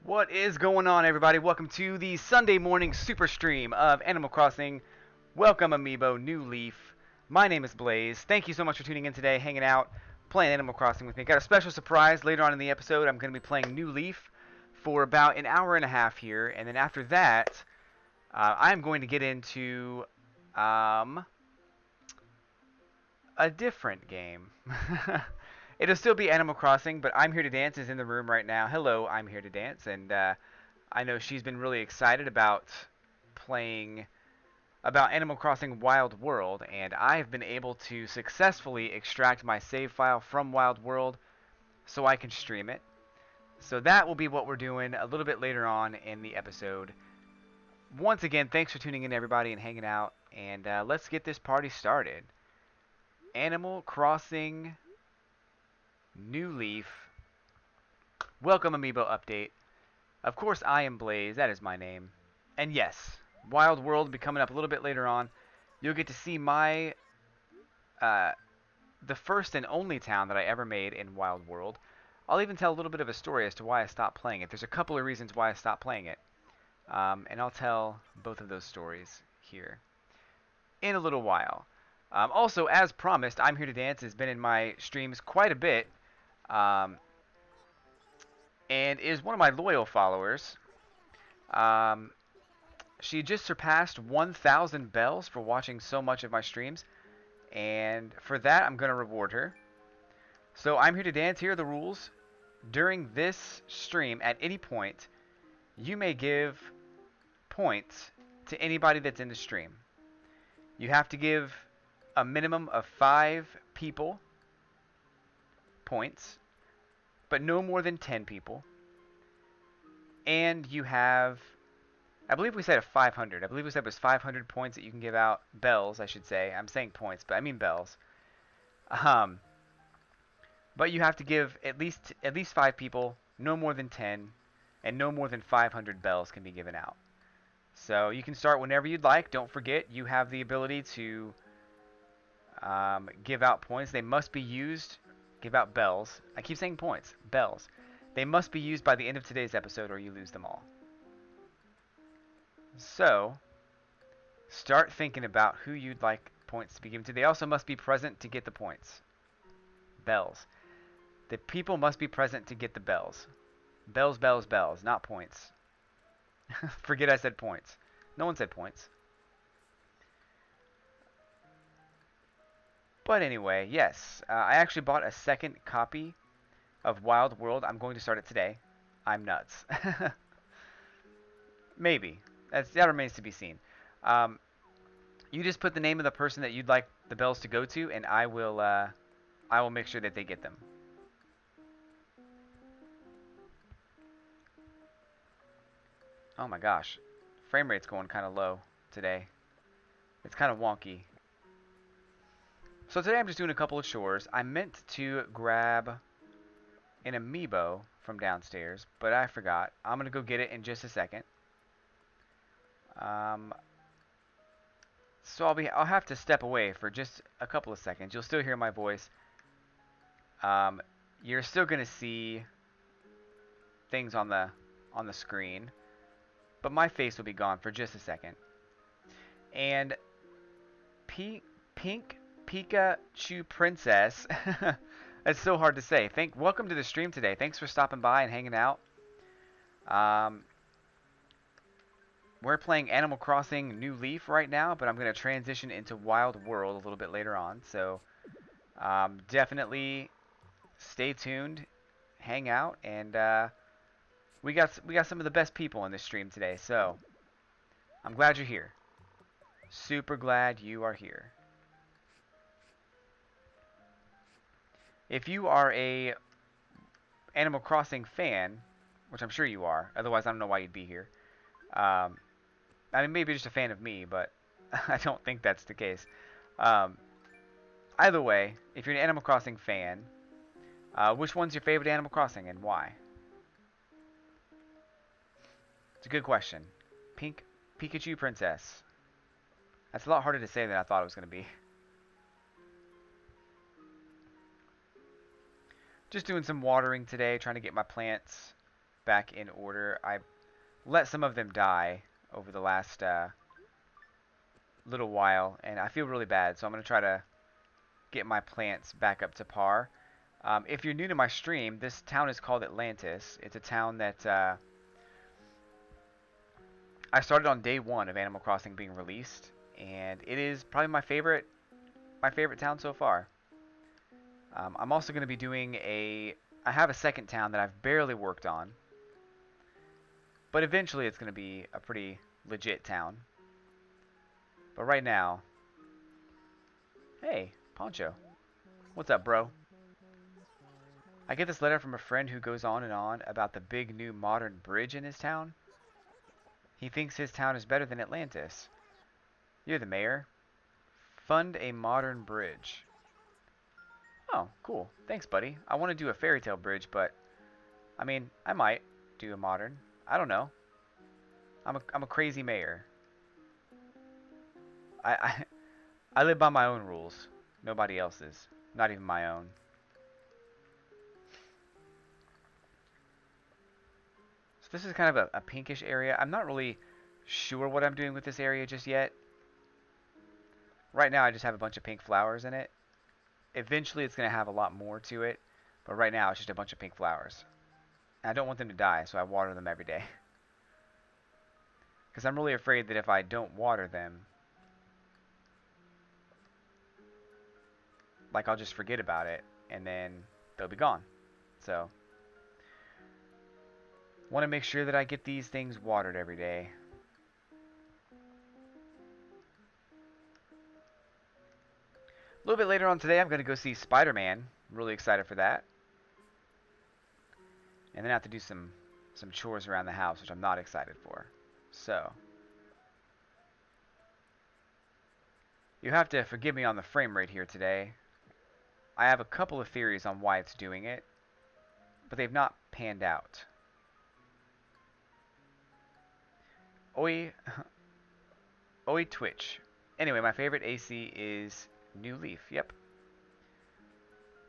What is going on, everybody? Welcome to the Sunday morning super stream of Animal Crossing. Welcome, Amiibo, New Leaf. My name is Blaze. Thank you so much for tuning in today, hanging out, playing Animal Crossing with me. Got a special surprise later on in the episode. I'm going to be playing New Leaf for about an hour and a half here, and then after that, I'm going to get into um, a different game. It'll still be Animal Crossing, but I'm Here to Dance is in the room right now. Hello, I'm Here to Dance, and I know she's been really excited about playing about Animal Crossing Wild World, and I've been able to successfully extract my save file from Wild World so I can stream it. So that will be what we're doing a little bit later on in the episode. Once again, thanks for tuning in, everybody, and hanging out, and let's get this party started. Animal Crossing New Leaf. Welcome, Amiibo Update. Of course, I am Blaze. That is my name. And yes, Wild World will be coming up a little bit later on. You'll get to see my the first and only town that I ever made in Wild World. I'll even tell a little bit of a story as to why I stopped playing it. There's a couple of reasons why I stopped playing it. And I'll tell both of those stories here in a little while. Also, as promised, I'm Here to Dance has been in my streams quite a bit. And is one of my loyal followers. Um, she just surpassed 1,000 bells for watching so much of my streams, and for that, I'm going to reward her. So I'm Here to Dance. Here are the rules. During this stream, at any point, you may give points to anybody that's in the stream. You have to give a minimum of 5 people points, but no more than 10 people. And you have, I believe we said a 500. I believe we said it was 500 points that you can give out. Bells, I should say. I'm saying points, but I mean bells. But you have to give at least 5 people, no more than 10, and no more than 500 bells can be given out. So you can start whenever you'd like. Don't forget, you have the ability to give out points. They must be used. Give out bells. I keep saying points. Bells. They must be used by the end of today's episode or you lose them all. So, start thinking about who you'd like points to be given to. They also must be present to get the points. Bells. The people must be present to get the bells. Bells, bells, bells, not points. Forget I said points. No one said points. But anyway, yes. I actually bought a second copy of Wild World. I'm going to start it today. I'm nuts. Maybe. That remains to be seen. You just put the name of the person that you'd like the bells to go to, and I will make sure that they get them. Oh my gosh. Frame rate's going kind of low today. It's kind of wonky. So today I'm just doing a couple of chores. I meant to grab an amiibo from downstairs, but I forgot. I'm going to go get it in just a second. So I'll have to step away for just a couple of seconds. You'll still hear my voice. You're still going to see things on the screen, but my face will be gone for just a second. And Pink Pikachu Princess. It's so hard to say. Welcome to the stream today. Thanks for stopping by and hanging out. We're playing Animal Crossing New Leaf right now, but I'm going to transition into Wild World a little bit later on. So definitely stay tuned, hang out, and we got some of the best people in this stream today. So I'm glad you're here. Super glad you are here. If you are a Animal Crossing fan, which I'm sure you are, otherwise I don't know why you'd be here. I mean, maybe just a fan of me, but I don't think that's the case. Either way, if you're an Animal Crossing fan, which one's your favorite Animal Crossing and why? It's a good question. Pikachu Princess. That's a lot harder to say than I thought it was going to be. Just doing some watering today, trying to get my plants back in order. I let some of them die over the last little while, and I feel really bad, so I'm going to try to get my plants back up to par. If you're new to my stream, this town is called Atlantis. It's a town that I started on day one of Animal Crossing being released, and it is probably my favorite town so far. I'm also going to be doing I have a second town that I've barely worked on, but eventually it's going to be a pretty legit town. But right now, hey, Poncho, what's up, bro? I get this letter from a friend who goes on and on about the big new modern bridge in his town. He thinks his town is better than Atlantis. You're the mayor. Fund a modern bridge. Oh, cool. Thanks, buddy. I want to do a fairy tale bridge, but I mean, I might do a modern. I don't know. I'm a crazy mayor. I I live by my own rules. Nobody else's. Not even my own. So this is kind of a pinkish area. I'm not really sure what I'm doing with this area just yet. Right now I just have a bunch of pink flowers in it. Eventually it's going to have a lot more to it. But right now it's just a bunch of pink flowers. And I don't want them to die, so I water them every day. Because I'm really afraid that if I don't water them, like, I'll just forget about it, and then they'll be gone. So, want to make sure that I get these things watered every day. A little bit later on today, I'm going to go see Spider-Man. I'm really excited for that. And then I have to do some chores around the house, which I'm not excited for. So, you have to forgive me on the frame rate here today. I have a couple of theories on why it's doing it, but they've not panned out. Oi, oi Twitch. Anyway, my favorite AC is New Leaf. Yep,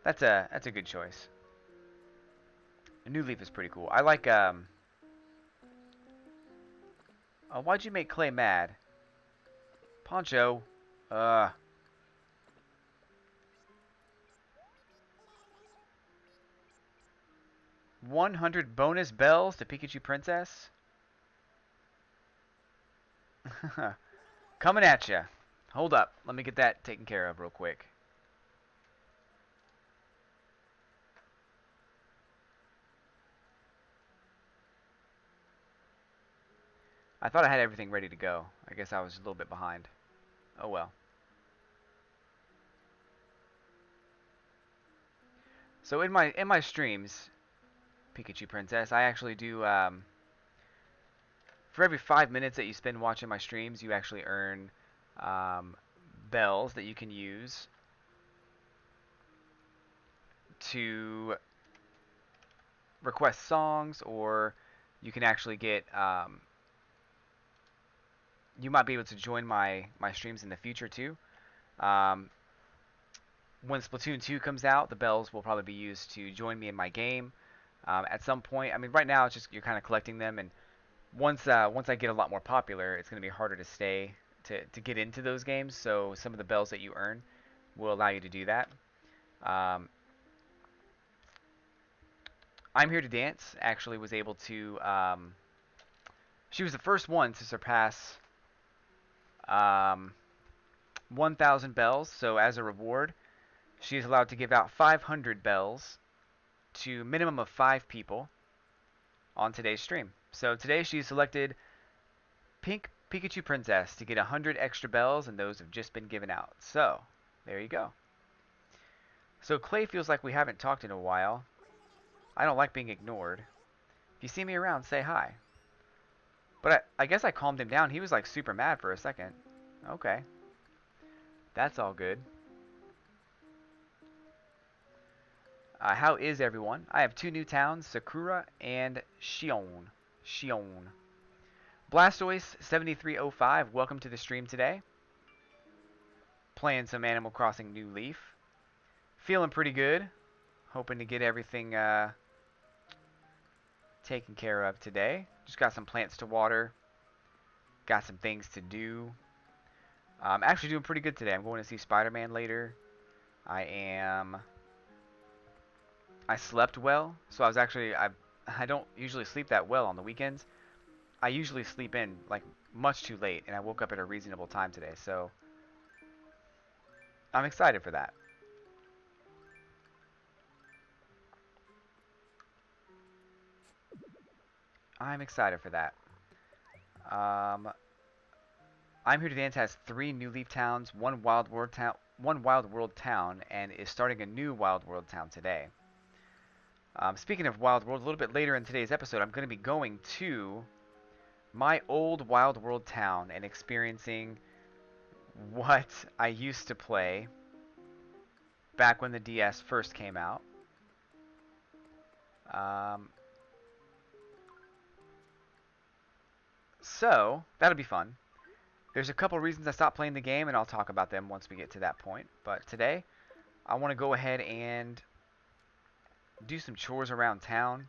that's a good choice. New Leaf is pretty cool. I like oh, why'd you make Clay mad? Poncho. 100 bonus bells to Pikachu Princess. Coming at ya. Hold up. Let me get that taken care of real quick. I thought I had everything ready to go. I guess I was a little bit behind. Oh well. So in my streams, Pikachu Princess, I actually do for every 5 minutes that you spend watching my streams, you actually earn bells that you can use to request songs, or you can actually get you might be able to join my streams in the future too. When Splatoon 2 comes out, the bells will probably be used to join me in my game at some point. I mean, right now it's just you're kind of collecting them, and once I get a lot more popular, it's going to be harder to stay to get into those games. So some of the bells that you earn will allow you to do that. I'm Here to Dance actually was able to. She was the first one to surpass 1,000 bells. So as a reward, she is allowed to give out 500 bells to a minimum of 5 people on today's stream. So today she selected Pink Pikachu Princess to get 100 extra bells, and those have just been given out. So there you go. So Clay feels like we haven't talked in a while. I don't like being ignored. If you see me around, say hi. But I guess I calmed him down. He was like super mad for a second. Okay. That's all good. How is everyone? I have 2 new towns, Sakura and Xion. Blastoise7305, welcome to the stream today. Playing some Animal Crossing New Leaf. Feeling pretty good. Hoping to get everything taken care of today. Just got some plants to water. Got some things to do. I'm actually doing pretty good today. I'm going to see Spider-Man later. I slept well, so I don't usually sleep that well on the weekends. I usually sleep in like much too late, and I woke up at a reasonable time today, so I'm excited for that. I'm excited for that. Um, I'm Here to Dance has 3 New Leaf towns, one Wild World town, and is starting a new Wild World town today. Speaking of Wild World, a little bit later in today's episode, I'm going to be going to my old Wild World town and experiencing what I used to play back when the DS first came out. Um, so that'll be fun. There's a couple reasons I stopped playing the game, and I'll talk about them once we get to that point. But today, I want to go ahead and do some chores around town.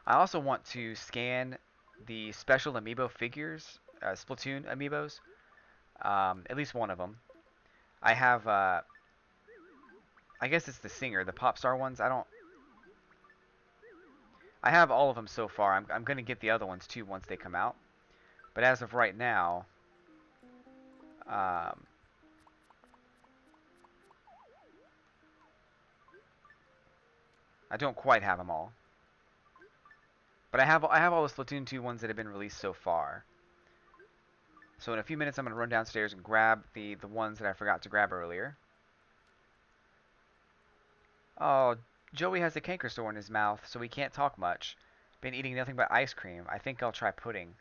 I also want to scan the special amiibo figures, Splatoon amiibos. At least one of them. I have, I guess it's the singer, the pop star ones. I have all of them so far. I'm going to get the other ones too once they come out. But as of right now, um, I don't quite have them all. But I have all the Splatoon 2 ones that have been released so far. So in a few minutes, I'm going to run downstairs and grab the ones that I forgot to grab earlier. Oh, Joey has a canker sore in his mouth, so he can't talk much. Been eating nothing but ice cream. I think I'll try pudding.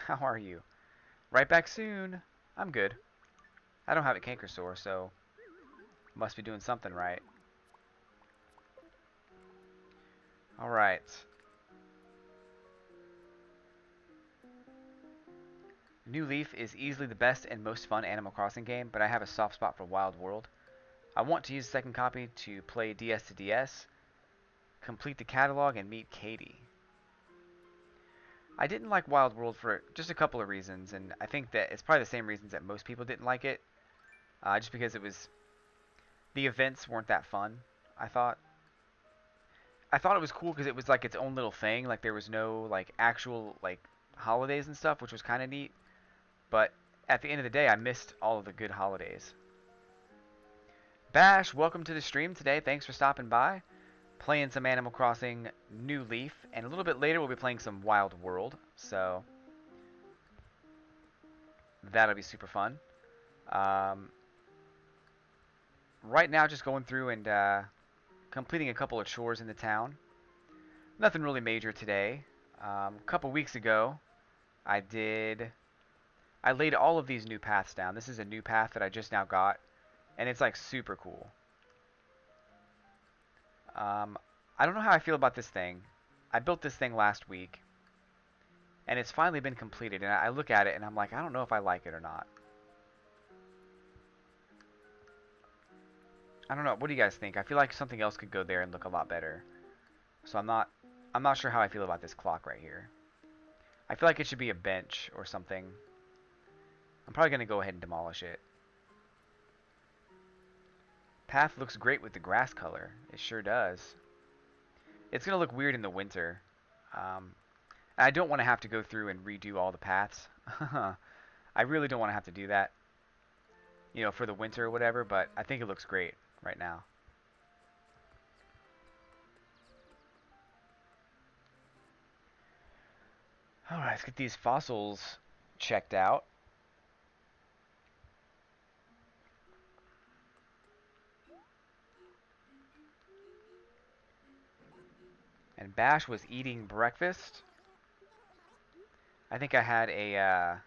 How are you? Right back soon. I'm good. I don't have a canker sore, so must be doing something right. Alright. New Leaf is easily the best and most fun Animal Crossing game, but I have a soft spot for Wild World. I want to use the second copy to play DS to DS, complete the catalog, and meet Katie. I didn't like Wild World for just a couple of reasons, and I think that it's probably the same reasons that most people didn't like it. Just because the events weren't that fun, I thought. I thought it was cool because it was like its own little thing, like there was no like actual like holidays and stuff, which was kind of neat. But at the end of the day, I missed all of the good holidays. Bash, welcome to the stream today. Thanks for stopping by. Playing some Animal Crossing New Leaf, and a little bit later we'll be playing some Wild World, so that'll be super fun. Um, right now, just going through and completing a couple of chores in the town. Nothing really major today. A couple weeks ago, I laid all of these new paths down. This is a new path that I just now got, and it's like super cool. I don't know how I feel about this thing. I built this thing last week, and it's finally been completed, and I look at it and I'm like, I don't know if I like it or not. I don't know. What do you guys think? I feel like something else could go there and look a lot better. So I'm not sure how I feel about this clock right here. I feel like it should be a bench or something. I'm probably going to go ahead and demolish it. Path looks great with the grass color. It sure does. It's going to look weird in the winter. I don't want to have to go through and redo all the paths. I really don't want to have to do that, you know, for the winter or whatever, but I think it looks great right now. Alright, let's get these fossils checked out. And Bash was eating breakfast. I think I had a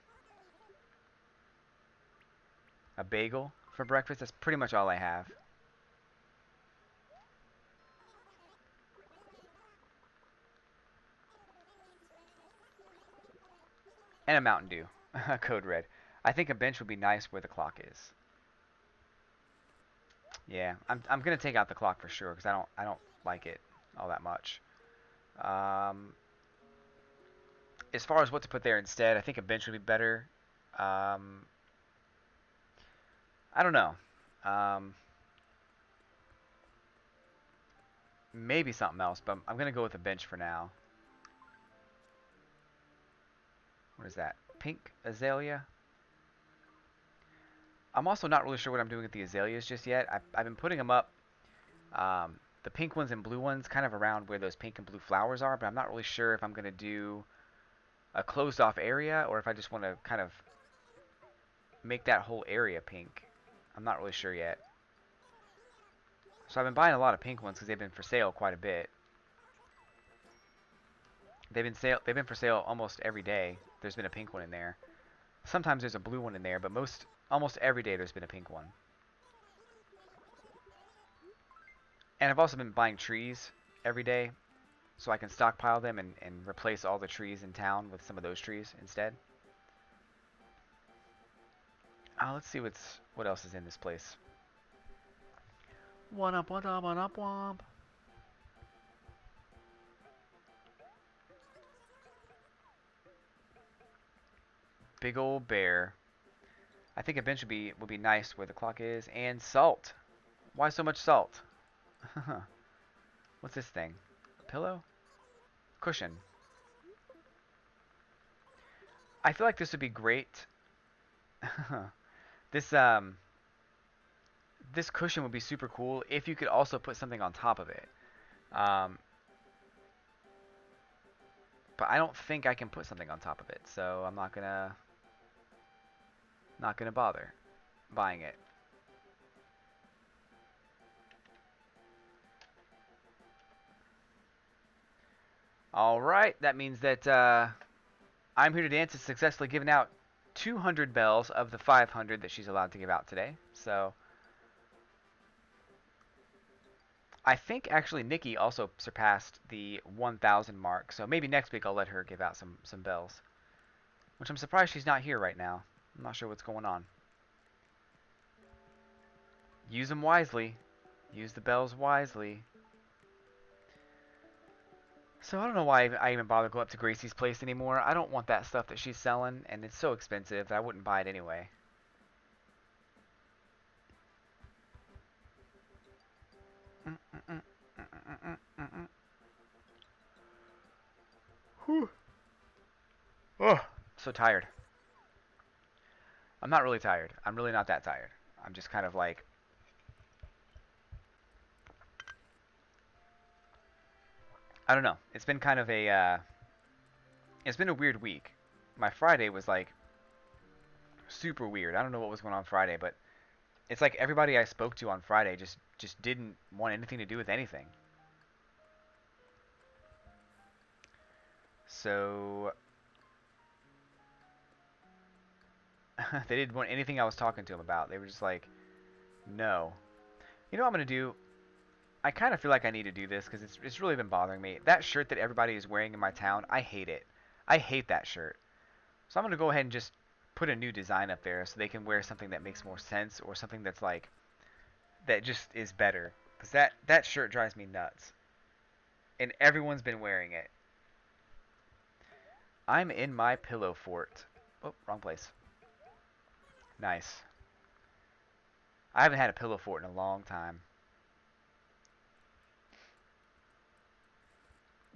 bagel for breakfast. That's pretty much all I have. And a Mountain Dew. Code Red. I think a bench would be nice where the clock is. Yeah, I'm gonna take out the clock for sure because I don't like it all that much. Um, as far as what to put there instead, I think a bench would be better. Um, I don't know. Um, maybe something else, but I'm gonna go with a bench for now. What is that? Pink azalea? I'm also not really sure what I'm doing with the azaleas just yet. I've been putting them up, the pink ones and blue ones, kind of around where those pink and blue flowers are, but I'm not really sure if I'm gonna do a closed off area or if I just want to kind of make that whole area pink. I'm not really sure yet. So I've been buying a lot of pink ones because they've been for sale quite a bit. They've been for sale almost every day. There's been a pink one in there. Sometimes there's a blue one in there, but almost every day there's been a pink one. And I've also been buying trees every day so I can stockpile them and replace all the trees in town with some of those trees instead. Let's see what else is in this place. One up, one up, one up, womp. Big old bear. I think a bench would be nice where the clock is. And salt. Why so much salt? What's this thing? A pillow? Cushion. I feel like this would be great. This this cushion would be super cool if you could also put something on top of it. Um, but I don't think I can put something on top of it, so I'm not gonna bother buying it. All right, that means that I'm Here to Dance has successfully given out 200 bells of the 500 that she's allowed to give out today. So I think actually Nikki also surpassed the 1,000 mark. So maybe next week I'll let her give out some bells. Which I'm surprised she's not here right now. I'm not sure what's going on. Use them wisely. Use the bells wisely. So I don't know why I even bother going up to Gracie's place anymore. I don't want that stuff that she's selling, and it's so expensive that I wouldn't buy it anyway. Whew. Oh, so tired. I'm not really tired. I'm really not that tired. I'm just kind of like, I don't know. It's been kind of it's been a weird week. My Friday was like super weird. I don't know what was going on Friday, but it's like everybody I spoke to on Friday just didn't want anything to do with anything. So they didn't want anything I was talking to them about. They were just like, no. You know what I'm gonna do? I kind of feel like I need to do this because it's really been bothering me. That shirt that everybody is wearing in my town, I hate it. I hate that shirt. So I'm gonna go ahead and just put a new design up there so they can wear something that makes more sense or something that's like that just is better. Because that shirt drives me nuts, and everyone's been wearing it. I'm in my pillow fort. Oh, wrong place. Nice. I haven't had a pillow fort in a long time.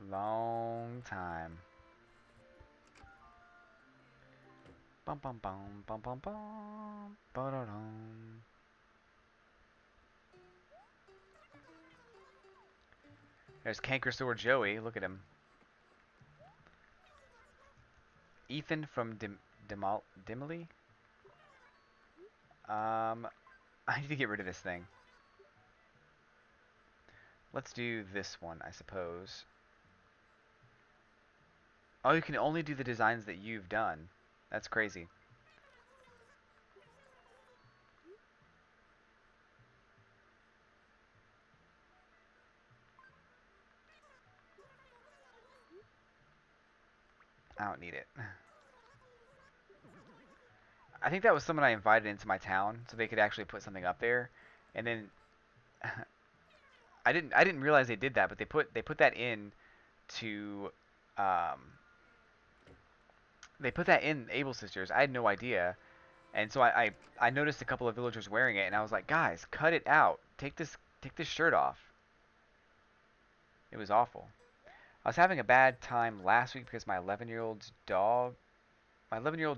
Long time. Bum bum bum bum bum bum. Ba-da-dum. There's Cankersaur Joey. Look at him. Ethan from Dimily. I need to get rid of this thing. Let's do this one, I suppose. Oh, you can only do the designs that you've done. That's crazy. I don't need it. I think that was someone I invited into my town so they could actually put something up there. And then I didn't realize they did that, but they put that in to um They put that in Able Sisters. I had no idea. And so I noticed a couple of villagers wearing it, and I was like, guys, cut it out. Take this shirt off. It was awful. I was having a bad time last week because my 11-year-old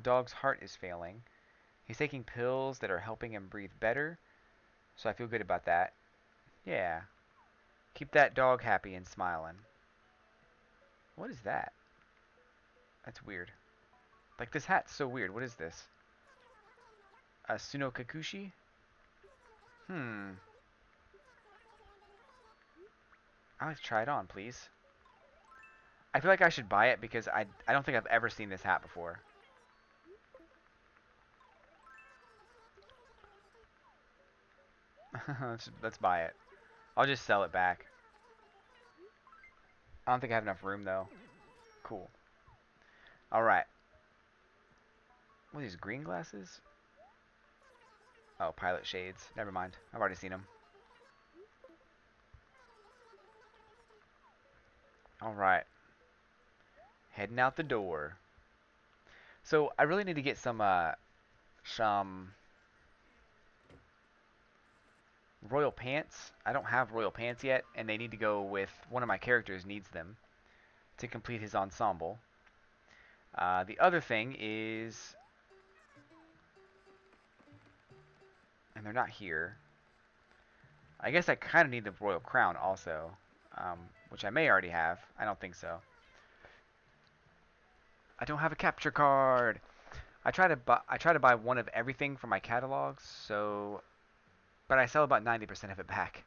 dog's heart is failing. He's taking pills that are helping him breathe better, so I feel good about that. Yeah, keep that dog happy and smiling. What is that? That's weird. Like, this hat's so weird. What is this? A Sunokakushi? Hmm. I'd like to try it on, please. I feel like I should buy it because I don't think I've ever seen this hat before. Let's buy it. I'll just sell it back. I don't think I have enough room, though. Cool. Alright. What are these, green glasses? Oh, pilot shades. Never mind. I've already seen them. Alright. Heading out the door. So, I really need to get some royal pants. I don't have royal pants yet, and they need to go with one of my characters needs them to complete his ensemble. The other thing is, and they're not here. I guess I kind of need the royal crown also, which I may already have. I don't think so. I don't have a capture card. I try to buy one of everything from my catalogs, so, but I sell about 90% of it back.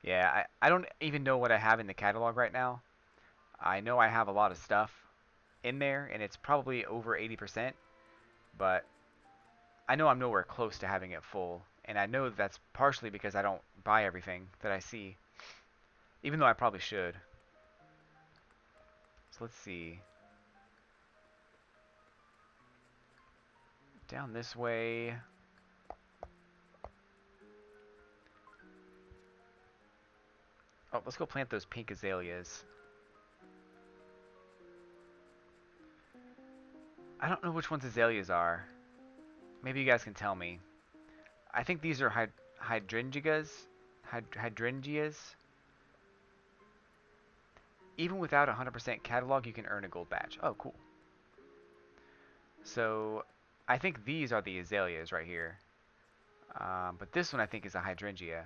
Yeah, I don't even know what I have in the catalog right now. I know I have a lot of stuff in there, and it's probably over 80%, but I know I'm nowhere close to having it full, and I know that's partially because I don't buy everything that I see, even though I probably should. So let's see. Down this way. Oh, let's go plant those pink azaleas. I don't know which ones azaleas are. Maybe you guys can tell me. I think these are hydrangeas. Hydrangeas. Even without a 100% catalog, you can earn a gold badge. Oh, cool. So, I think these are the azaleas right here. But this one I think is a hydrangea.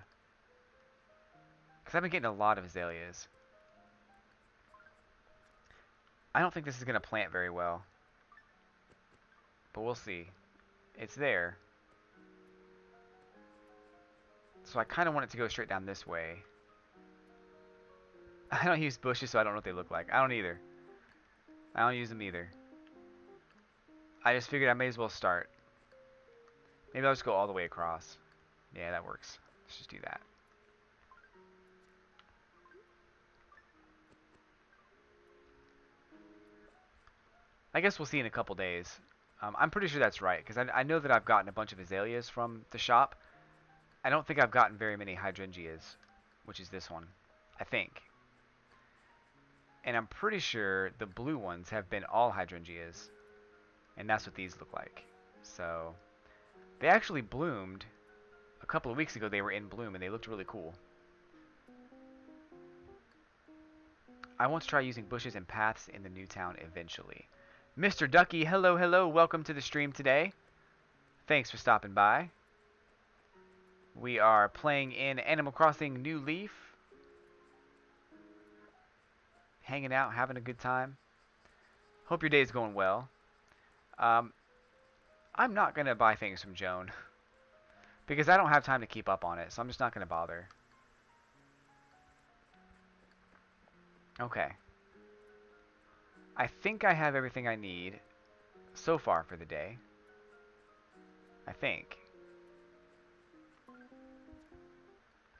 Because I've been getting a lot of azaleas. I don't think this is going to plant very well. But we'll see. It's there. So I kind of want it to go straight down this way. I don't use bushes, so I don't know what they look like. I don't either. I don't use them either. I just figured I may as well start. Maybe I'll just go all the way across. Yeah, that works. Let's just do that. I guess we'll see in a couple days. I'm pretty sure that's right, because I know that I've gotten a bunch of azaleas from the shop. I don't think I've gotten very many hydrangeas, which is this one, I think. And I'm pretty sure the blue ones have been all hydrangeas, and that's what these look like. So, they actually bloomed. A couple of weeks ago they were in bloom, and they looked really cool. I want to try using bushes and paths in the new town eventually. Mr. Ducky, hello, hello, welcome to the stream today. Thanks for stopping by. We are playing in Animal Crossing New Leaf. Hanging out, having a good time. Hope your day is going well. I'm not going to buy things from Joan. Because I don't have time to keep up on it, so I'm just not going to bother. Okay. I think I have everything I need so far for the day. I think.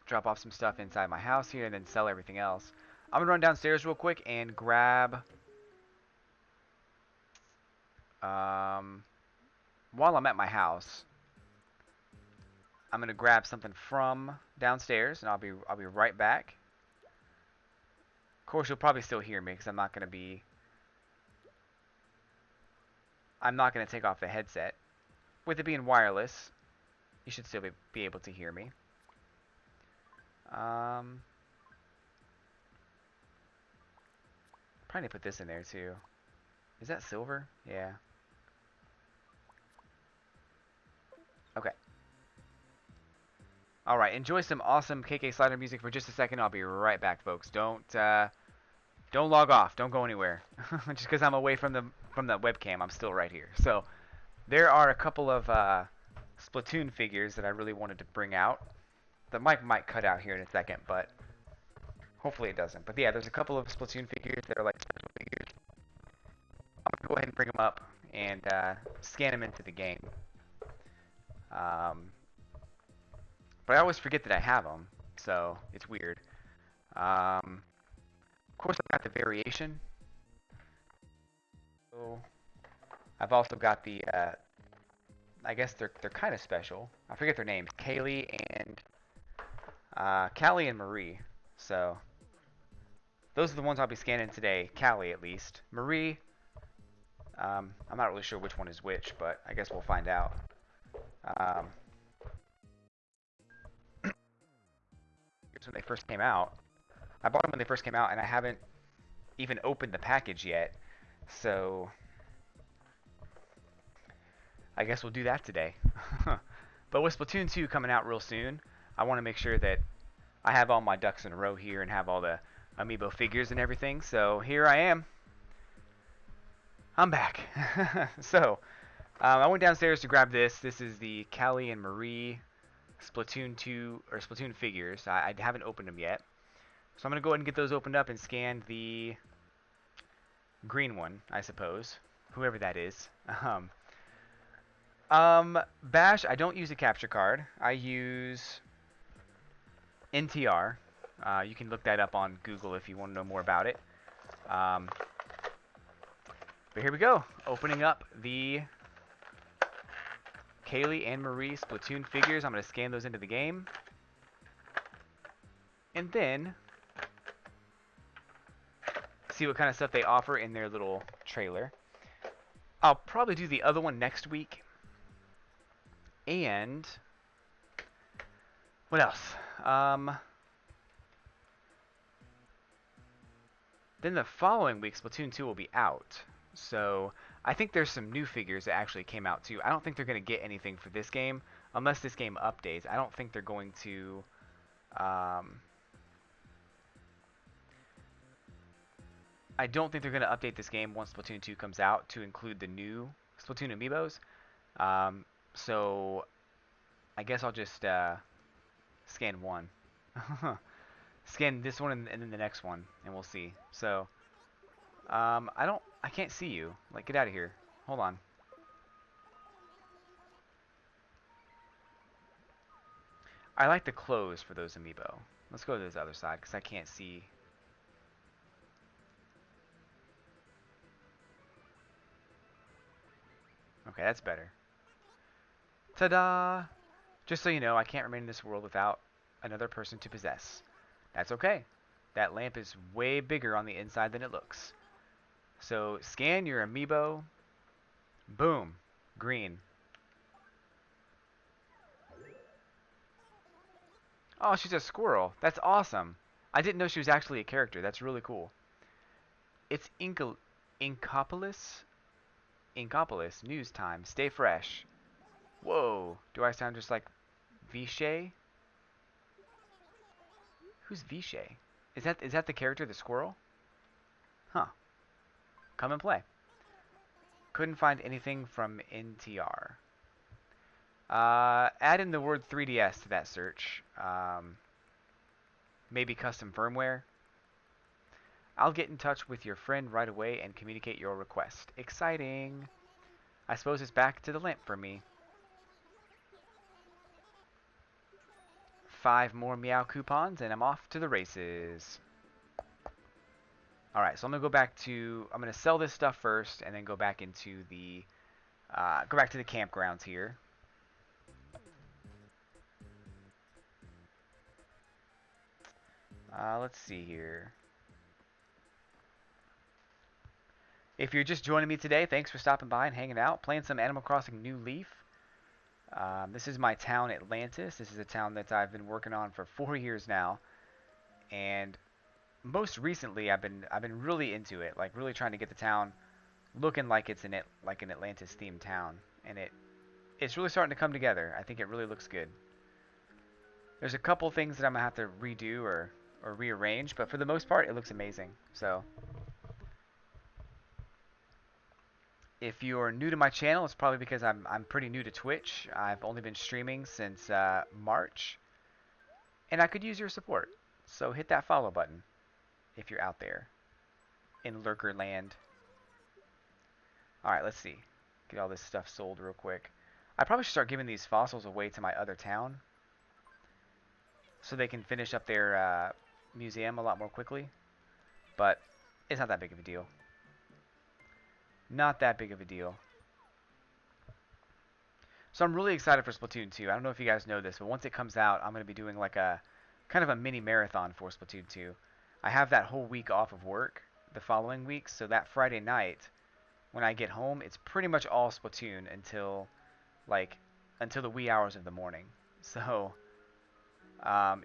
Drop off some stuff inside my house here and then sell everything else. I'm going to run downstairs real quick and grab... while I'm at my house, I'm going to grab something from downstairs, and I'll be right back. Of course, you'll probably still hear me because I'm not going to be I'm not going to take off the headset. With it being wireless, you should still be able to hear me. Probably need to put this in there too. Is that silver? Yeah. Okay. All right. Enjoy some awesome KK Slider music for just a second. I'll be right back, folks. Don't log off. Don't go anywhere. Just because I'm away from the webcam, I'm still right here. So there are a couple of Splatoon figures that I really wanted to bring out. The mic might cut out here in a second, but hopefully it doesn't. But yeah, there's a couple of Splatoon figures that are like special figures. I'm gonna go ahead and bring them up and scan them into the game. But I always forget that I have them, so it's weird. Of course, I've got the variation. So I've also got the, I guess they're kind of special. I forget their names, Callie and Marie. So those are the ones I'll be scanning today. Callie, at least. Marie, I'm not really sure which one is which, but I guess we'll find out. When they first came out. I bought them when they first came out, and I haven't even opened the package yet. So I guess we'll do that today. But with Splatoon 2 coming out real soon, I want to make sure that I have all my ducks in a row here and have all the amiibo figures and everything. So here I am. I'm back. So I went downstairs to grab this. This is the Callie and Marie Splatoon 2 or Splatoon figures. I haven't opened them yet. So I'm going to go ahead and get those opened up and scan the green one, I suppose. Whoever that is. Bash, I don't use a capture card. I use NTR. You can look that up on Google if you want to know more about it. But here we go. Opening up the Callie and Marie Splatoon figures. I'm going to scan those into the game. And then see what kind of stuff they offer in their little trailer. I'll probably do the other one next week. And what else? Then the following week, Splatoon 2 will be out. So I think there's some new figures that actually came out too. I don't think they're going to get anything for this game unless this game updates. I don't think they're going to. I don't think they're going to update this game once Splatoon 2 comes out to include the new Splatoon amiibos. So I guess I'll just scan one. Scan this one and then the next one, and we'll see. So I can't see you. Like, get out of here. Hold on. I like the clothes for those amiibo. Let's go to this other side because I can't see. Okay, that's better. Ta-da! Just so you know, I can't remain in this world without another person to possess. That's okay. That lamp is way bigger on the inside than it looks. So, scan your amiibo. Boom. Green. Oh, she's a squirrel. That's awesome. I didn't know she was actually a character. That's really cool. It's Inkopolis? Inkopolis. News time. Stay fresh. Whoa. Do I sound just like Vishay? Who's Vishay? Is that the character, the squirrel? Huh. Come and play. Couldn't find anything from NTR. Add in the word 3DS to that search. Maybe custom firmware. I'll get in touch with your friend right away and communicate your request. Exciting. I suppose it's back to the lamp for me. 5 more Meow coupons and I'm off to the races. Alright, so I'm going to sell this stuff first and then go back into the campgrounds here. Let's see here. If you're just joining me today, thanks for stopping by and hanging out, playing some Animal Crossing New Leaf. This is my town, Atlantis. This is a town that I've been working on for 4 years now, and most recently I've been really into it, like really trying to get the town looking like it's like an Atlantis themed town, and it's really starting to come together. I think it really looks good. There's a couple things that I'm gonna have to redo or rearrange, but for the most part, it looks amazing. So, if you're new to my channel, it's probably because I'm pretty new to Twitch. I've only been streaming since March, and I could use your support. So hit that follow button if you're out there in Lurker Land. All right, let's see. Get all this stuff sold real quick. I probably should start giving these fossils away to my other town, so they can finish up their museum a lot more quickly. But it's not that big of a deal. Not that big of a deal. So I'm really excited for Splatoon 2. I don't know if you guys know this, but once it comes out, I'm going to be doing like a kind of a mini marathon for Splatoon 2. I have that whole week off of work the following week, so that Friday night when I get home, it's pretty much all Splatoon until the wee hours of the morning. So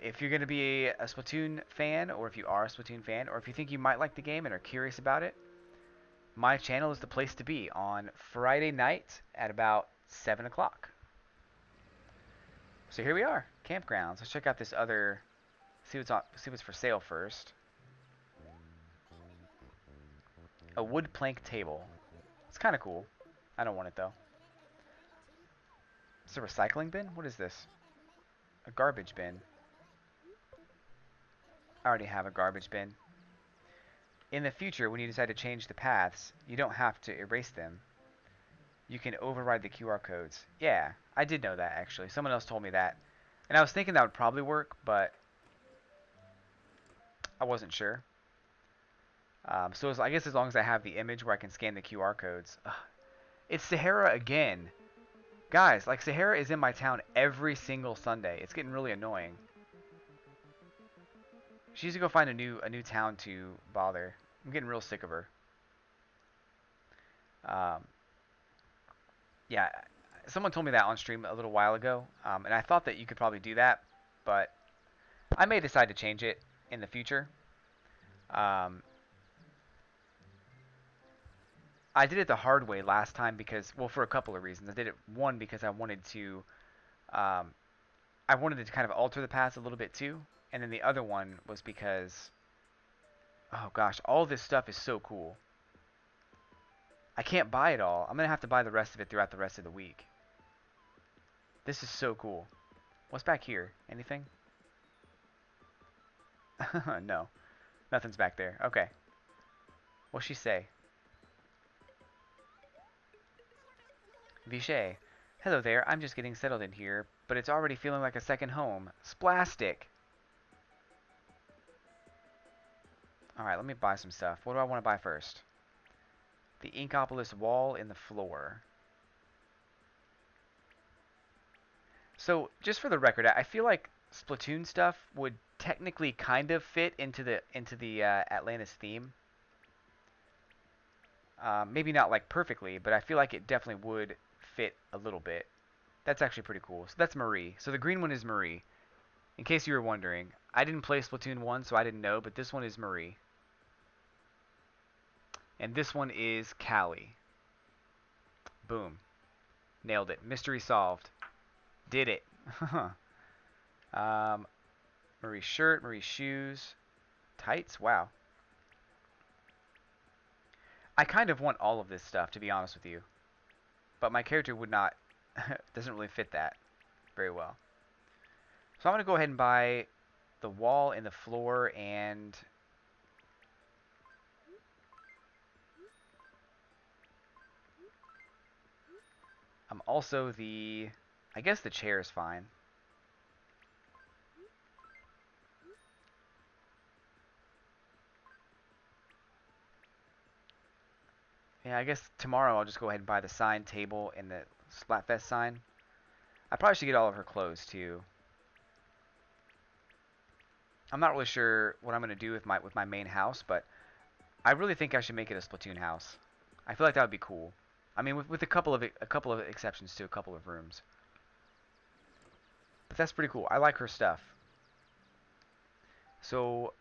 if you're going to be a Splatoon fan, or if you are a Splatoon fan, or if you think you might like the game and are curious about it, my channel is the place to be on Friday night at about 7 o'clock. So here we are, campgrounds. Let's check out this other, see what's for sale first. A wood plank table. It's kind of cool. I don't want it though. It's a recycling bin? What is this? A garbage bin. I already have a garbage bin. In the future, when you decide to change the paths, you don't have to erase them. You can override the QR codes. Yeah, I did know that actually. Someone else told me that. And I was thinking that would probably work, but I wasn't sure. So I guess as long as I have the image where I can scan the QR codes. Ugh. It's Sahara again. Guys, like Sahara is in my town every single Sunday. It's getting really annoying. She needs to go find a new town to bother. I'm getting real sick of her. Yeah, someone told me that on stream a little while ago, and I thought that you could probably do that, but I may decide to change it in the future. I did it the hard way last time because, well, for a couple of reasons. I did it, one, because I wanted to kind of alter the paths a little bit too, and then the other one was because, oh gosh, all this stuff is so cool. I can't buy it all. I'm gonna have to buy the rest of it throughout the rest of the week. This is so cool. What's back here? Anything? No, nothing's back there. Okay. What'll she say? Vichy. Hello there, I'm just getting settled in here, but it's already feeling like a second home. Splastic! Alright, let me buy some stuff. What do I want to buy first? The Inkopolis wall in the floor. So, just for the record, I feel like Splatoon stuff would technically kind of fit into the Atlantis theme. Maybe not like perfectly, but I feel like it definitely would fit a little bit. That's actually pretty cool. So that's Marie. So the green one is Marie. In case you were wondering, I didn't play Splatoon 1, so I didn't know, but this one is Marie. And this one is Callie. Boom. Nailed it. Mystery solved. Did it. Marie's shirt, Marie's shoes, tights. Wow. I kind of want all of this stuff, to be honest with you. But my character would not, doesn't really fit that very well. So I'm going to go ahead and buy the wall and the floor and... also the... I guess the chair is fine. Yeah, I guess tomorrow I'll just go ahead and buy the sign table and the Splatfest sign. I probably should get all of her clothes too. I'm not really sure what I'm going to do with my main house, but I really think I should make it a Splatoon house. I feel like that would be cool. I mean, with a couple of exceptions to a couple of rooms. But that's pretty cool. I like her stuff. So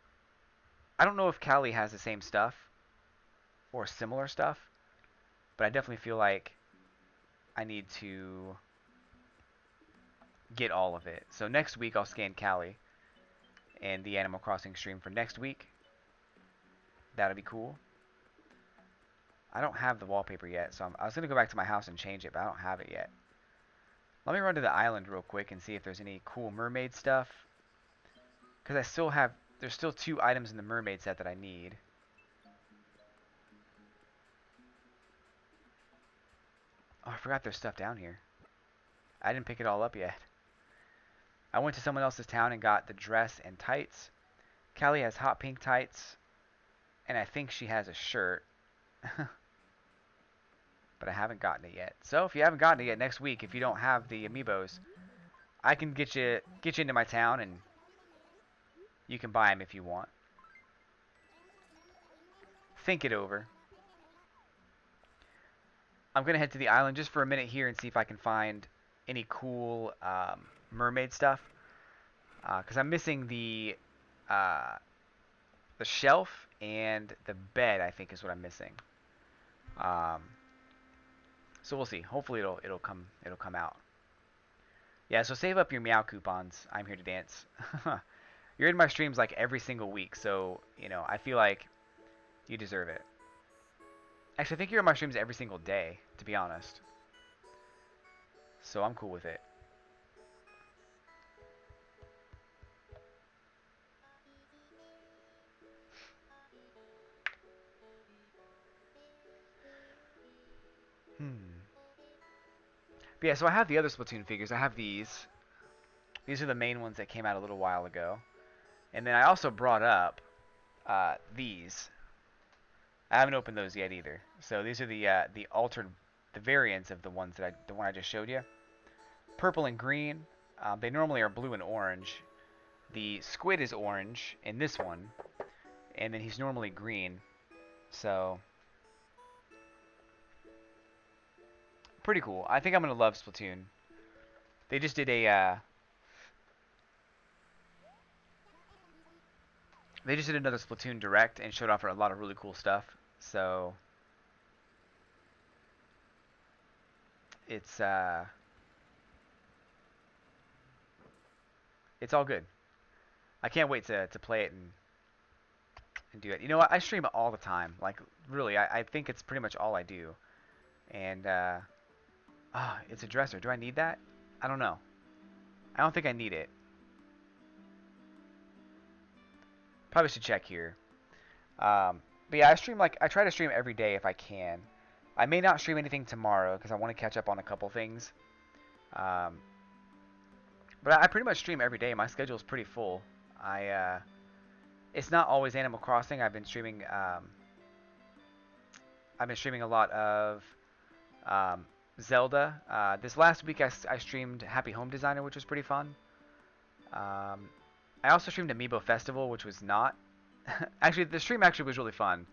I don't know if Callie has the same stuff or similar stuff, but I definitely feel like I need to get all of it. So next week I'll scan Callie and the Animal Crossing stream for next week. That'll be cool. I don't have the wallpaper yet, so I was going to go back to my house and change it, but I don't have it yet. Let me run to the island real quick and see if there's any cool mermaid stuff. Because there's still 2 items in the mermaid set that I need. Oh, I forgot there's stuff down here. I didn't pick it all up yet. I went to someone else's town and got the dress and tights. Callie has hot pink tights, and I think she has a shirt. But I haven't gotten it yet. So if you haven't gotten it yet, next week, if you don't have the amiibos, I can get you into my town, and you can buy them if you want. Think it over. I'm going to head to the island just for a minute here and see if I can find any cool mermaid stuff. Because I'm missing the shelf and the bed, I think is what I'm missing. So we'll see. Hopefully it'll come out. Yeah, so save up your Meow coupons. I'm here to dance. You're in my streams like every single week, so I feel like you deserve it. Actually, I think you're in my streams every single day, to be honest. So I'm cool with it. But yeah, so I have the other Splatoon figures. I have these. These are the main ones that came out a little while ago. And then I also brought up these. I haven't opened those yet either. So these are the variants of the one I just showed you. Purple and green. They normally are blue and orange. The squid is orange in this one, and then he's normally green. So pretty cool. I think I'm gonna love Splatoon. They just did another Splatoon Direct and showed off a lot of really cool stuff. So it's all good. I can't wait to play it and do it. You know what? I stream all the time. Like really, I think it's pretty much all I do. And it's a dresser. Do I need that? I don't know. I don't think I need it. Probably should check here. But yeah, I try to stream every day if I can. I may not stream anything tomorrow because I want to catch up on a couple things. But I pretty much stream every day. My schedule is pretty full. It's not always Animal Crossing. I've been streaming a lot of Zelda. This last week I streamed Happy Home Designer, which was pretty fun. I also streamed Amiibo Festival, which was not actually the stream actually was really fun.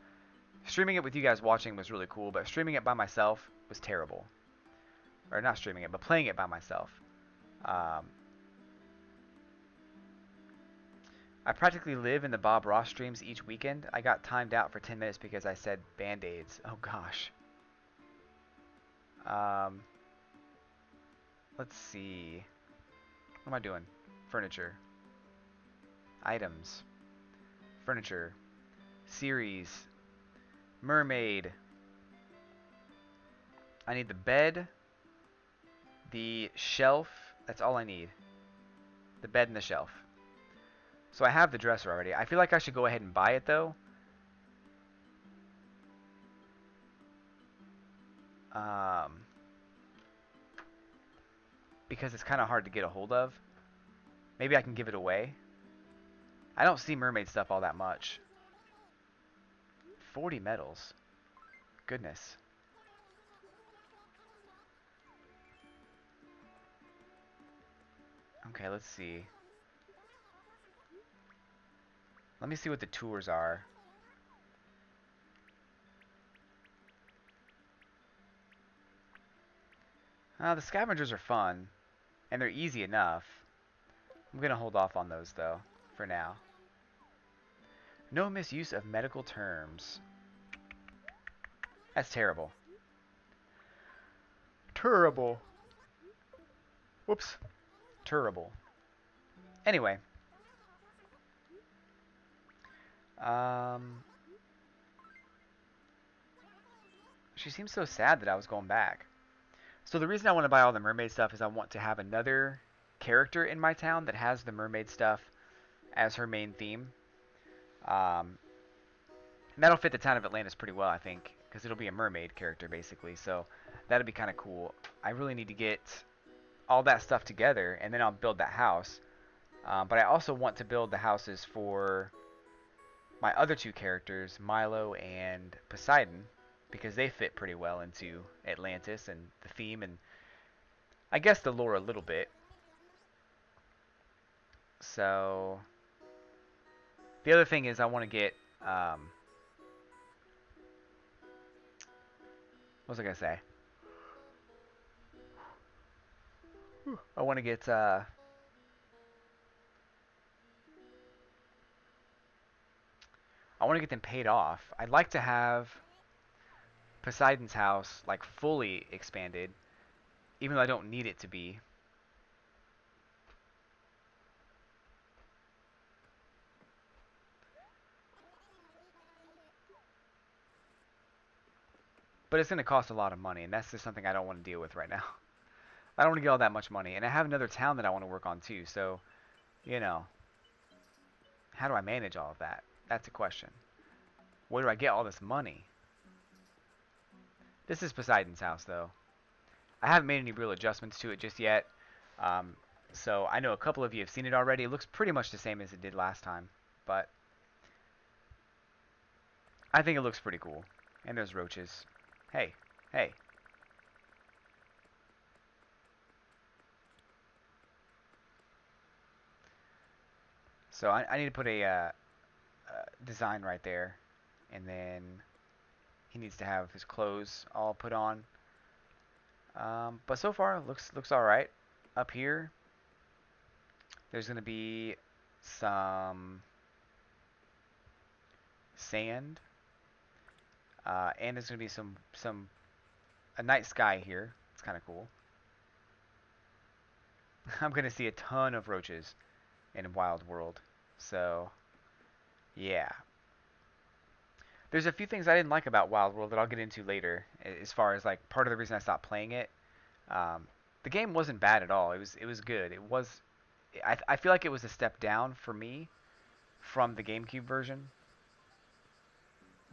Streaming it with you guys watching was really cool, but streaming it by myself was terrible. Or not streaming it, but playing it by myself. I practically live in the Bob Ross streams each weekend. I got timed out for 10 minutes because I said Band-Aids. Oh gosh. Let's see. What am I doing? Furniture. Items. Furniture. Series. Mermaid. I need the bed. The shelf. That's all I need. The bed and the shelf. So I have the dresser already. I feel like I should go ahead and buy it though. Because it's kind of hard to get a hold of. Maybe I can give it away. I don't see mermaid stuff all that much. 40 medals. Goodness. Okay, let's see. Let me see what the tours are. The scavengers are fun, and they're easy enough. I'm going to hold off on those, though, for now. No misuse of medical terms. That's terrible. Terrible. Whoops. Terrible. Anyway. She seems so sad that I was going back. So the reason I want to buy all the mermaid stuff is I want to have another character in my town that has the mermaid stuff as her main theme. Um, and that'll fit the town of Atlantis pretty well, I think, because it'll be a mermaid character basically. So that'll be kind of cool. I really need to get all that stuff together, and then I'll build that house. But I also want to build the houses for my other two characters, Milo and Poseidon, because they fit pretty well into Atlantis and the theme, and I guess the lore a little bit. So the other thing is I want to get what was I gonna say? I want to get them paid off. I'd like to have Poseidon's house like fully expanded, even though I don't need it to be. But it's going to cost a lot of money, and that's just something I don't want to deal with right now. I don't want to get all that much money, and I have another town that I want to work on too. So, you know, how do I manage all of that? That's a question. Where do I get all this money? This is Poseidon's house, though. I haven't made any real adjustments to it just yet. So I know a couple of you have seen it already. It looks pretty much the same as it did last time, but I think it looks pretty cool. And there's roaches. Hey, hey. So I need to put a design right there, and then he needs to have his clothes all put on. But so far, looks all right. Up here, there's gonna be some sand, and there's gonna be a night sky here. It's kind of cool. I'm gonna see a ton of roaches in Wild World, so yeah. There's a few things I didn't like about Wild World that I'll get into later, as far as like part of the reason I stopped playing it. Um, the game wasn't bad at all. It was good. I feel like it was a step down for me from the GameCube version,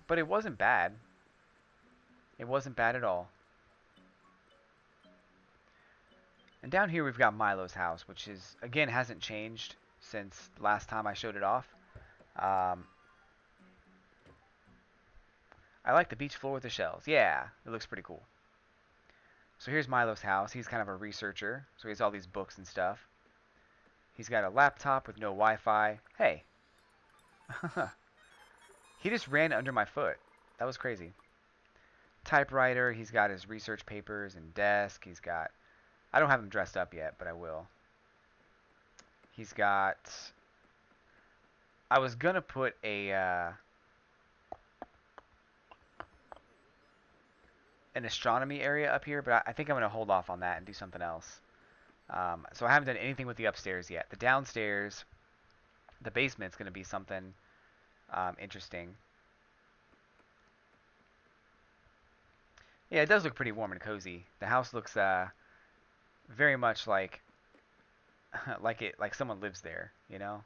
but it wasn't bad. It wasn't bad at all. And down here we've got Milo's house, which is again hasn't changed since last time I showed it off. Um, I like the beach floor with the shells. Yeah, it looks pretty cool. So here's Milo's house. He's kind of a researcher, so he has all these books and stuff. He's got a laptop with no Wi-Fi. Hey. He just ran under my foot. That was crazy. Typewriter. He's got his research papers and desk. He's got... I don't have him dressed up yet, but I will. He's got... I was going to put an astronomy area up here, but I think I'm going to hold off on that and do something else. So I haven't done anything with the upstairs yet. The downstairs, the basement's going to be something interesting. Yeah, it does look pretty warm and cozy. The house looks very much like like someone lives there, you know?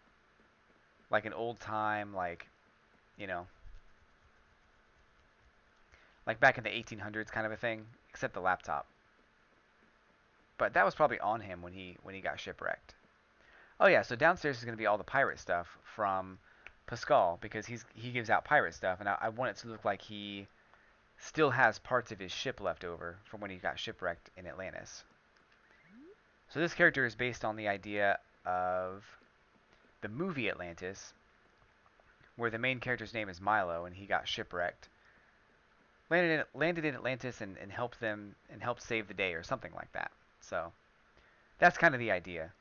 Like an old time, like, you know, like back in the 1800s kind of a thing, except the laptop. But that was probably on him when he got shipwrecked. Oh yeah, so downstairs is going to be all the pirate stuff from Pascal because he gives out pirate stuff, and I want it to look like he still has parts of his ship left over from when he got shipwrecked in Atlantis. So this character is based on the idea of the movie Atlantis, where the main character's name is Milo and he got shipwrecked. landed in Atlantis and helped them and helped save the day or something like that. So that's kind of the idea.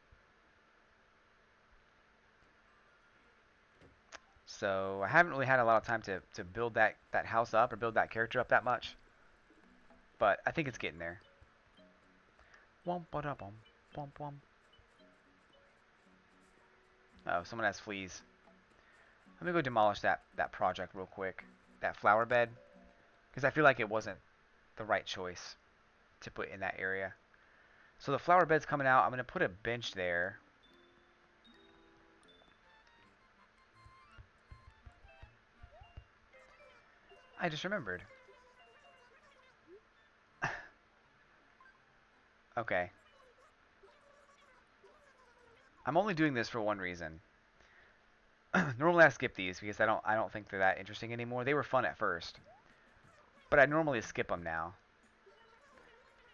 So I haven't really had a lot of time to build that house up or build that character up that much, but I think it's getting there. Womp ba bum womp womp. Oh, someone has fleas. Let me go demolish that project real quick. That flower bed, because I feel like it wasn't the right choice to put in that area. So the flower bed's coming out. I'm gonna put a bench there. I just remembered. Okay. I'm only doing this for one reason. Normally I skip these because I don't think they're that interesting anymore. They were fun at first, but I normally skip them now.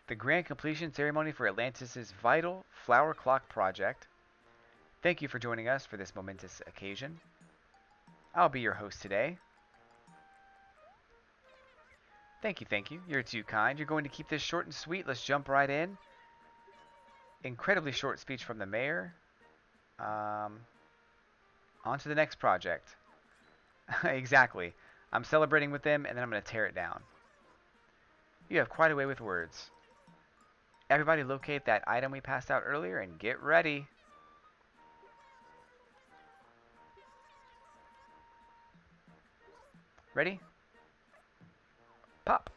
The grand completion ceremony for Atlantis' vital flower clock project. Thank you for joining us for this momentous occasion. I'll be your host today. Thank you, thank you. You're too kind. You're going to keep this short and sweet. Let's jump right in. Incredibly short speech from the mayor. On to the next project. Exactly. I'm celebrating with them, and then I'm going to tear it down. You have quite a way with words. Everybody locate that item we passed out earlier and get ready. Ready? Pop.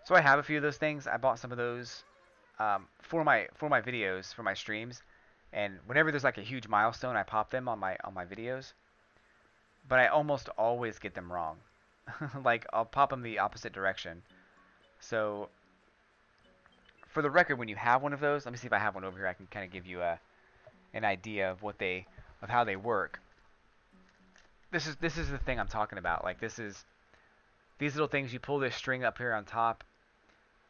So I have a few of those things. I bought some of those for my videos, for my streams. And whenever there's like a huge milestone, I pop them on my videos. But I almost always get them wrong. Like I'll pop them the opposite direction. So for the record, when you have one of those, let me see if I have one over here. I can kind of give you an idea of of how they work. This is the thing I'm talking about. Like this is these little things. You pull this string up here on top,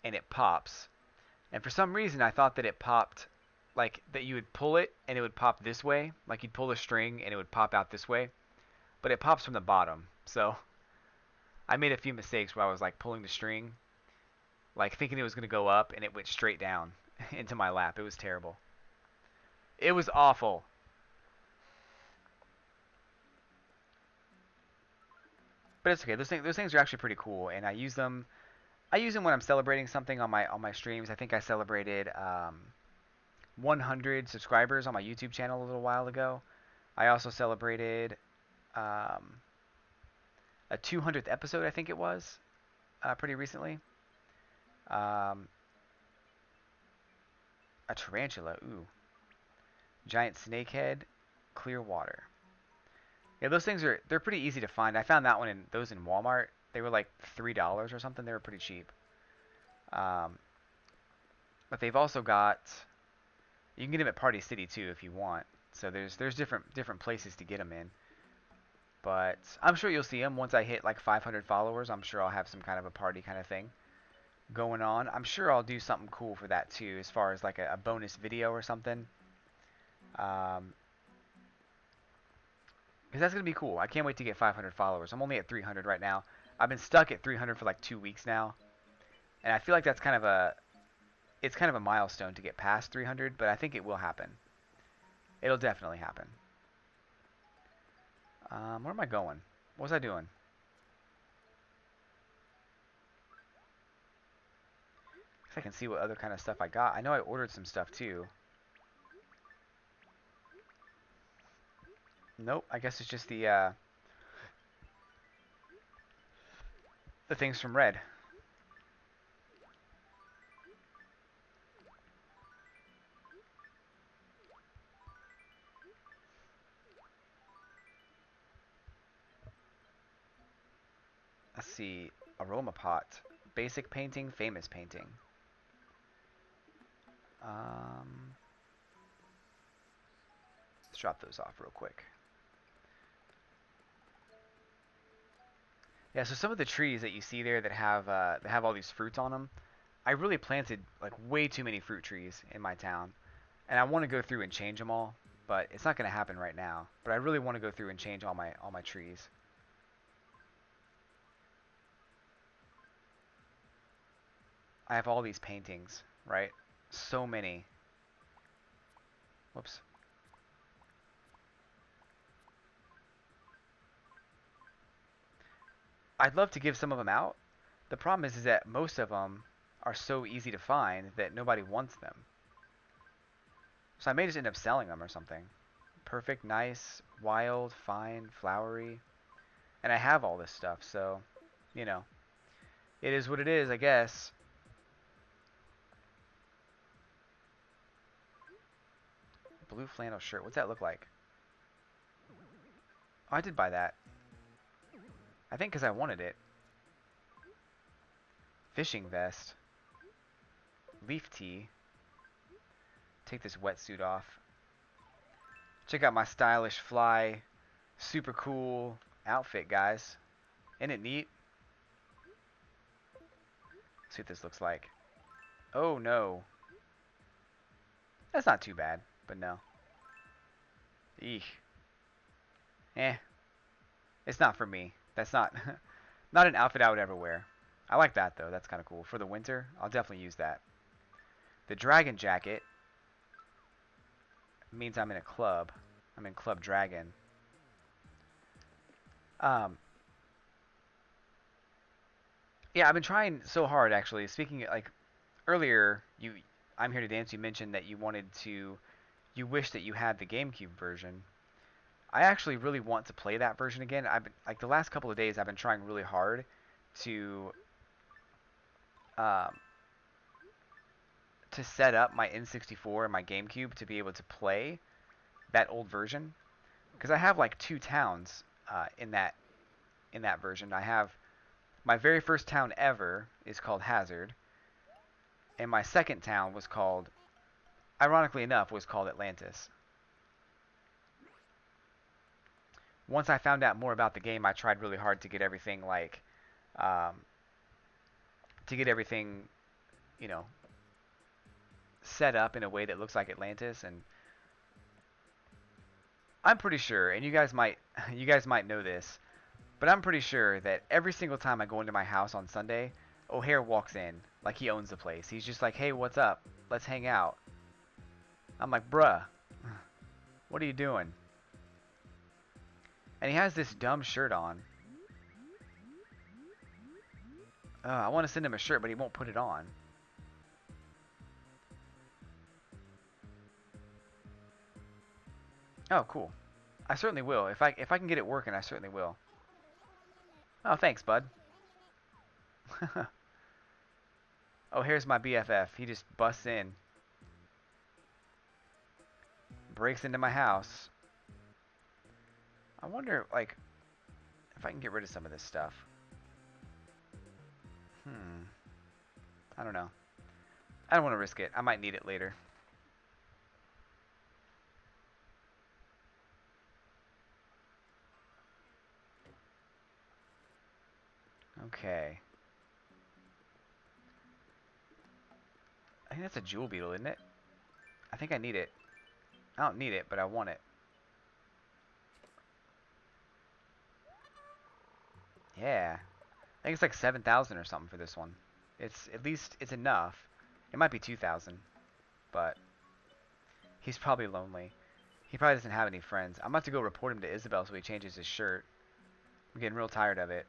and it pops. And for some reason, I thought that it popped, like that you would pull it and it would pop this way. Like you'd pull the string and it would pop out this way. But it pops from the bottom. So I made a few mistakes where I was like pulling the string, like thinking it was going to go up, and it went straight down into my lap. It was terrible. It was awful. But it's okay. Those things are actually pretty cool, and I use them. I use them when I'm celebrating something on my streams. I think I celebrated 100 subscribers on my YouTube channel a little while ago. I also celebrated um, a 200th episode, I think it was, pretty recently. Um, a tarantula, ooh. Giant snakehead, clear water. Yeah, those things they're pretty easy to find. I found that one in those in Walmart. They were like $3 or something. They were pretty cheap. Um, but they've also got you can get them at Party City too if you want. So there's different places to get them in. But I'm sure you'll see them once I hit like 500 followers. I'm sure I'll have some kind of a party kind of thing going on. I'm sure I'll do something cool for that too, as far as like a bonus video or something. Because that's gonna be cool. I can't wait to get 500 followers. I'm only at 300 right now. I've been stuck at 300 for like 2 weeks now, and I feel like that's kind of a milestone to get past 300. But I think it will happen. It'll definitely happen. Where am I going? What was I doing? If I can see what other kind of stuff I got. I know I ordered some stuff too. Nope. I guess it's just the things from Red. Let's see. Aroma pot. Basic painting. Famous painting. Let's drop those off real quick. Yeah, so some of the trees that you see there that have all these fruits on them, I really planted like way too many fruit trees in my town, and I want to go through and change them all, but it's not going to happen right now. But I really want to go through and change all my trees. I have all these paintings, right? So many. Whoops. I'd love to give some of them out. The problem is that most of them are so easy to find that nobody wants them. So I may just end up selling them or something. Perfect, nice, wild, fine, flowery. And I have all this stuff, so, you know, it is what it is, I guess. Blue flannel shirt. What's that look like? Oh, I did buy that. I think because I wanted it. Fishing vest. Leaf tee. Take this wetsuit off. Check out my stylish fly, super cool outfit, guys. Isn't it neat? Let's see what this looks like. Oh, no. That's not too bad, but no. Eek. Eh. It's not for me. That's not not an outfit I would ever wear. I like that, though. That's kind of cool. For the winter, I'll definitely use that. The dragon jacket means I'm in a club. I'm in Club Dragon. Um, yeah, I've been trying so hard, actually. Speaking, like, earlier, I'm Here to Dance, you mentioned that you wish that you had the GameCube version. I actually really want to play that version again. I've been, like, the last couple of days, I've been trying really hard to um, set up my N64 and my GameCube to be able to play that old version, because I have like two towns in that version. I have my very first town ever is called Hazard, and my second town was called, ironically enough, was called Atlantis. Once I found out more about the game, I tried really hard to get everything um, to get everything, you know, set up in a way that looks like Atlantis, and I'm pretty sure, and you guys might know this, but I'm pretty sure that every single time I go into my house on Sunday, O'Hare walks in like he owns the place. He's just like, "Hey, what's up? Let's hang out." I'm like, "Bruh, what are you doing?" And he has this dumb shirt on. I want to send him a shirt, but he won't put it on. Oh, cool. I certainly will. If I can get it working, I certainly will. Oh, thanks, bud. Oh, here's my BFF. He just busts in, breaks into my house. I wonder, like, if I can get rid of some of this stuff. I don't know. I don't want to risk it. I might need it later. Okay. I think that's a jewel beetle, isn't it? I think I need it. I don't need it, but I want it. Yeah. I think it's like 7,000 or something for this one. It's at least it's enough. It might be 2,000, but he's probably lonely. He probably doesn't have any friends. I'm about to go report him to Isabel so he changes his shirt. I'm getting real tired of it.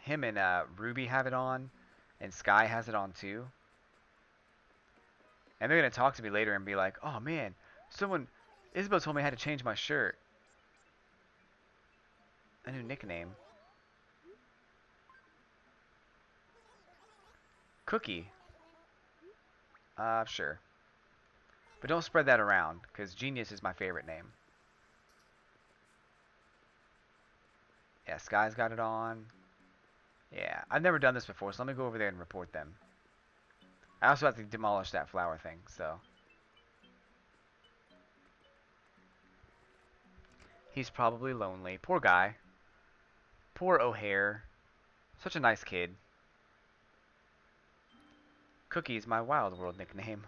Him and Ruby have it on, and Sky has it on too. And they're gonna talk to me later and be like, "Oh man, Isabel told me I had to change my shirt." A new nickname. Cookie. Sure. But don't spread that around, because Genius is my favorite name. Yeah, Sky's got it on. Yeah, I've never done this before, so let me go over there and report them. I also have to demolish that flower thing, so. He's probably lonely. Poor guy. Poor O'Hare. Such a nice kid. Cookie's my Wild World nickname.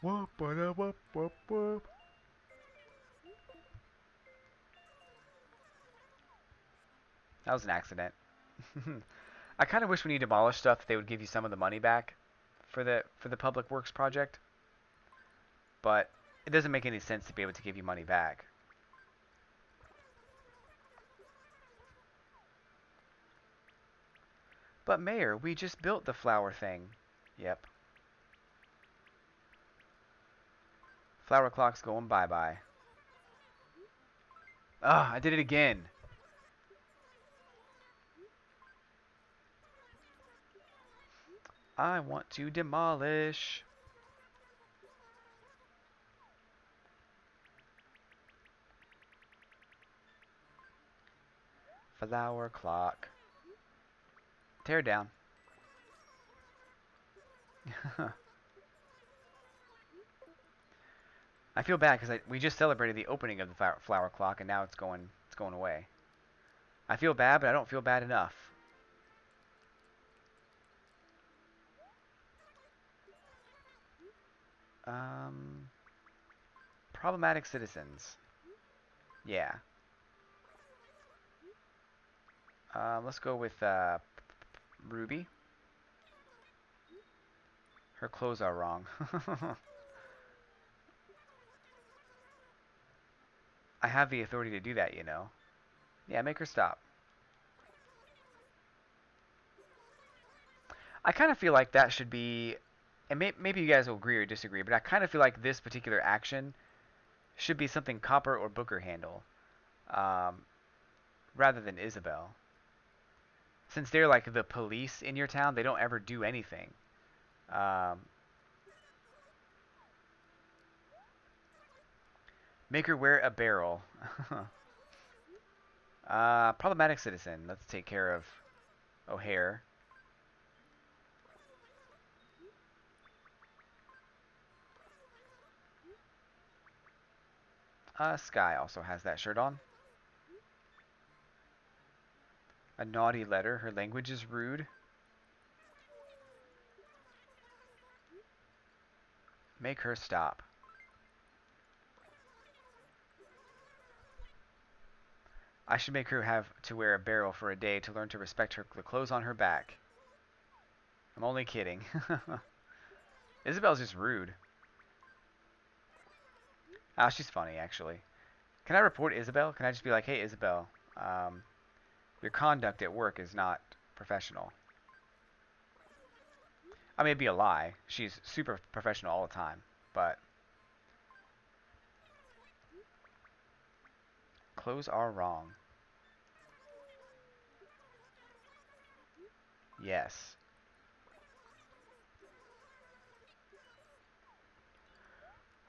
Whoop, whoop, whoop, whoop. That was an accident. I kind of wish when you demolish stuff, they would give you some of the money back for the public works project, but it doesn't make any sense to be able to give you money back. But Mayor, we just built the flower thing. Yep. Flower clock's going bye-bye. Ah, I did it again. I want to demolish. Flower clock. Tear down. I feel bad because we just celebrated the opening of the flower clock and now it's going away. I feel bad, but I don't feel bad enough. Um, problematic citizens. Yeah. Let's go with Ruby. Her clothes are wrong. I have the authority to do that, you know. Yeah, make her stop. I kind of feel like that should be, and maybe you guys will agree or disagree, but I kind of feel like this particular action should be something Copper or Booker handle, um, rather than Isabel. Since they're like the police in your town, they don't ever do anything. Um, Make her wear a barrel. Problematic citizen. Let's take care of O'Hare. Sky also has that shirt on. A naughty letter. Her language is rude. Make her stop. I should make her have to wear a barrel for a day to learn to respect the clothes on her back. I'm only kidding. Isabel's just rude. Ah, she's funny, actually. Can I report Isabel? Can I just be like, hey, Isabel, your conduct at work is not professional. I mean, it'd be a lie. She's super professional all the time, but clothes are wrong. Yes.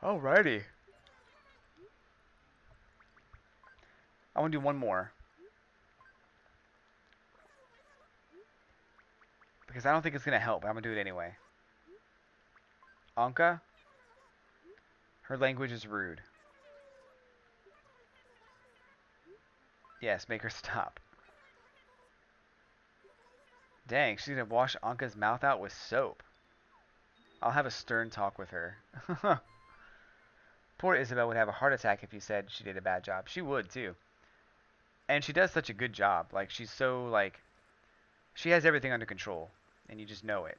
Alrighty. I want to do one more. Because I don't think it's going to help, but I'm going to do it anyway. Anka, her language is rude. Yes, make her stop. Dang, she's going to wash Anka's mouth out with soap. I'll have a stern talk with her. Poor Isabel would have a heart attack if you said she did a bad job. She would, too. And she does such a good job. Like, she's so, like, she has everything under control. And you just know it.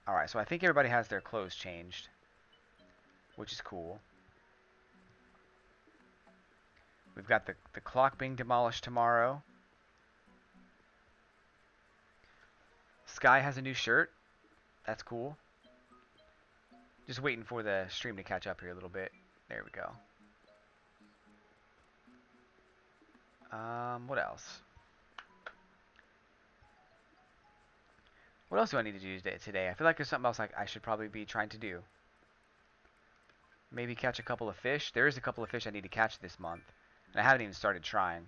Alright, so I think everybody has their clothes changed. Which is cool. We've got the clock being demolished tomorrow. Sky has a new shirt. That's cool. Just waiting for the stream to catch up here a little bit. There we go. What else? What else do I need to do today? I feel like there's something else I should probably be trying to do. Maybe catch a couple of fish. There is a couple of fish I need to catch this month. And I haven't even started trying.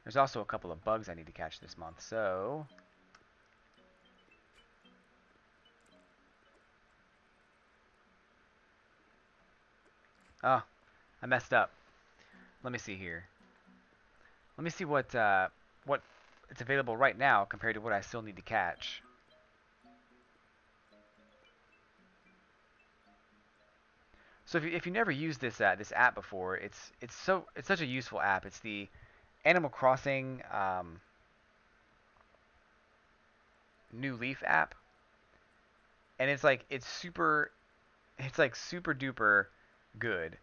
There's also a couple of bugs I need to catch this month. So... oh, I messed up. Let me see here. Let me see what it's available right now compared to what I still need to catch. So if you never used this app before, it's such a useful app. It's the Animal Crossing New Leaf app, and it's like super duper good.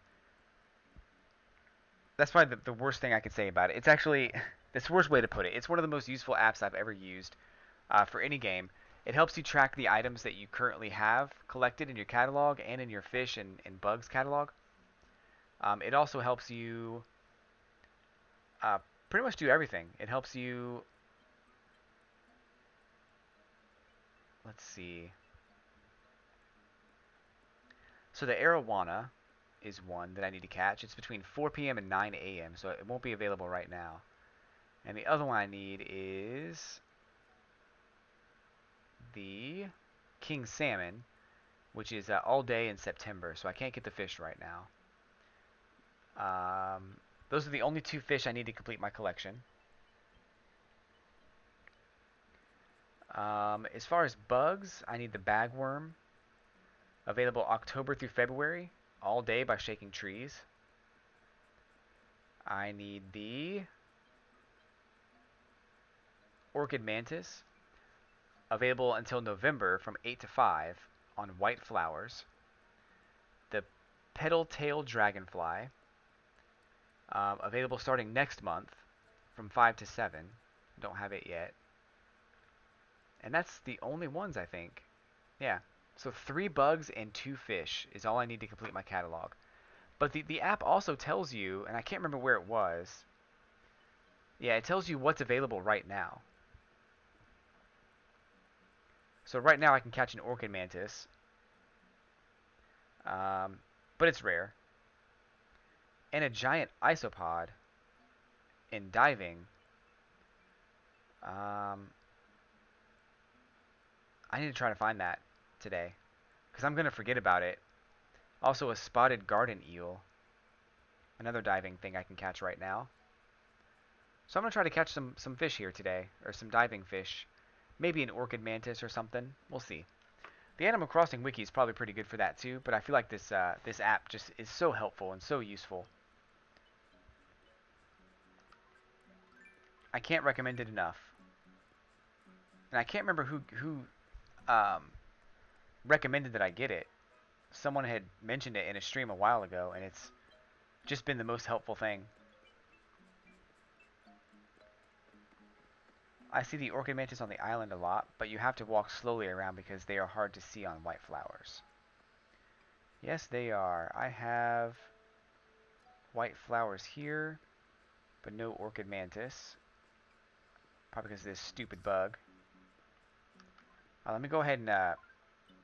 That's probably the worst thing I could say about it. It's actually that's the worst way to put it. It's one of the most useful apps I've ever used for any game. It helps you track the items that you currently have collected in your catalog and in your fish and bugs catalog. It also helps you uh, pretty much do everything. It helps you. Let's see. So the arowana is one that I need to catch. It's between 4 p.m. and 9 a.m., so it won't be available right now. And the other one I need is the king salmon, which is all day in September, so I can't get the fish right now. Those are the only two fish I need to complete my collection. As far as bugs, I need the bagworm, available October through February, all day by shaking trees. I need the orchid mantis, available until November from 8 to 5 on white flowers. The petal tail dragonfly, available starting next month from 5 to 7. Don't have it yet. And that's the only ones, I think. Yeah. So 3 bugs and 2 fish is all I need to complete my catalog. But the app also tells you, and I can't remember where it was. Yeah, it tells you what's available right now. So right now I can catch an orchid mantis. But it's rare. And a giant isopod in diving. Um, I need to try to find that today. Because I'm going to forget about it. Also a spotted garden eel. Another diving thing I can catch right now. So I'm going to try to catch some fish here today. Or some diving fish. Maybe an orchid mantis or something. We'll see. The Animal Crossing wiki is probably pretty good for that too. But I feel like this app just is so helpful and so useful. I can't recommend it enough. And I can't remember who um, recommended that I get it. Someone had mentioned it in a stream a while ago, and it's just been the most helpful thing. I see the orchid mantis on the island a lot, but you have to walk slowly around because they are hard to see on white flowers. Yes, they are. I have white flowers here, but no orchid mantis. Probably because of this stupid bug. Let me go ahead and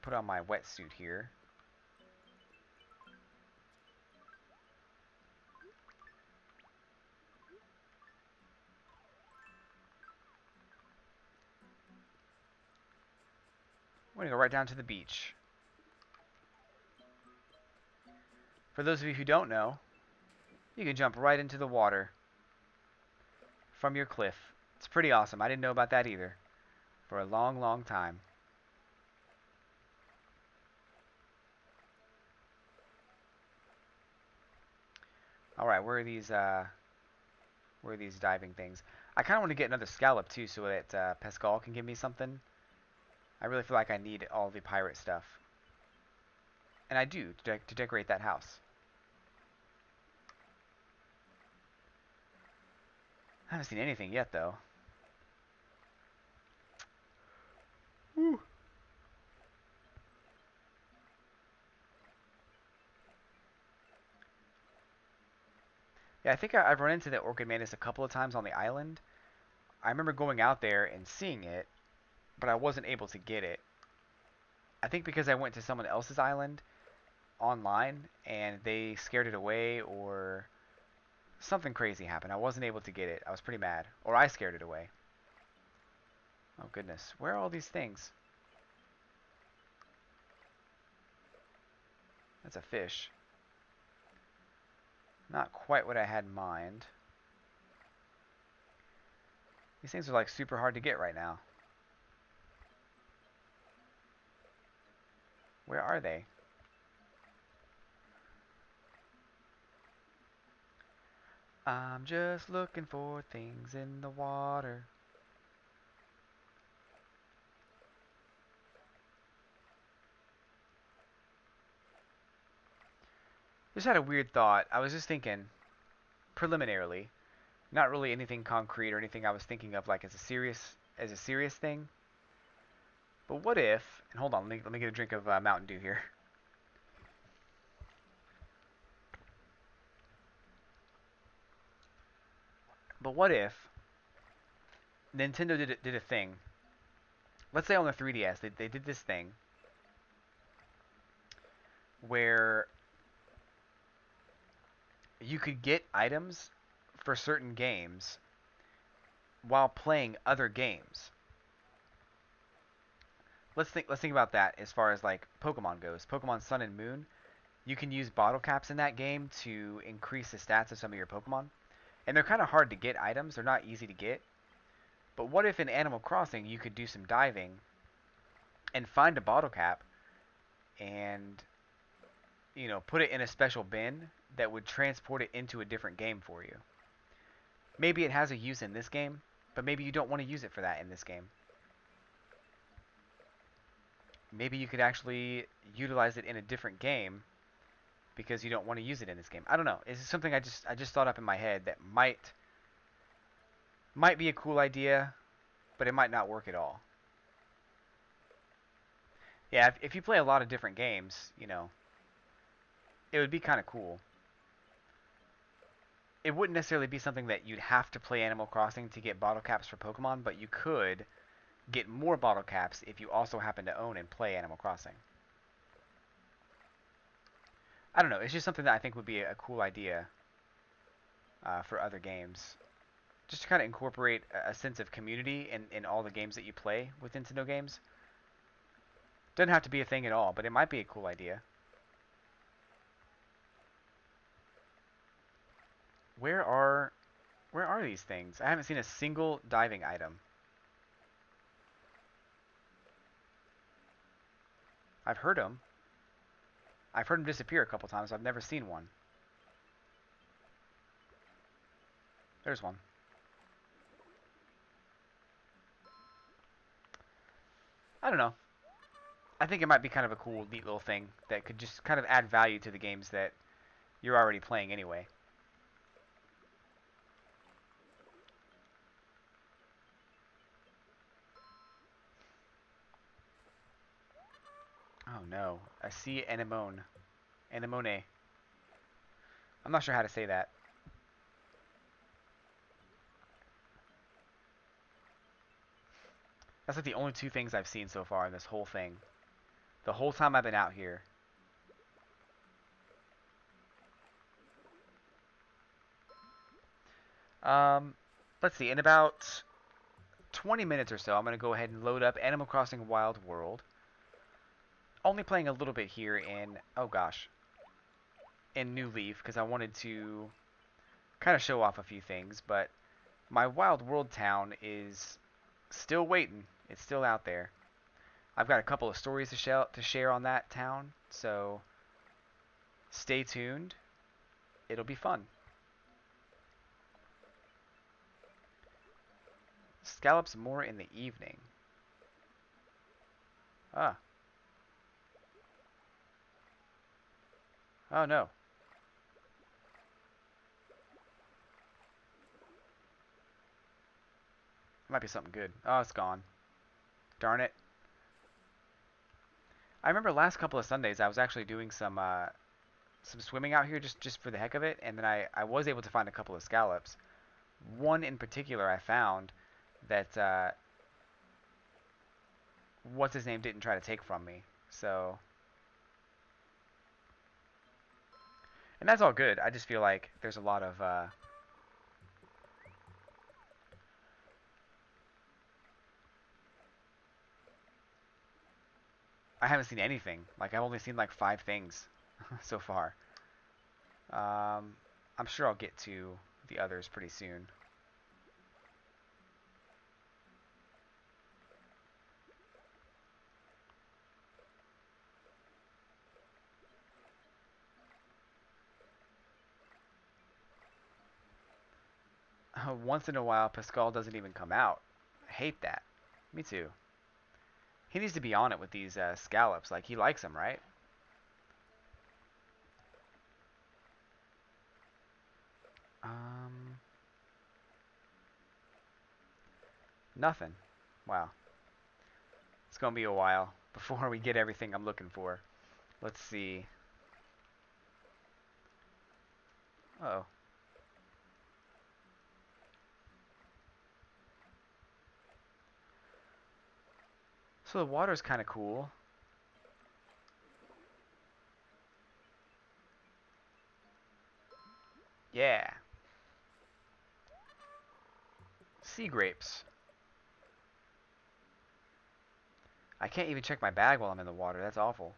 put on my wetsuit here. I'm going to go right down to the beach. For those of you who don't know, you can jump right into the water from your cliff. It's pretty awesome. I didn't know about that either for a long, long time. All right, where are these diving things? I kind of want to get another scallop too, so that Pascal can give me something. I really feel like I need all the pirate stuff, and I do to decorate that house. I haven't seen anything yet though. Woo. Yeah, I think I've run into the orchid mantis a couple of times on the island. I remember going out there and seeing it, but I wasn't able to get it. I think because I went to someone else's island online and they scared it away, or something crazy happened. I wasn't able to get it. I was pretty mad. Or I scared it away. Oh goodness. Where are all these things? That's a fish. Not quite what I had in mind. These things are like super hard to get right now. Where are they? I'm just looking for things in the water. Just had a weird thought. I was just thinking, preliminarily, not really anything concrete or anything I was thinking of like as a serious thing. But what if? And hold on, let me get a drink of Mountain Dew here. But what if Nintendo did a thing? Let's say on the 3DS, they did this thing where you could get items for certain games while playing other games. Let's think about that as far as like Pokemon goes. Pokemon Sun and Moon, you can use bottle caps in that game to increase the stats of some of your Pokemon. And they're kind of hard to get items. They're not easy to get. But what if in Animal Crossing you could do some diving and find a bottle cap and put it in a special bin that would transport it into a different game for you. Maybe it has a use in this game, but maybe you don't want to use it for that in this game. Maybe you could actually utilize it in a different game because you don't want to use it in this game. I don't know. It's something I just thought up in my head that might be a cool idea, but it might not work at all. Yeah, if you play a lot of different games, it would be kind of cool. It wouldn't necessarily be something that you'd have to play Animal Crossing to get bottle caps for Pokemon, but you could get more bottle caps if you also happen to own and play Animal Crossing. I don't know. It's just something that I think would be a cool idea for other games. Just to kind of incorporate a sense of community in all the games that you play with Nintendo games. Doesn't have to be a thing at all, but it might be a cool idea. Where are where are these things? I haven't seen a single diving item. I've heard them. I've heard them disappear a couple times. I've never seen one. There's one. I don't know. I think it might be kind of a cool, neat little thing that could just kind of add value to the games that you're already playing anyway. Oh no, a sea anemone. Anemone. I'm not sure how to say that. That's like the only two things I've seen so far in this whole thing. The whole time I've been out here. Um, let's see. In about 20 minutes or so, I'm going to go ahead and load up Animal Crossing Wild World. Only playing a little bit here in, oh gosh, in New Leaf because I wanted to kind of show off a few things. But my Wild World town is still waiting. It's still out there. I've got a couple of stories to share on that town, so stay tuned. It'll be fun. Scallops more in the evening. Ah. Oh no. Might be something good. Oh, it's gone. Darn it. I remember last couple of Sundays I was actually doing some swimming out here just for the heck of it, and then I was able to find a couple of scallops. One in particular I found that what's his name didn't try to take from me. So, and that's all good. I just feel like there's a lot of I haven't seen anything. Like I've only seen like 5 things so far. I'm sure I'll get to the others pretty soon. Once in a while, Pascal doesn't even come out. I hate that. Me too. He needs to be on it with these scallops. Like, he likes them, right? Um, Nothing. Wow. It's going to be a while before we get everything I'm looking for. Let's see. Uh oh. So the water's kind of cool. Yeah. Sea grapes. I can't even check my bag while I'm in the water. That's awful.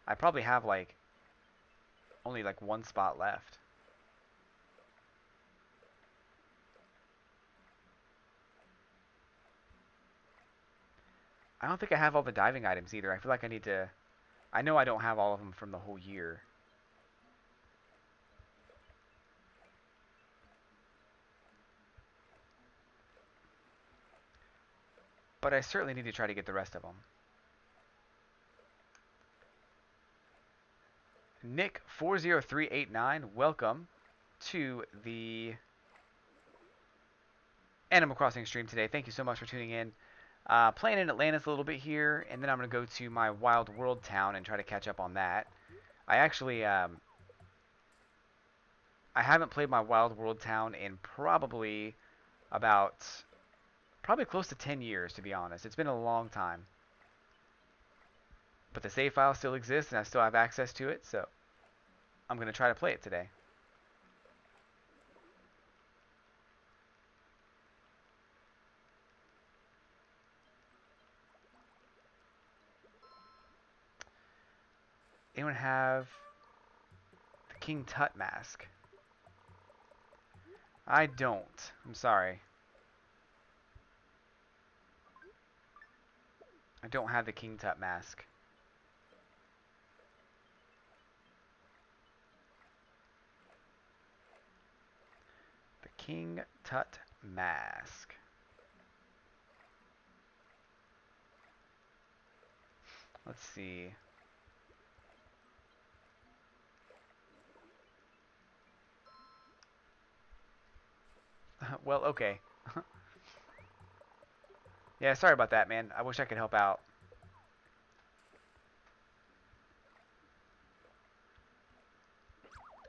I probably have like only like one spot left. I don't think I have all the diving items either. I feel like I need to... I know I don't have all of them from the whole year. But I certainly need to try to get the rest of them. Nick40389, welcome to the Animal Crossing stream today. Thank you so much for tuning in. Playing in Atlantis a little bit here, and then I'm going to go to my Wild World town and try to catch up on that. I actually, I haven't played my Wild World town in probably close to 10 years, to be honest. It's been a long time. But the save file still exists, and I still have access to it, so I'm going to try to play it today. Anyone have the King Tut mask? I don't. I'm sorry. I don't have the King Tut mask. The King Tut mask. Let's see. Well, okay. Yeah, sorry about that, man. I wish I could help out.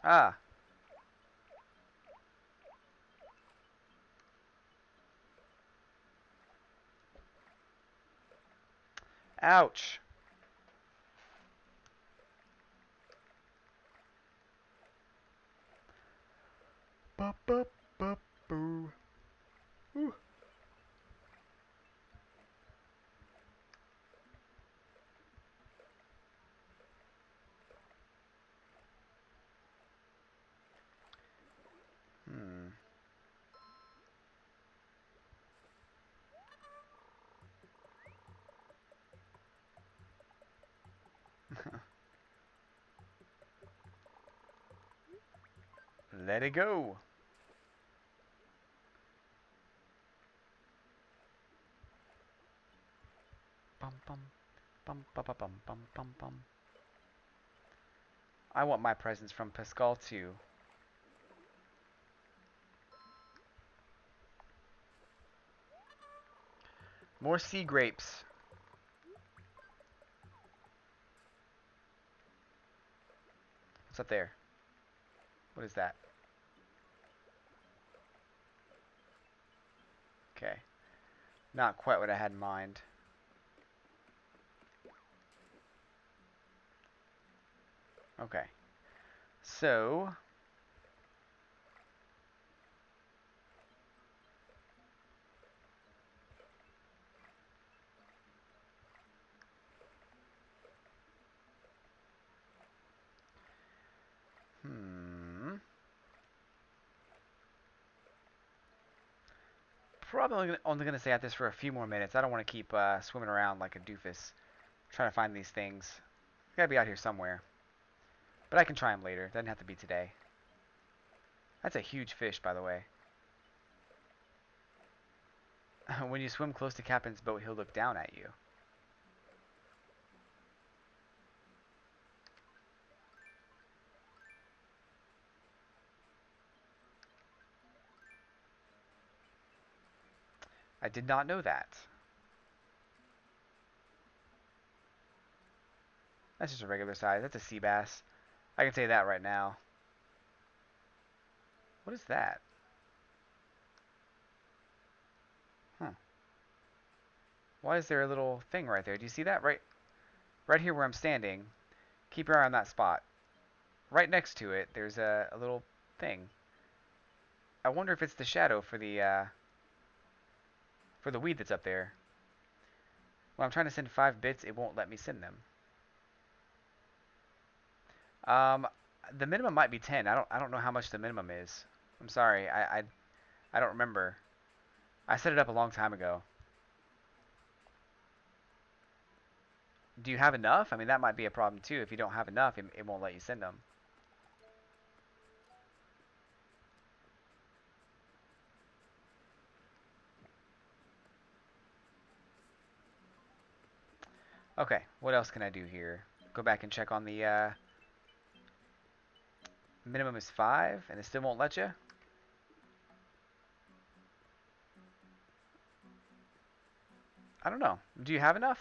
Ah. Ouch. Bup, bup, bup, boo. Ooh. Hmm. Let it go. Bum bum bum bum bum bum bum bum. I want my presents from Pascal too. More sea grapes. What's up there? What is that? Okay. Not quite what I had in mind. Okay. So, probably only going to stay at this for a few more minutes. I don't want to keep swimming around like a doofus trying to find these things. I gotta be out here somewhere. But I can try them later. Doesn't have to be today. That's a huge fish, by the way. When you swim close to Captain's boat, he'll look down at you. I did not know that. That's just a regular size. That's a sea bass. I can say that right now. What is that? Huh. Why is there a little thing right there? Do you see that? Right here where I'm standing. Keep your eye on that spot. Right next to it, there's a little thing. I wonder if it's the shadow for the weed that's up there. When I'm trying to send 5 bits, it won't let me send them. Um, the minimum might be 10. I don't know how much the minimum is. I'm sorry. I don't remember. I set it up a long time ago. Do you have enough? I mean, that might be a problem too. If you don't have enough, it won't let you send them. Okay, what else can I do here? Go back and check on the minimum is 5, and it still won't let you? I don't know. Do you have enough?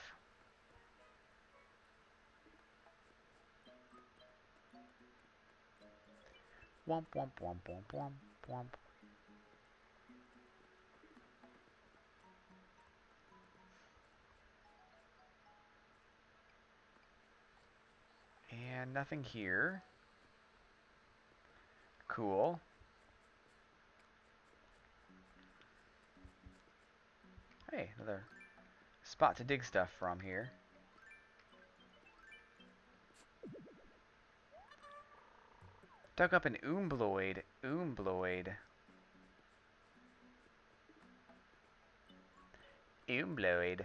Womp womp womp womp womp womp. And nothing here. Cool. Hey, another spot to dig stuff from here. Dug up an Oombloid. Oombloid. Oombloid.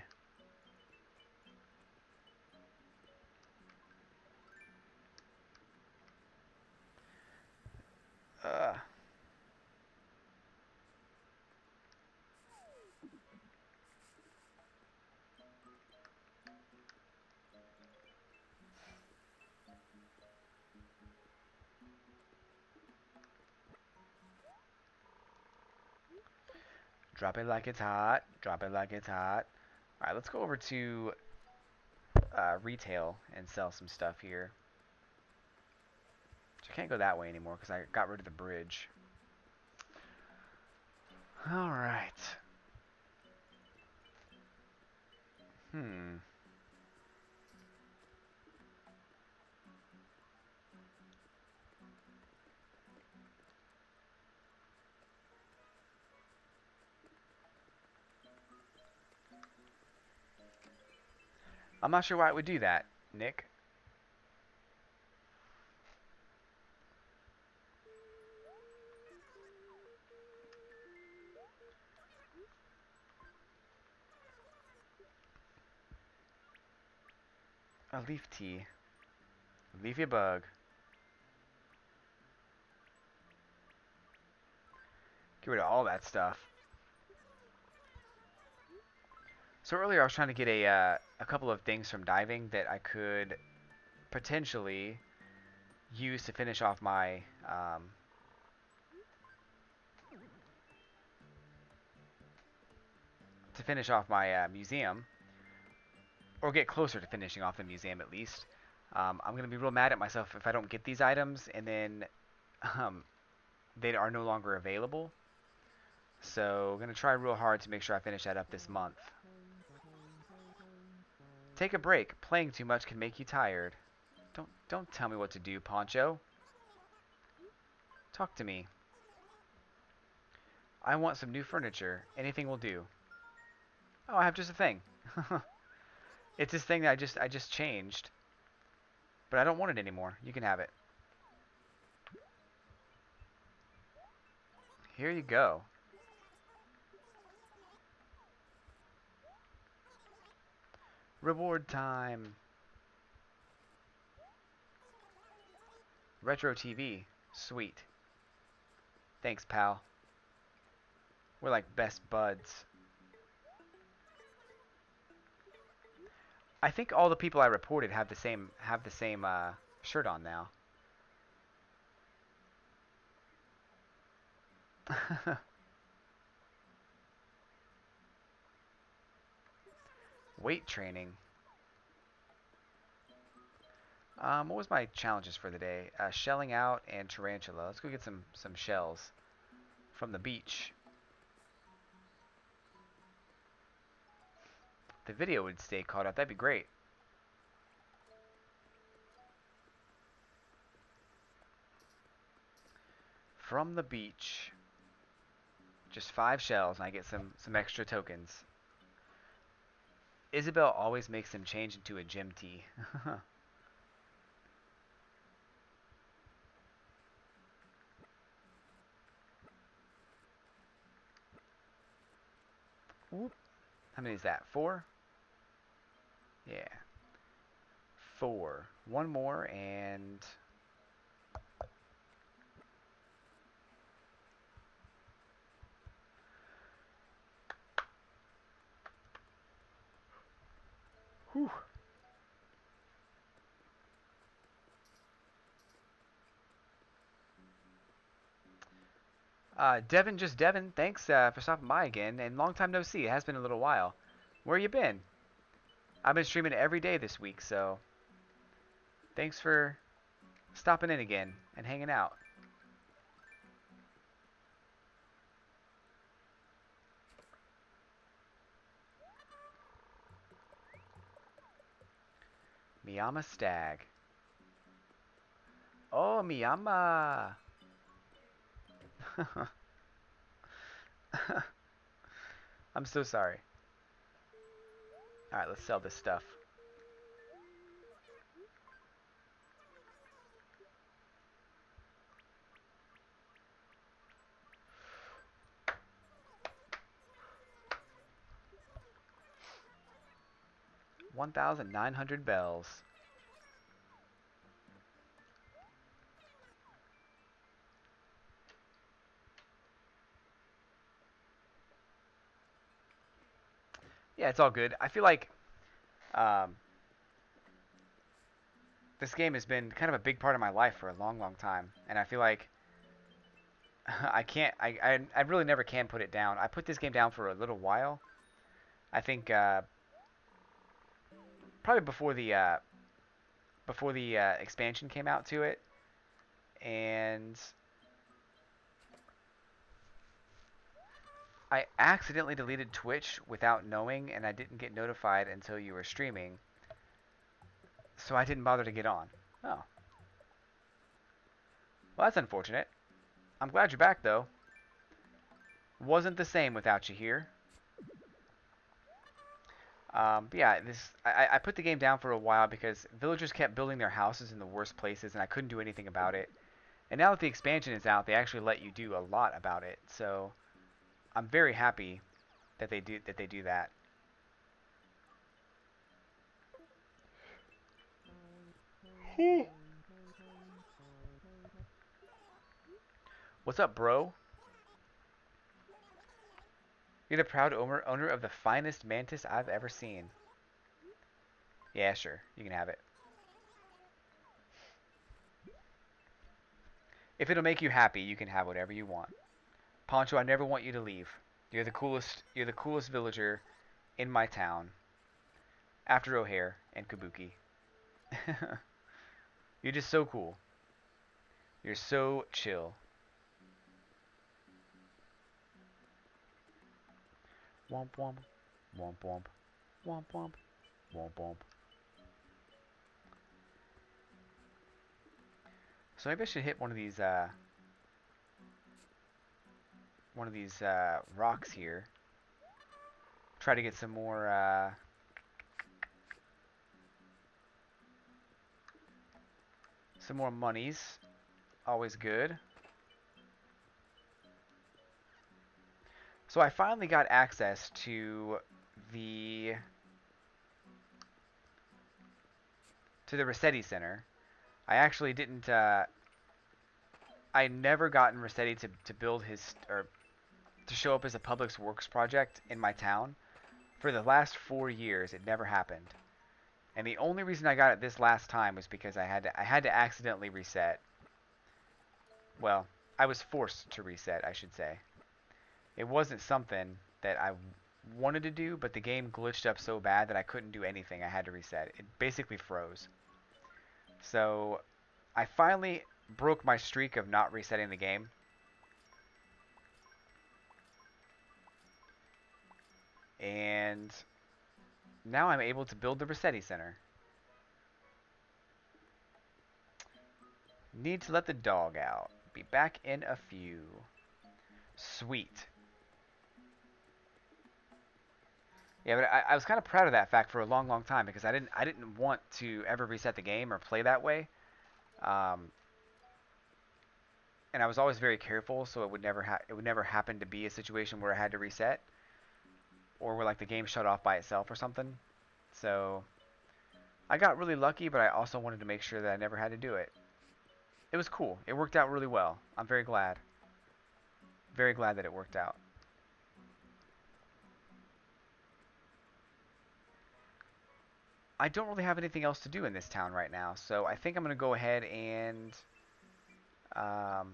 Ugh. Drop it like it's hot. Drop it like it's hot. Alright, let's go over to retail and sell some stuff here. So I can't go that way anymore because I got rid of the bridge. Alright. Hmm. I'm not sure why it would do that, Nick. A leaf tea. Leafy bug. Get rid of all that stuff. So earlier I was trying to get a couple of things from diving that I could potentially use to finish off my museum, or get closer to finishing off the museum at least. I'm gonna be real mad at myself if I don't get these items and then um, they are no longer available. So I'm gonna try real hard to make sure I finish that up this month. Take a break. Playing too much can make you tired. Don't tell me what to do, Poncho. Talk to me. I want some new furniture. Anything will do. Oh, I have just a thing. It's this thing that I just changed. But I don't want it anymore. You can have it. Here you go. Reward time. Retro TV. Sweet. Thanks, pal. We're like best buds. I think all the people I reported have the same shirt on now. Weight training. What was my challenges for the day? Shelling out and tarantula. Let's go get some shells from the beach. The video would stay caught up. That'd be great. From the beach. Just 5 shells and I get some extra tokens. Isabel always makes them change into a gym tee. Whoop. How many is that? 4? Yeah. 4. One more and... Whew. Devin, just Devin, thanks for stopping by again, and long time no see. It has been a little while. Where you been? I've been streaming every day this week, so thanks for stopping in again and hanging out. Miyama Stag. Oh, Miyama! I'm so sorry. Alright, let's sell this stuff. $1,900 bells. Yeah, it's all good. I feel like um, this game has been kind of a big part of my life for a long, long time, and I feel like I really never can put it down. I put this game down for a little while. I think probably before the expansion came out to it, and I accidentally deleted Twitch without knowing, and I didn't get notified until you were streaming, so I didn't bother to get on. Oh, well, that's unfortunate. I'm glad you're back though. Wasn't the same without you here. But yeah, I put the game down for a while because villagers kept building their houses in the worst places, and I couldn't do anything about it. And now that the expansion is out, they actually let you do a lot about it. So I'm very happy that they do that. What's up, bro? You're the proud owner of the finest mantis I've ever seen. Yeah, sure. You can have it. If it'll make you happy, you can have whatever you want. Poncho, I never want you to leave. You're the coolest villager in my town. After O'Hare and Kabuki. You're just so cool. You're so chill. Womp womp. Womp womp. Womp womp. Womp womp. So maybe I should hit one of these rocks here. Try to get some more monies. Always good. So I finally got access the to the Rossetti Center. I actually didn't. I never gotten Rossetti to build his or to show up as a public works project in my town. For the last 4 years, it never happened. And the only reason I got it this last time was because I had to accidentally reset. Well, I was forced to reset, I should say. It wasn't something that I wanted to do, but the game glitched up so bad that I couldn't do anything. I had to reset. It basically froze. So I finally broke my streak of not resetting the game. And now I'm able to build the Resetti Center. Need to let the dog out. Be back in a few. Sweet. Yeah, but I was kind of proud of that fact for a long, long time because I didn't want to ever reset the game or play that way. Um, and I was always very careful, so it would never happen to be a situation where I had to reset or where like the game shut off by itself or something. So I got really lucky, but I also wanted to make sure that I never had to do it. It was cool. It worked out really well. I'm very glad. Very glad that it worked out. I don't really have anything else to do in this town right now, so I think I'm going to go ahead and um,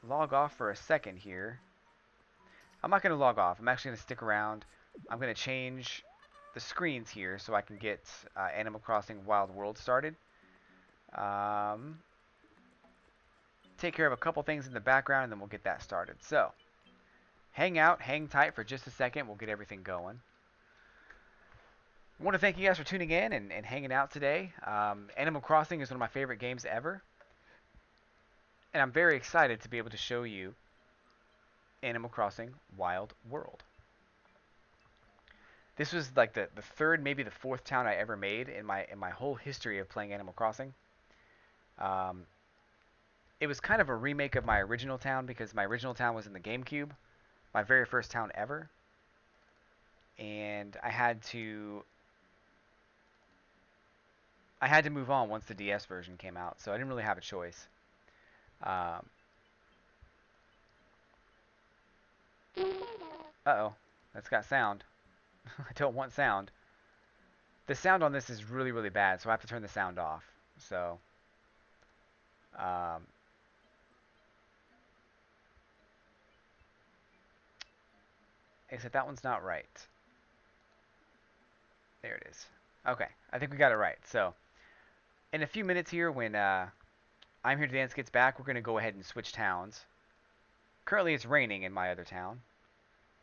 log off for a second here. I'm not going to log off. I'm actually going to stick around. I'm going to change the screens here so I can get Animal Crossing Wild World started. Um, take care of a couple things in the background, and then we'll get that started. So, hang out, hang tight for just a second. We'll get everything going. I want to thank you guys for tuning in and hanging out today. Animal Crossing is one of my favorite games ever, and I'm very excited to be able to show you Animal Crossing Wild World. This was like the third, maybe the fourth town I ever made in my whole history of playing Animal Crossing. Um, it was kind of a remake of my original town because my original town was in the GameCube, my very first town ever, and I had to move on once the DS version came out, so I didn't really have a choice. Um, uh-oh, that's got sound. I don't want sound. The sound on this is really, really bad, so I have to turn the sound off. So, um, except that one's not right. There it is. Okay, I think we got it right. So, in a few minutes here, when I'm Here to Dance gets back, we're going to go ahead and switch towns. Currently, it's raining in my other town,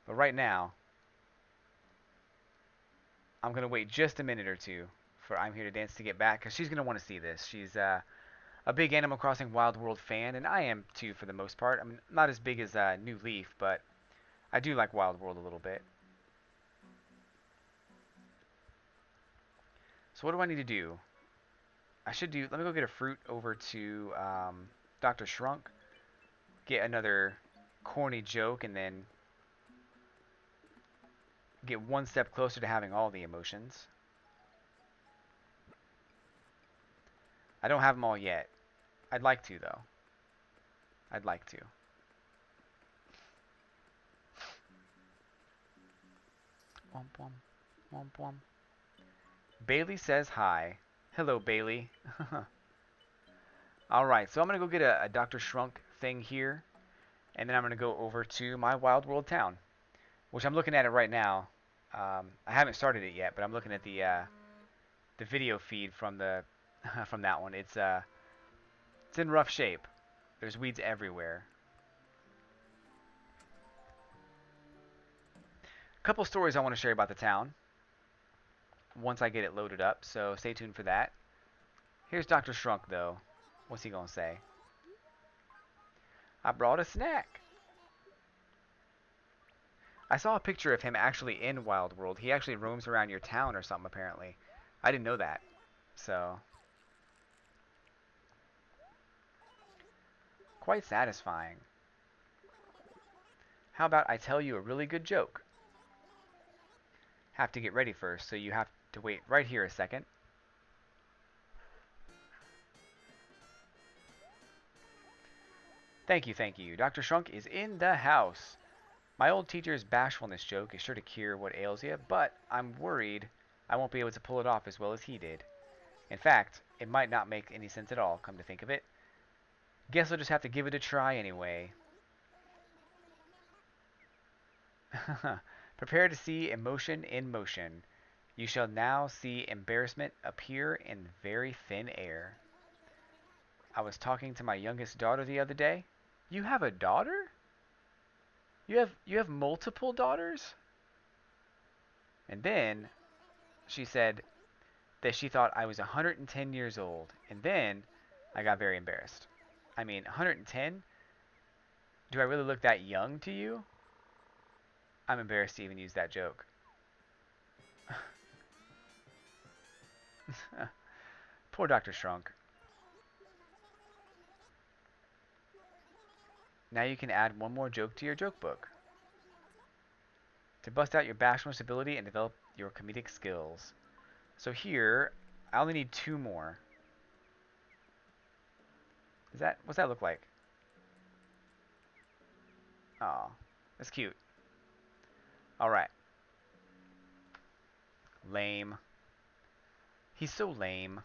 but right now, I'm going to wait just a minute or two for I'm Here to Dance to get back, because she's going to want to see this. She's a big Animal Crossing Wild World fan, and I am too for the most part. I mean, not as big as New Leaf, but I do like Wild World a little bit. So what do I need to do? Let me go get a fruit over to Dr. Shrunk, get another corny joke, and then get one step closer to having all the emotions. I don't have them all yet. I'd like to, though. I'd like to. Womp womp. Womp womp. Bailey says hi. Hello, Bailey. Alright, so I'm going to go get a Dr. Shrunk thing here, and then I'm going to go over to my Wild World town, which I'm looking at it right now. I haven't started it yet, but I'm looking at the video feed from the from that one. It's in rough shape. There's weeds everywhere. A couple stories I want to share about the town once I get it loaded up, so stay tuned for that. Here's Dr. Shrunk, though. What's he gonna say? I brought a snack. I saw a picture of him actually in Wild World. He actually roams around your town or something, apparently. I didn't know that. So, quite satisfying. How about I tell you a really good joke? Have to get ready first, so you have to wait right here a second. Thank you, thank you. Dr. Shrunk is in the house. My old teacher's bashfulness joke is sure to cure what ails you, but I'm worried I won't be able to pull it off as well as he did. In fact, it might not make any sense at all, come to think of it. Guess I'll just have to give it a try anyway. Prepare to see emotion in motion. You shall now see embarrassment appear in very thin air. I was talking to my youngest daughter the other day. You have a daughter? You have multiple daughters? And then she said that she thought I was 110 years old. And then I got very embarrassed. I mean, 110? Do I really look that young to you? I'm embarrassed to even use that joke. Poor Dr. Shrunk. Now you can add one more joke to your joke book to bust out your bashfulness ability and develop your comedic skills. So here, I only need 2 more. What's that look like? Oh, that's cute. Alright. Lame. He's so lame.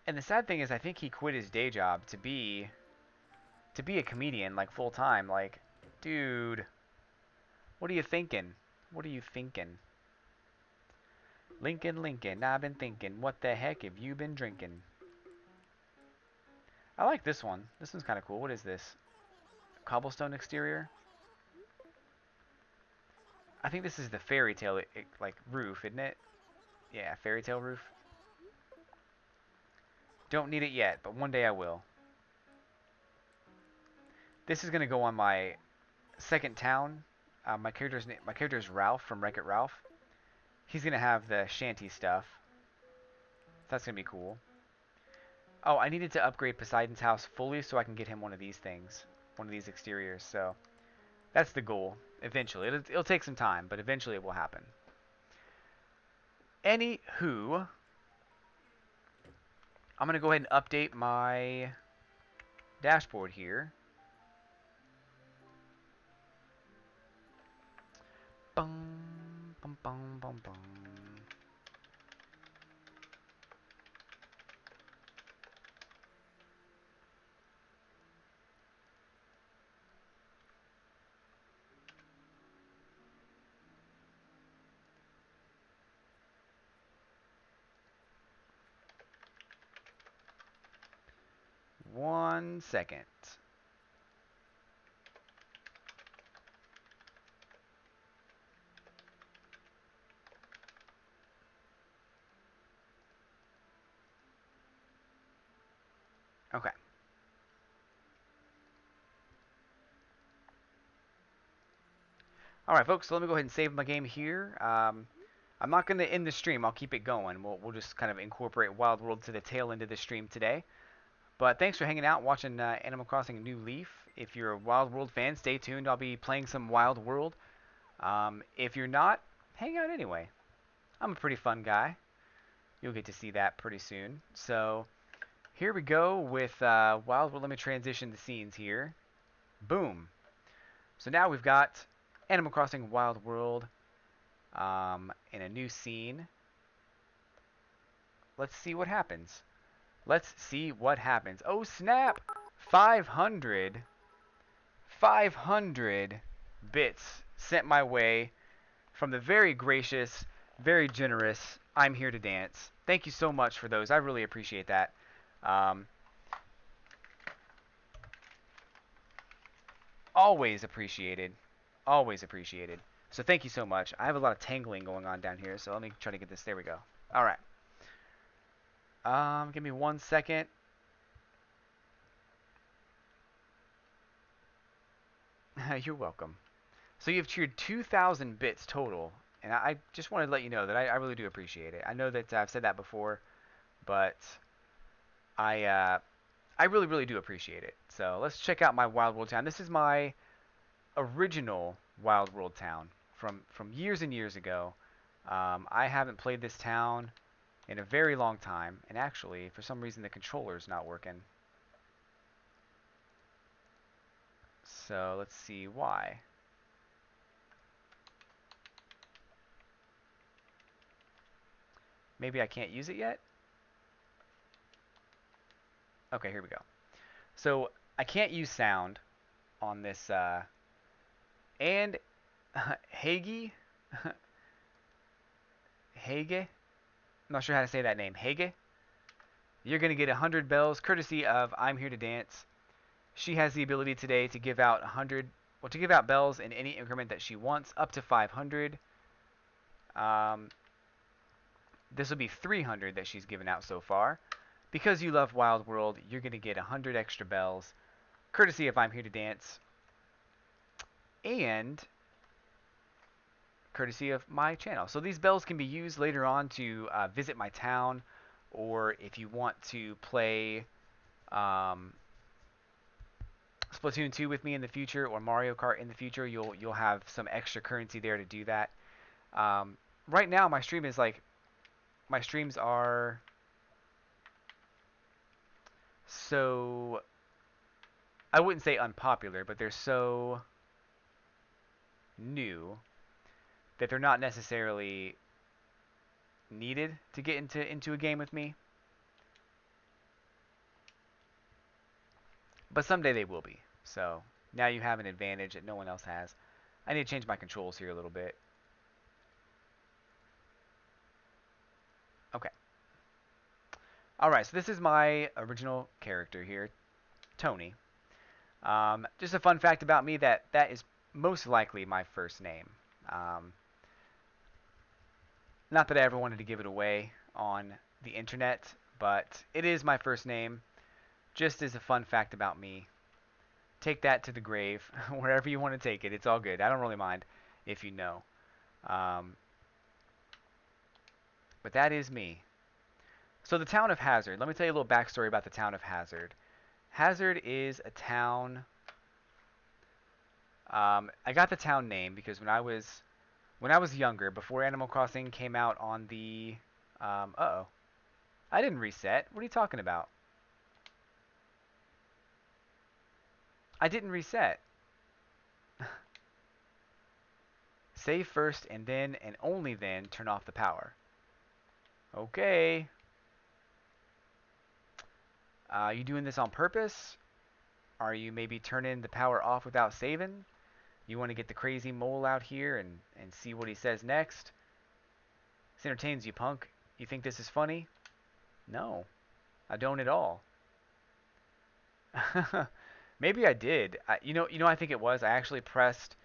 And the sad thing is I think he quit his day job to be a comedian, like, full time. Like, dude, what are you thinking? What are you thinking? Lincoln, Lincoln, I've been thinking, what the heck have you been drinking? I like this one. This one's kind of cool. What is this? Cobblestone exterior? I think this is the fairy tale, like, roof, isn't it? Yeah, fairy tale roof. Don't need it yet, but one day I will. This is going to go on my second town. My character is Ralph from Wreck-It Ralph. He's going to have the shanty stuff. That's going to be cool. Oh, I needed to upgrade Poseidon's house fully so I can get him one of these things. One of these exteriors, so that's the goal. Eventually. It'll take some time, but eventually it will happen. Anywho, I'm going to go ahead and update my dashboard here. Bum, bum, bum, bum, bum. One second. Okay. Alright, folks, so let me go ahead and save my game here. I'm not going to end the stream. I'll keep it going. We'll just kind of incorporate Wild World to the tail end of the stream today. But thanks for hanging out, watching Animal Crossing New Leaf. If you're a Wild World fan, stay tuned. I'll be playing some Wild World. If you're not, hang out anyway. I'm a pretty fun guy. You'll get to see that pretty soon. So here we go with Wild World. Let me transition the scenes here. Boom. So now we've got Animal Crossing Wild World in a new scene. Let's see what happens. Let's see what happens. Oh, snap! 500 bits sent my way from the very gracious, very generous I'm Here to Dance. Thank you so much for those. I really appreciate that. Always appreciated. Always appreciated. So thank you so much. I have a lot of tangling going on down here, so let me try to get this. There we go. All right. Give me 1 second. You're welcome. So you've cheered 2,000 bits total, and I just wanted to let you know that I really do appreciate it. I know that I've said that before, but I really, really do appreciate it. So let's check out my Wild World town. This is my original Wild World town from years and years ago. I haven't played this town in a very long time, and actually, for some reason, the controller's not working. So let's see why. Maybe I can't use it yet? Okay, here we go. So I can't use sound on this, and Hage, Hage, I'm not sure how to say that name, Hage, you're going to get 100 bells courtesy of I'm Here to Dance. She has the ability today to give out 100, well, to give out bells in any increment that she wants, up to 500. Um, this will be 300 that she's given out so far. Because you love Wild World, you're going to get 100 extra bells, courtesy of I'm Here to Dance, and courtesy of my channel. So these bells can be used later on to visit my town, or if you want to play um, Splatoon 2 with me in the future, or Mario Kart in the future, you'll have some extra currency there to do that. Right now, my streams are so, I wouldn't say unpopular, but they're so new that they're not necessarily needed to get into a game with me. But someday they will be. So now you have an advantage that no one else has. I need to change my controls here a little bit. Okay. Alright, so this is my original character here, Tony. Just a fun fact about me that is most likely my first name. Um, Not that I ever wanted to give it away on the internet, but it is my first name. Just as a fun fact about me. Take that to the grave, wherever you want to take it. It's all good. I don't really mind if you know. Um, but that is me. So the town of Hazard. Let me tell you a little backstory about the town of Hazard. Hazard is a town. I got the town name because when I was younger, before Animal Crossing came out on the. Uh-oh. I didn't reset. What are you talking about? I didn't reset. Save first and then and only then turn off the power. Okay. You doing this on purpose? Are you maybe turning the power off without saving? You want to get the crazy mole out here and see what he says next? This entertains you, punk. You think this is funny? No, I don't at all. Maybe I did. I think it was. I actually pressed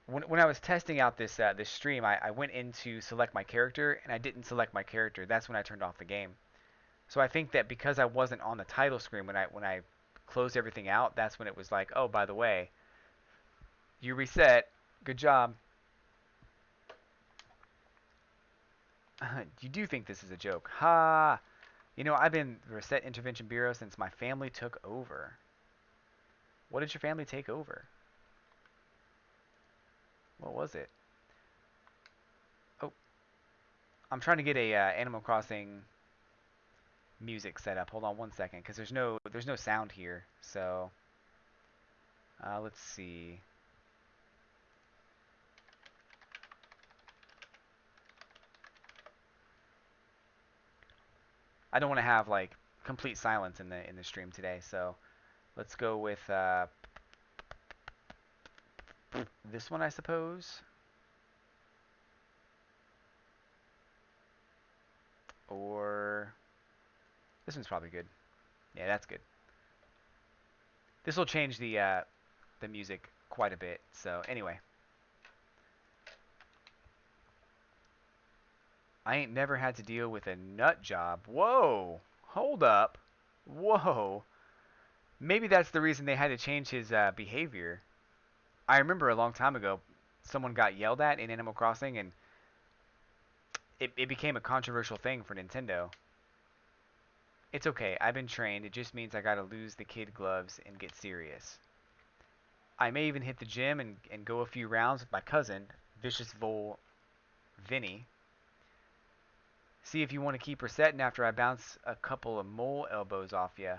when I was testing out this stream. I went in to select my character and I didn't select my character. That's when I turned off the game. So I think that because I wasn't on the title screen when I closed everything out, that's when it was like, oh, by the way, you reset. Good job. You do think this is a joke. Ha! I've been the Reset Intervention Bureau since my family took over. What did your family take over? What was it? Oh, I'm trying to get a Animal Crossing music set up. Hold on one second, because there's no sound here. So let's see. I don't want to have like complete silence in the stream today. So let's go with this one, I suppose. Or this one's probably good. Yeah, that's good. This will change the music quite a bit. So anyway, I ain't never had to deal with a nut job. Whoa, hold up. Whoa. Maybe that's the reason they had to change his behavior. I remember a long time ago, someone got yelled at in Animal Crossing, and it became a controversial thing for Nintendo. It's okay, I've been trained. It just means I gotta lose the kid gloves and get serious. I may even hit the gym and go a few rounds with my cousin, Vicious Vole Vinny. See if you want to keep resetting after I bounce a couple of mole elbows off ya.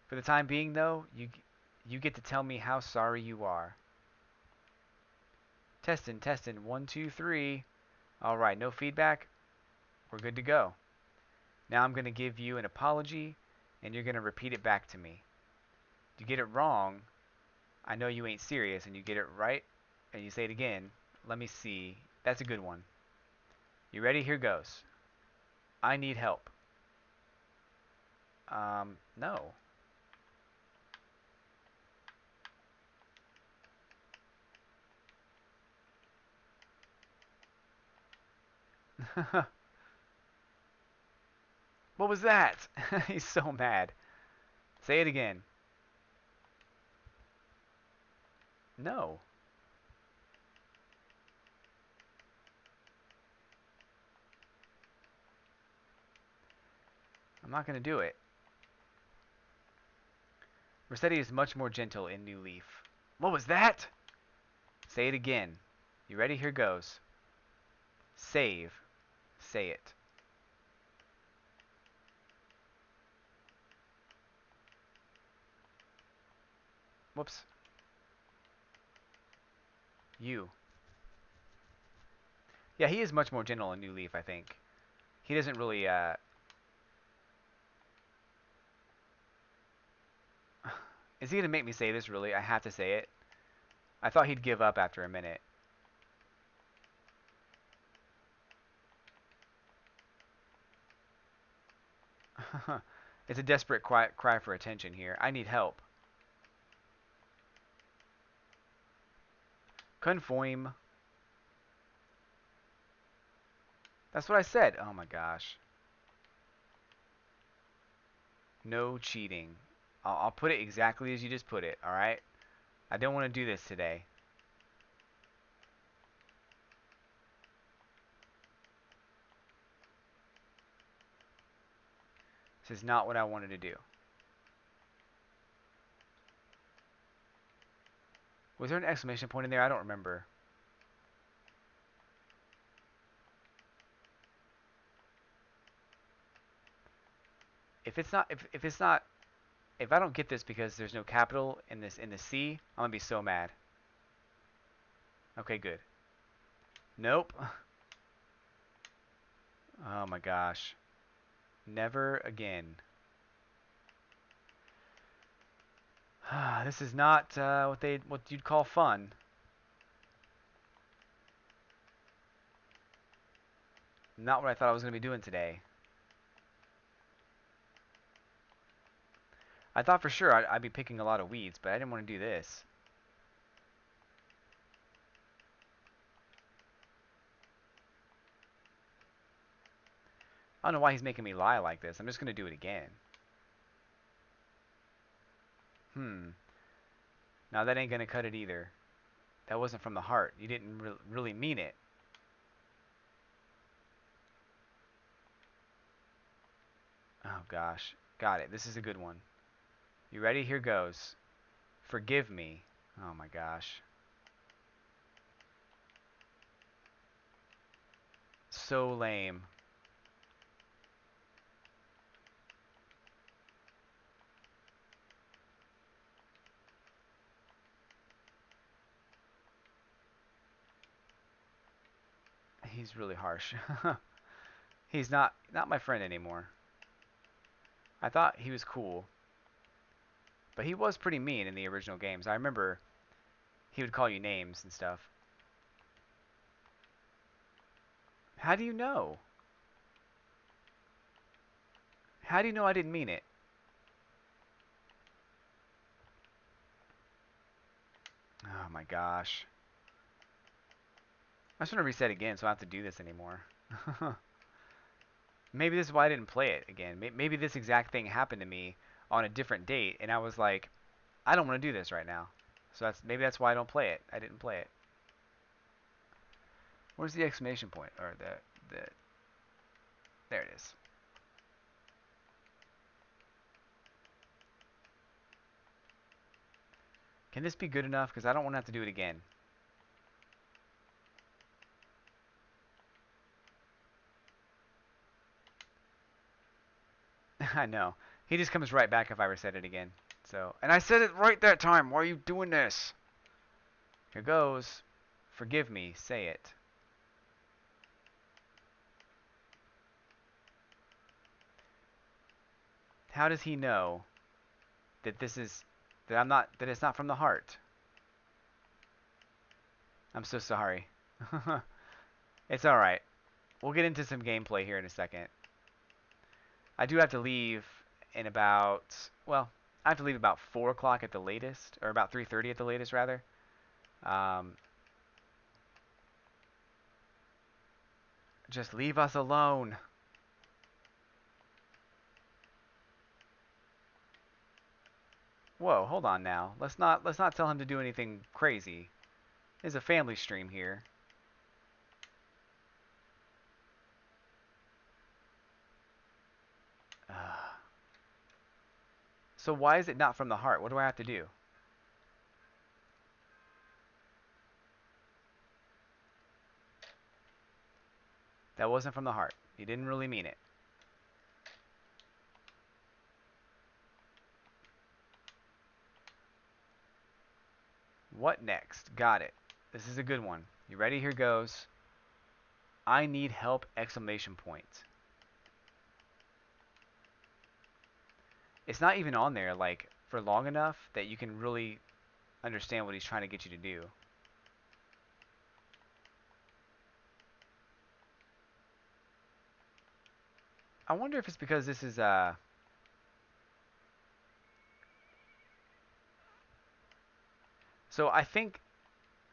For the time being, though, you You get to tell me how sorry you are. Testing, testing. 1, 2, 3. All right, no feedback. We're good to go. Now I'm going to give you an apology, and you're going to repeat it back to me. You get it wrong, I know you ain't serious, and you get it right, and you say it again. Let me see. That's a good one. You ready? Here goes. I need help. No. What was that? He's so mad. Say it again. No. I'm not going to do it. Rossetti is much more gentle in New Leaf. What was that? Say it again. You ready? Here goes. Save. Say it. Whoops. You. Yeah, he is much more gentle in New Leaf, I think. He doesn't really, Is he going to make me say this, really? I have to say it. I thought he'd give up after a minute. It's a desperate cry for attention here. I need help. Conform. That's what I said. Oh my gosh. No cheating. I'll put it exactly as you just put it, alright? I don't want to do this today. This is not what I wanted to do. Was there an exclamation point in there? I don't remember. If I don't get this because there's no capital in the C, I'm gonna be so mad. Okay, good. Nope. Oh my gosh. Never again. This is not what you'd call fun. Not what I thought I was gonna be doing today. I thought for sure I'd be picking a lot of weeds, but I didn't want to do this. I don't know why he's making me lie like this. I'm just gonna do it again. Now that ain't gonna cut it either. That wasn't from the heart. You didn't really mean it. Oh gosh. Got it. This is a good one. You ready? Here goes. Forgive me. Oh my gosh. So lame. He's really harsh. He's not my friend anymore. I thought he was cool, but he was pretty mean in the original games. I remember he would call you names and stuff. How do you know? How do you know I didn't mean it? Oh my gosh. I just want to reset again so I don't have to do this anymore. Maybe this is why I didn't play it again. Maybe this exact thing happened to me on a different date, and I was like, I don't want to do this right now. So maybe that's why I don't play it. I didn't play it. Where's the exclamation point? Or the there it is. Can this be good enough? Because I don't want to have to do it again. I know. He just comes right back if I reset it again. So, and I said it right that time. Why are you doing this? Here goes. Forgive me. Say it. How does he know that this is that I'm not that it's not from the heart? I'm so sorry. It's all right. We'll get into some gameplay here in a second. I do have to leave in about well, I have to leave about 4 o'clock at the latest, or about 3:30 at the latest rather. Um, just leave us alone. Whoa, hold on now. Let's not tell him to do anything crazy. There's a family stream here. So why is it not from the heart? What do I have to do? That wasn't from the heart. You didn't really mean it. What next? Got it. This is a good one. You ready? Here goes. I need help! Exclamation point. It's not even on there like for long enough that you can really understand what he's trying to get you to do. I wonder if it's because this is so I think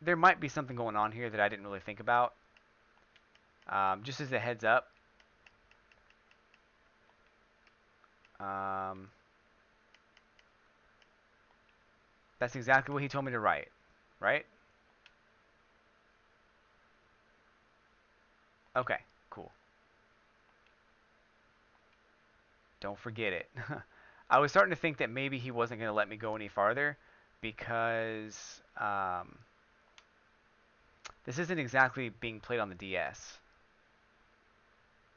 there might be something going on here that I didn't really think about. Just as a heads up. Um, that's exactly what he told me to write. Right? Okay, cool. Don't forget it. I was starting to think that maybe he wasn't going to let me go any farther because this isn't exactly being played on the DS.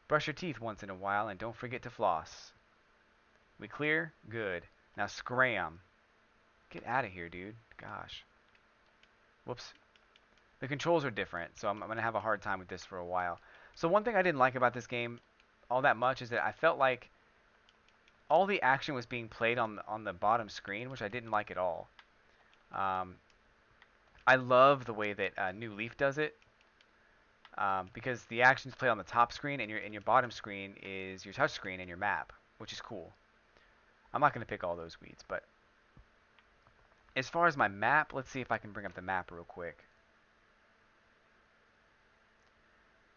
Brush your teeth once in a while and don't forget to floss. We clear? Good. Now scram. Get out of here, dude. Gosh. Whoops. The controls are different, so I'm going to have a hard time with this for a while. So one thing I didn't like about this game all that much is that I felt like all the action was being played on the bottom screen, which I didn't like at all. Um, I love the way that New Leaf does it because the actions play on the top screen and your bottom screen is your touch screen and your map, which is cool. I'm not going to pick all those weeds, but as far as my map, let's see if I can bring up the map real quick.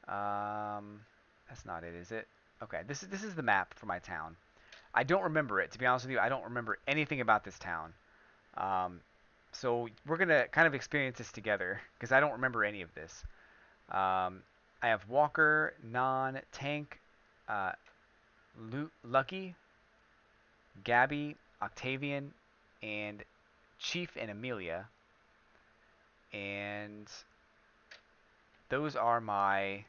That's not it, is it? Okay, this is the map for my town. I don't remember it, to be honest with you. I don't remember anything about this town. Um, so we're gonna kind of experience this together because I don't remember any of this. I have Walker, Non, Tank, uh, Lucky, Gabby, Octavian, and Chief and Amelia. And those are my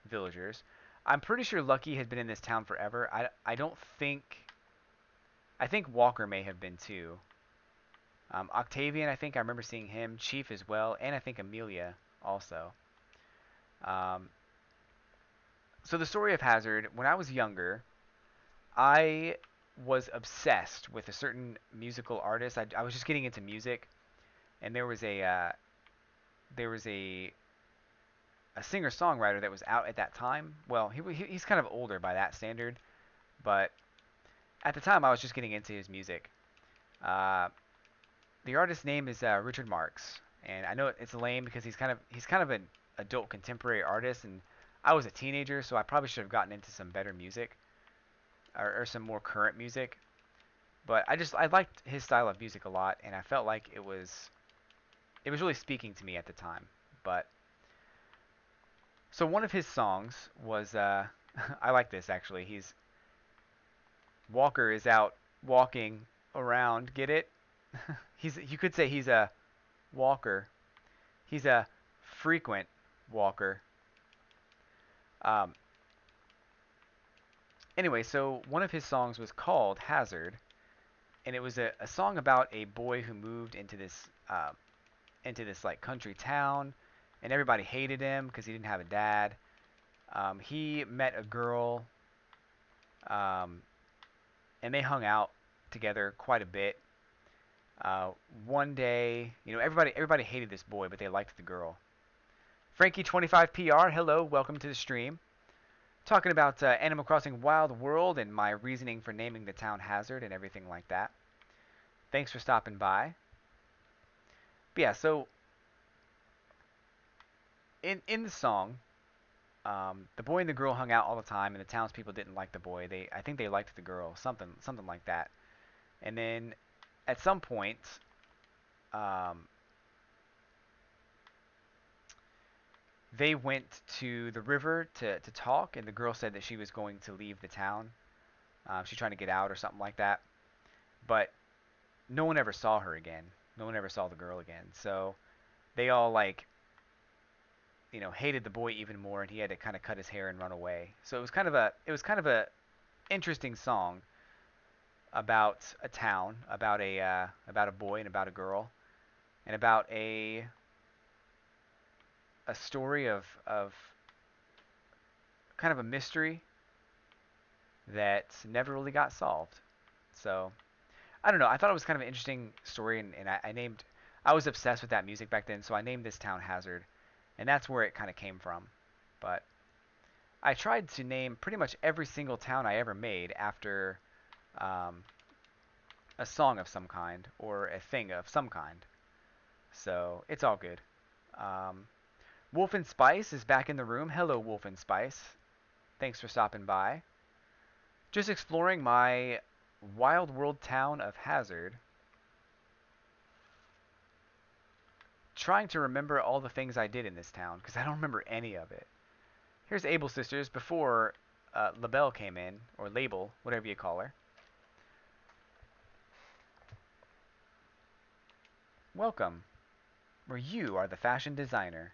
villagers. I'm pretty sure Lucky has been in this town forever. I don't think... I think Walker may have been too. Octavian, I think I remember seeing him. Chief as well. And I think Amelia also. Um, so the story of Hazard, when I was younger, I was obsessed with a certain musical artist. I was just getting into music, and there was a singer songwriter that was out at that time. Well, he's kind of older by that standard, but at the time I was just getting into his music. Uh, the artist's name is Richard Marx, and I know it's lame because he's kind of an adult contemporary artist, and I was a teenager, so I probably should have gotten into some better music or some more current music. But I liked his style of music a lot, and I felt like it was really speaking to me at the time. But so one of his songs was I like this actually. He's Walker is out walking around. Get it? You could say he's a walker. He's a frequent walker. Um, anyway, so one of his songs was called Hazard, and it was a song about a boy who moved into this like country town, and everybody hated him because he didn't have a dad. He met a girl, um, and they hung out together quite a bit. Uh, One day, everybody hated this boy, but they liked the girl. Frankie25PR, hello, welcome to the stream. Talking about Animal Crossing Wild World and my reasoning for naming the town Hazard and everything like that. Thanks for stopping by. But yeah, so in the song, the boy and the girl hung out all the time, and the townspeople didn't like the boy. I think they liked the girl, something like that. And then at some point, um, they went to the river to talk, and the girl said that she was going to leave the town. She's trying to get out or something like that. But no one ever saw her again. No one ever saw the girl again. So they all like hated the boy even more, and he had to kind of cut his hair and run away. So it was kind of a interesting song about a town, about a boy and about a girl, and about a story of kind of a mystery that never really got solved. So I don't know. I thought it was kind of an interesting story, and I was obsessed with that music back then, so I named this town Hazard, and that's where it kind of came from. But I tried to name pretty much every single town I ever made after um, a song of some kind or a thing of some kind. So it's all good. Um, Wolf and Spice is back in the room. Hello, Wolf and Spice. Thanks for stopping by. Just exploring my wild world town of Hazard. Trying to remember all the things I did in this town because I don't remember any of it. Here's Able Sisters before LaBelle came in, or Label, whatever you call her. Welcome, where you are the fashion designer.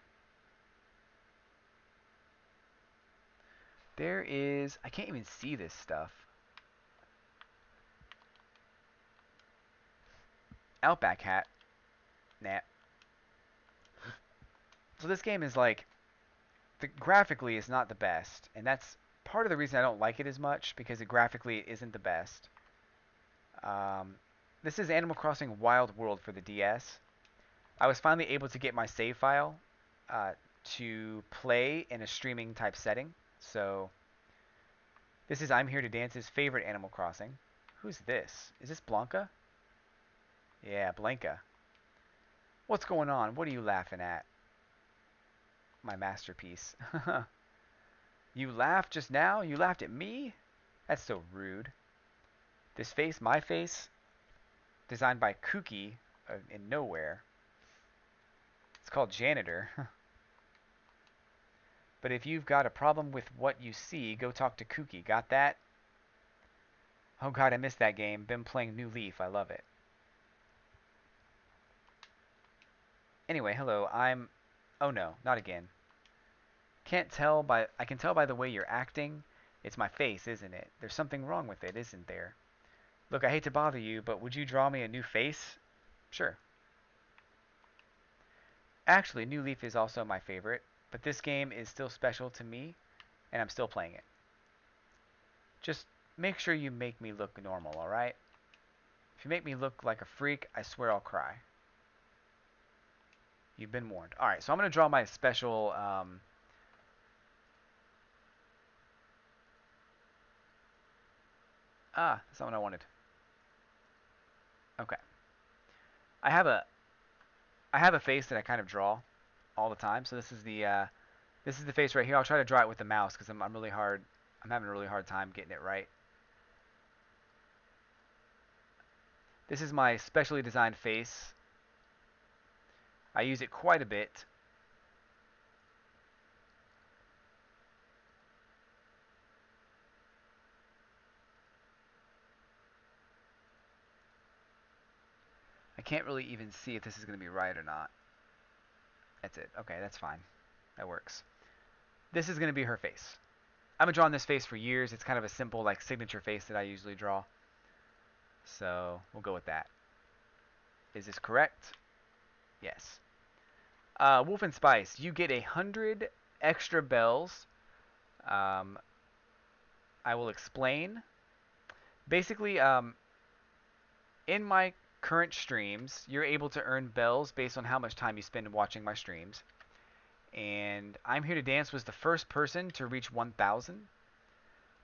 There is... I can't even see this stuff. Outback hat. Nah. So this game is like... graphically is not the best, and that's part of the reason I don't like it as much, because it graphically isn't the best. Um, this is Animal Crossing Wild World for the DS. I was finally able to get my save file uh, to play in a streaming type setting. So this is I'm Here to Dance's favorite Animal Crossing. Who's this? Is this Blanca? Yeah, Blanca. What's going on? What are you laughing at? My masterpiece. You laughed just now? You laughed at me? That's so rude. This face, my face, designed by Kooky in Nowhere. It's called Janitor. But if you've got a problem with what you see, go talk to Kooky. Got that? Oh god, I missed that game. Been playing New Leaf. I love it. Anyway, hello. Oh no, not again. I can tell by the way you're acting. It's my face, isn't it? There's something wrong with it, isn't there? Look, I hate to bother you, but would you draw me a new face? Sure. Actually, New Leaf is also my favorite, but this game is still special to me, and I'm still playing it. Just make sure you make me look normal, alright? If you make me look like a freak, I swear I'll cry. You've been warned. Alright, so I'm going to draw my special... that's not what I wanted. Okay. I have a face that I kind of draw all the time. So this is the face right here. I'll try to draw it with the mouse because I'm having a really hard time getting it right. This is my specially designed face. I use it quite a bit. I can't really even see if this is going to be right or not. That's it. Okay, that's fine. That works. This is going to be her face. I've been drawing this face for years. It's kind of a simple like signature face that I usually draw. So we'll go with that. Is this correct? Yes. Wolf and Spice, you get 100 extra bells. Um, I will explain. Basically, in my current streams, you're able to earn bells based on how much time you spend watching my streams. And I'm Here to Dance was the first person to reach 1,000.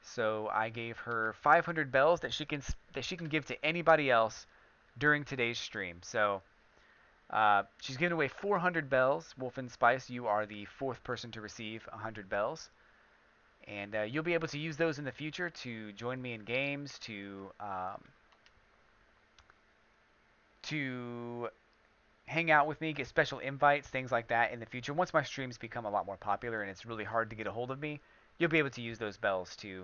So I gave her 500 bells that she can give to anybody else during today's stream. So she's giving away 400 bells. Wolf and Spice, you are the fourth person to receive 100 bells. And you'll be able to use those in the future to join me in games, to hang out with me, get special invites, things like that in the future. Once my streams become a lot more popular and it's really hard to get a hold of me, you'll be able to use those bells to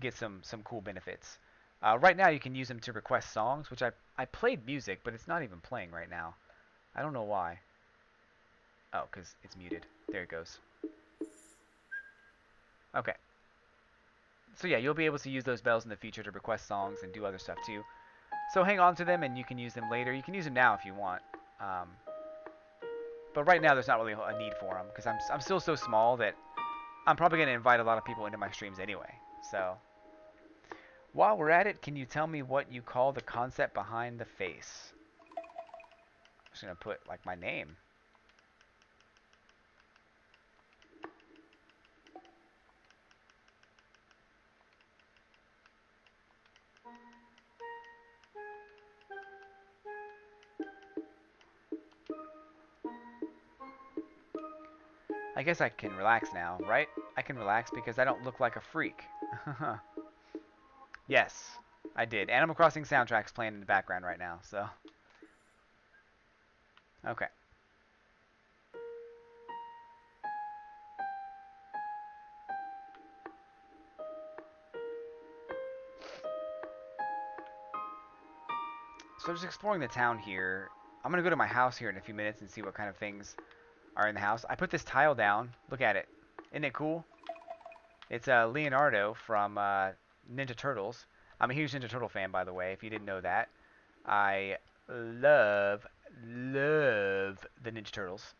get some cool benefits. Right now, you can use them to request songs, which I played music, but it's not even playing right now. I don't know why. Oh, because it's muted. There it goes. Okay. So yeah, you'll be able to use those bells in the future to request songs and do other stuff too. So hang on to them, and you can use them later. You can use them now if you want. But right now, there's not really a need for them because I'm still so small that I'm probably going to invite a lot of people into my streams anyway. So while we're at it, can you tell me what you call the concept behind the face? I'm just going to put like my name. I guess I can relax now, right? I can relax because I don't look like a freak. Yes, I did. Animal Crossing soundtrack's playing in the background right now, so. Okay. So just exploring the town here. I'm going to go to my house here in a few minutes and see what kind of things are in the house. I put this tile down. Look at it. Isn't it cool? It's Leonardo from Ninja Turtles. I'm a huge Ninja Turtle fan, by the way, if you didn't know that. I love the Ninja Turtles.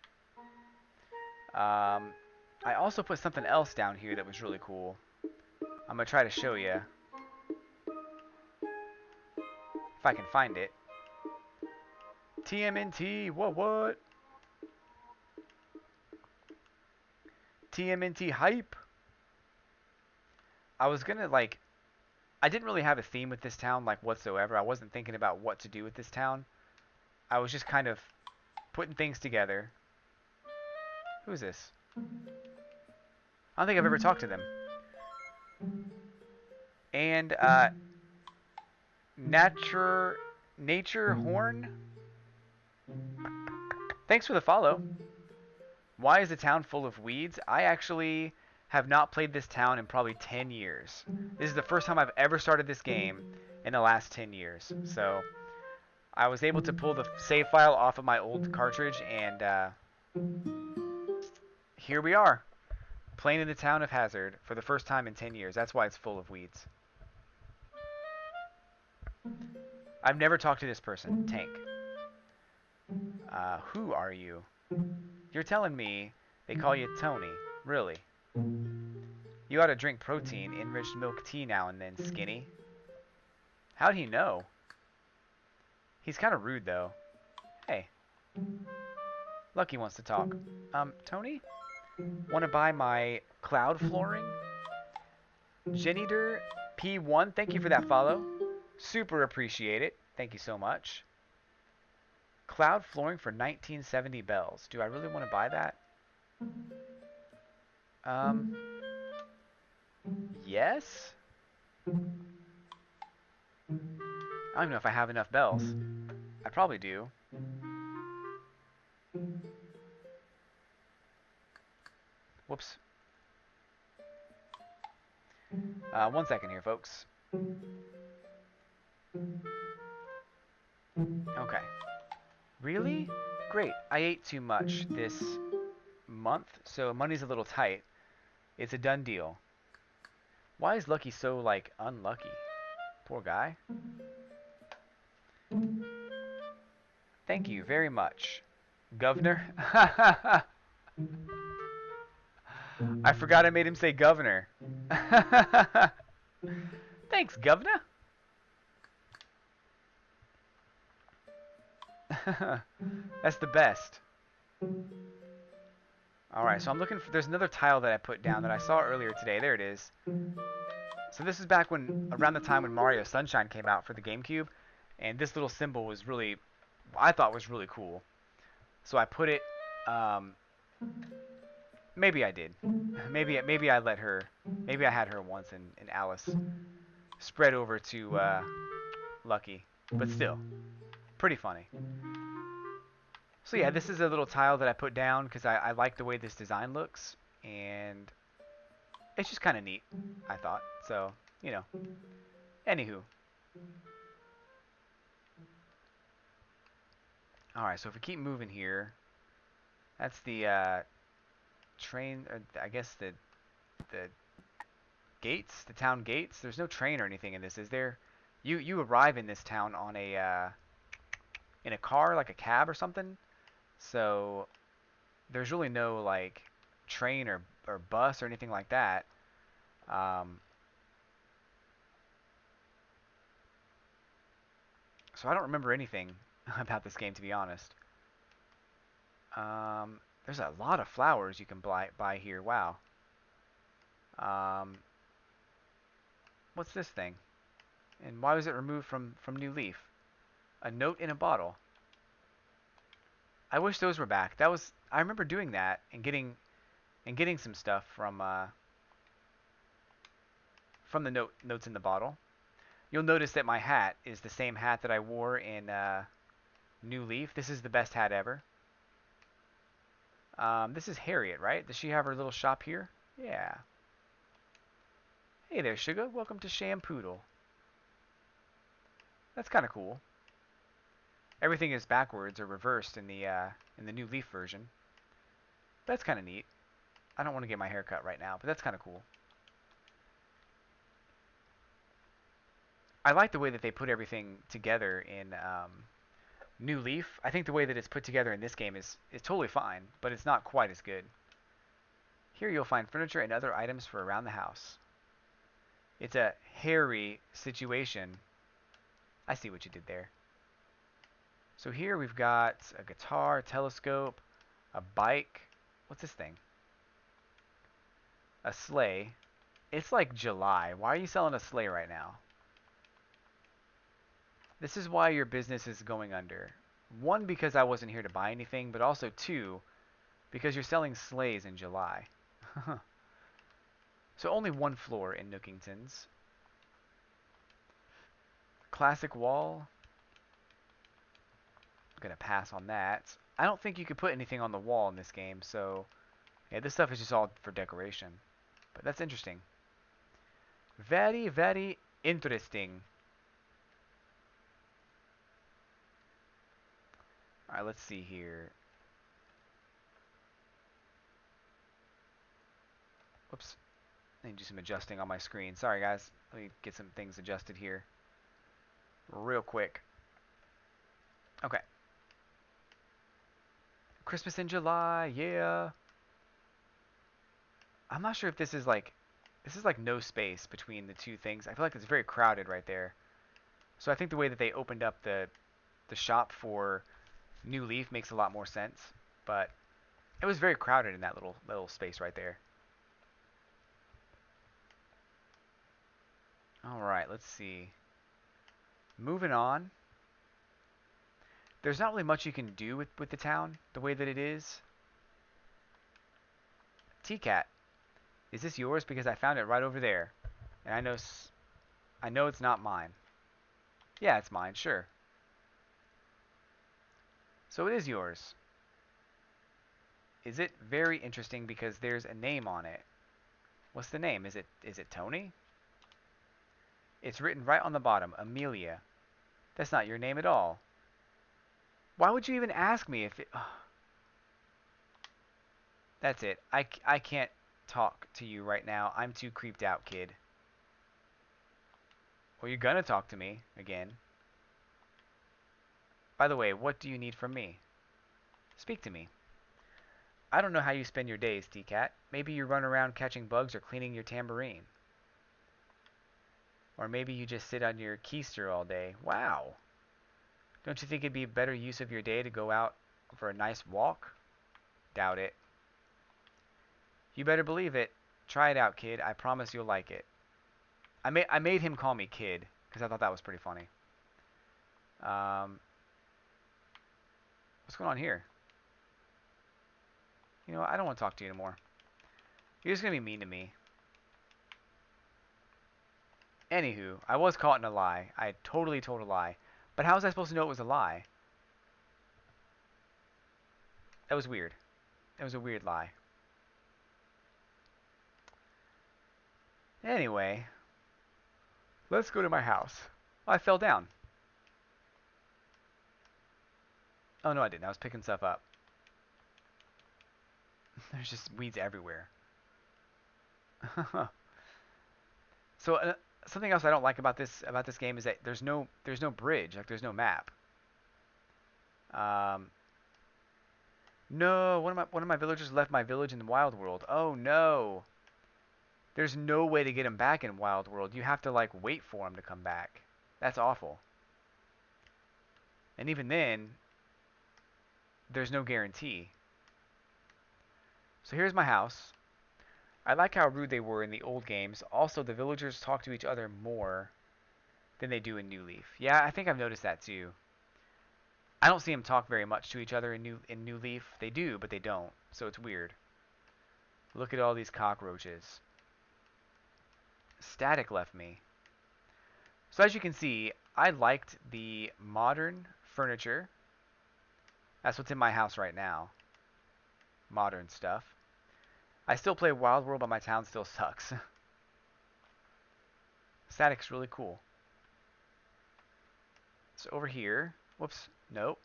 I also put something else down here that was really cool. I'm going to try to show you. If I can find it. TMNT, what? TMNT hype. I was going to, like, I didn't really have a theme with this town, like, whatsoever. I wasn't thinking about what to do with this town. I was just kind of putting things together. Who is this? I don't think I've ever talked to them. And, Nature Horn? Thanks for the follow. Why is the town full of weeds? I actually have not played this town in probably 10 years. This is the first time I've ever started this game in the last 10 years. So I was able to pull the save file off of my old cartridge, and here we are, playing in the town of Hazard for the first time in 10 years. That's why it's full of weeds. I've never talked to this person, Tank. Who are you? You're telling me they call you Tony. Really? You ought to drink protein, enriched milk tea now and then, Skinny. How'd he know? He's kind of rude, though. Hey. Lucky wants to talk. Tony? Want to buy my cloud flooring? Jennyder P1, thank you for that follow. Super appreciate it. Thank you so much. Cloud flooring for 1970 bells. Do I really want to buy that? Yes? I don't even know if I have enough bells. I probably do. Whoops. 1 second here, folks. Okay. Really? Great. I ate too much this month, so money's a little tight. It's a done deal. Why is Lucky so, like, unlucky? Poor guy. Thank you very much. Governor? I forgot I made him say governor. Thanks, governor. That's the best. Alright, so I'm looking for... There's another tile that I put down that I saw earlier today. There it is. So this is back when... Around the time when Mario Sunshine came out for the GameCube. And this little symbol was really... I thought was really cool. So I put it... Maybe I did. Maybe I let her... Maybe I had her once and Alice spread over to Lucky. But still, pretty funny. So yeah, this is a little tile that I put down because I like the way this design looks. And it's just kind of neat, I thought. So, you know. Anywho. Alright, so if we keep moving here, that's the train, or I guess the gates, the town gates. There's no train or anything in this, is there? You arrive in this town on a in a car, like a cab or something. So there's really no like train or bus or anything like that. So I don't remember anything about this game, to be honest. There's a lot of flowers you can buy here. Wow. What's this thing? And why was it removed from New Leaf? A note in a bottle. I wish those were back. That was... I remember doing that and getting some stuff from the notes in the bottle. You'll notice that my hat is the same hat that I wore in New Leaf. This is the best hat ever. This is Harriet, right? Does she have her little shop here? Yeah. Hey there, Sugar. Welcome to Shampoodle. That's kind of cool. Everything is backwards or reversed in the New Leaf version. That's kind of neat. I don't want to get my hair cut right now, but that's kind of cool. I like the way that they put everything together in New Leaf. I think the way that it's put together in this game is totally fine, but it's not quite as good. Here you'll find furniture and other items for around the house. It's a hairy situation. I see what you did there. So here we've got a guitar, a telescope, a bike. What's this thing? A sleigh. It's like July. Why are you selling a sleigh right now? This is why your business is going under. One, because I wasn't here to buy anything, but also two, because you're selling sleighs in July. So only one floor in Nookington's. Classic wall. I'm going to pass on that. I don't think you could put anything on the wall in this game, so yeah, this stuff is just all for decoration. But that's interesting. Very, very interesting. Alright, let's see here. Whoops. I need to do some adjusting on my screen. Sorry, guys. Let me get some things adjusted here real quick. Okay. Christmas in July, yeah. I'm not sure if this is like no space between the two things. I feel like it's very crowded right there. So I think the way that they opened up the shop for New Leaf makes a lot more sense. But it was very crowded in that little space right there. All right, let's see. Moving on. There's not really much you can do with the town the way that it is. T-Cat, is this yours? Because I found it right over there, and I know it's not mine. Yeah, it's mine, sure. So it is yours. Is it very interesting because there's a name on it? What's the name? Is it Tony? It's written right on the bottom, Amelia. That's not your name at all. Why would you even ask me if it... That's it. I can't talk to you right now. I'm too creeped out, kid. Well, you're gonna talk to me again. By the way, what do you need from me? Speak to me. I don't know how you spend your days, T-Cat. Maybe you run around catching bugs or cleaning your tambourine. Or maybe you just sit on your keister all day. Wow. Don't you think it'd be a better use of your day to go out for a nice walk? Doubt it. You better believe it. Try it out, kid. I promise you'll like it. I made him call me kid because I thought that was pretty funny. Um, what's going on here? You know what? I don't want to talk to you anymore. You're just gonna be mean to me. Anywho, I was caught in a lie. I totally told a lie. But how was I supposed to know it was a lie? That was weird. That was a weird lie. Anyway, let's go to my house. Oh, I fell down. Oh, no, I didn't. I was picking stuff up. There's just weeds everywhere. So something else I don't like about this game is that there's no bridge, like there's no map. Um, no, one of my villagers left my village in the Wild World. Oh no. There's no way to get him back in Wild World. You have to like wait for him to come back. That's awful. And even then, there's no guarantee. So here's my house. I like how rude they were in the old games. Also, the villagers talk to each other more than they do in New Leaf. Yeah, I think I've noticed that too. I don't see them talk very much to each other in New Leaf. They do, but they don't. So it's weird. Look at all these cockroaches. Static left me. So as you can see, I liked the modern furniture. That's what's in my house right now. Modern stuff. I still play Wild World, but my town still sucks. Static's really cool. So over here, whoops, nope.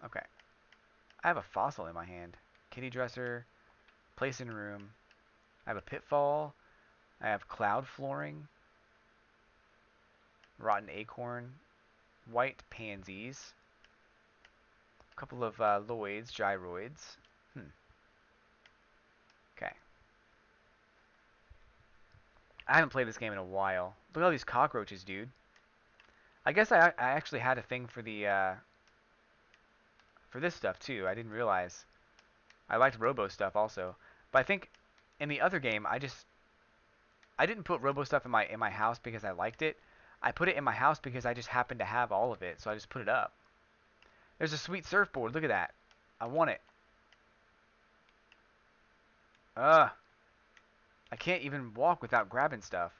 Okay. I have a fossil in my hand. Kitty dresser, place in room. I have a pitfall. I have cloud flooring, rotten acorn, white pansies, a couple of Lloyd's, gyroids. Okay. I haven't played this game in a while. Look at all these cockroaches, dude. I guess I actually had a thing for the for this stuff too. I didn't realize. I liked Robo stuff also, but I think in the other game I didn't put Robo stuff in my house because I liked it. I put it in my house because I just happened to have all of it, so I just put it up. There's a sweet surfboard. Look at that. I want it. Ugh. I can't even walk without grabbing stuff.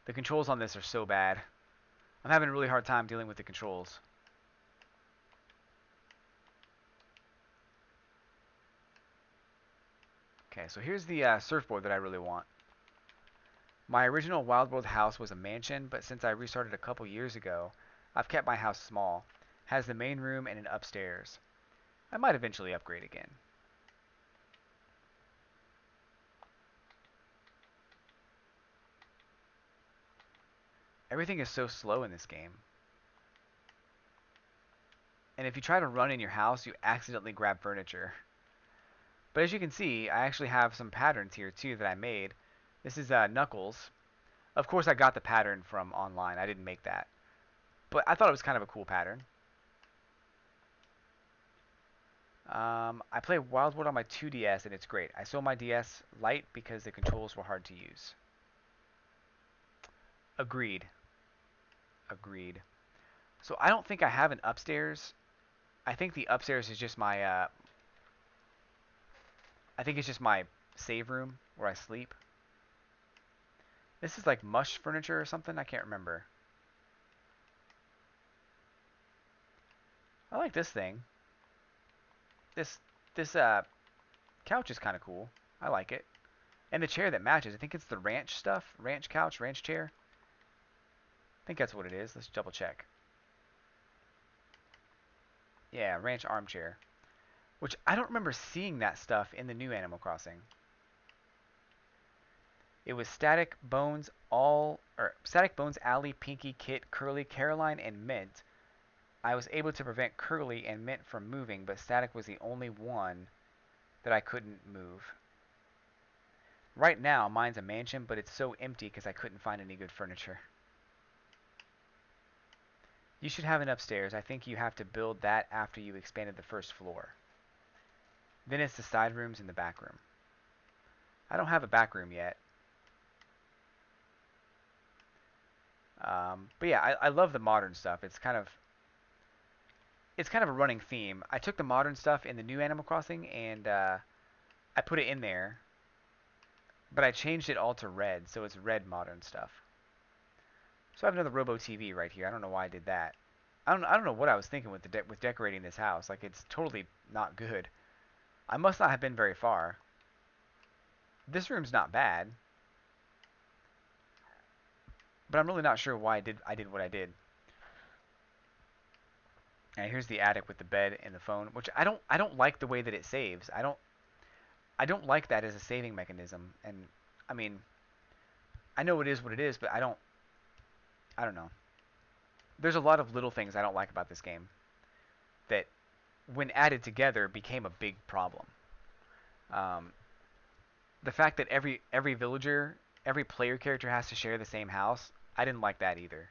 The controls on this are so bad. I'm having a really hard time dealing with the controls. Okay, so here's the surfboard that I really want. My original Wild World house was a mansion, but since I restarted a couple years ago, I've kept my house small. Has the main room and an upstairs. I might eventually upgrade again. Everything is so slow in this game. And if you try to run in your house, you accidentally grab furniture. But as you can see, I actually have some patterns here too that I made. This is Knuckles. Of course, I got the pattern from online. I didn't make that. But I thought it was kind of a cool pattern. I play Wild World on my 2DS and it's great. I sold my DS Lite because the controls were hard to use. Agreed. Agreed. So I don't think I have an upstairs. I think the upstairs is just my I think it's just my save room where I sleep. This is like mush furniture or something. I can't remember. I like this thing. This couch is kind of cool. I like it. And the chair that matches. I think it's the ranch stuff. Ranch couch, ranch chair. I think that's what it is. Let's double check. Yeah, Ranch Armchair. Which I don't remember seeing that stuff in the new Animal Crossing. It was Static Bones, Static Bones, Allie, Pinky, Kit, Curly, Caroline, and Mint. I was able to prevent Curly and Mint from moving, but Static was the only one that I couldn't move. Right now, mine's a mansion, but it's so empty because I couldn't find any good furniture. You should have an upstairs. I think you have to build that after you expanded the first floor. Then it's the side rooms and the back room. I don't have a back room yet. But yeah, I love the modern stuff. It's kind of a running theme. I took the modern stuff in the new Animal Crossing and I put it in there, but I changed it all to red, so it's red modern stuff. So I have another Robo TV right here. I don't know why I did that. I don't know what I was thinking with with decorating this house. Like it's totally not good. I must not have been very far. This room's not bad, but I'm really not sure why I did what I did. And here's the attic with the bed and the phone, which I don't like the way that it saves. I don't like that as a saving mechanism. And I mean, I know it is what it is, but I don't know. There's a lot of little things I don't like about this game that when added together became a big problem. Um, the fact that every villager, every player character has to share the same house, I didn't like that either.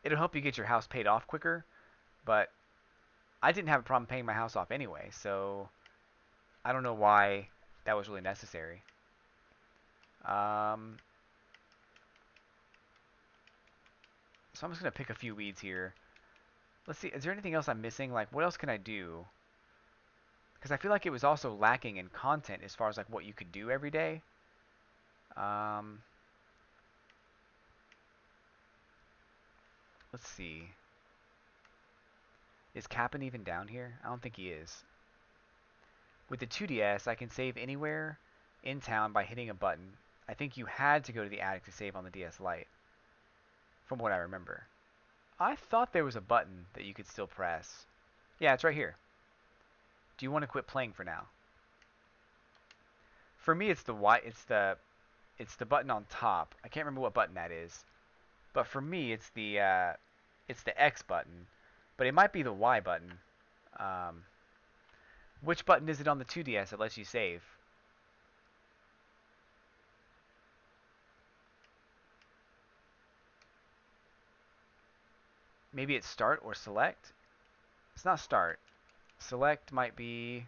It'll help you get your house paid off quicker, but I didn't have a problem paying my house off anyway, so I don't know why that was really necessary. Um, so I'm just gonna pick a few weeds here. Let's see, is there anything else I'm missing? Like, what else can I do? Because I feel like it was also lacking in content as far as like what you could do every day. Um, let's see. Is Cap'n even down here? I don't think he is. With the 2DS, I can save anywhere in town by hitting a button. I think you had to go to the attic to save on the DS Lite, from what I remember. I thought there was a button that you could still press. Yeah, it's right here. Do you want to quit playing for now? For me, it's the Y. It's the button on top. I can't remember what button that is, but for me, it's the X button, but it might be the Y button. Um, which button is it on the 2DS that lets you save? Maybe it's start or select. It's not start. Select might be.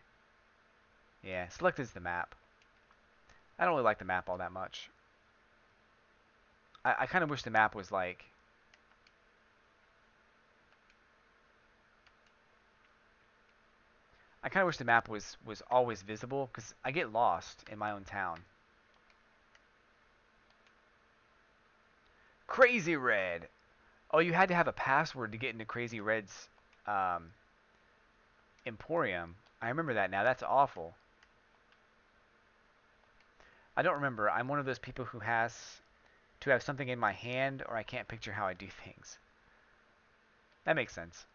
Yeah, select is the map. I don't really like the map all that much. I kind of wish the map was like. I kind of wish the map was always visible because I get lost in my own town. Crazy Red. Oh, you had to have a password to get into Crazy Red's um, Emporium. I remember that now. That's awful. I don't remember. I'm one of those people who has to have something in my hand or I can't picture how I do things. That makes sense.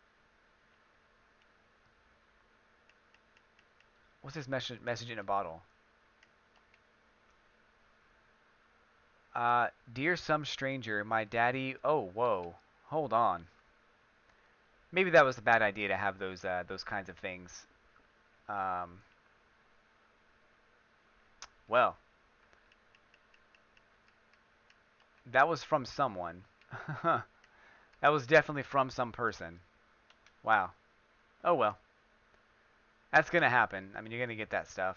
What's this message in a bottle? Dear some stranger, my daddy. Oh, whoa. Hold on. Maybe that was a bad idea to have those kinds of things. Um, well, that was from someone. That was definitely from some person. Wow. Oh well. That's gonna happen. I mean, you're gonna get that stuff.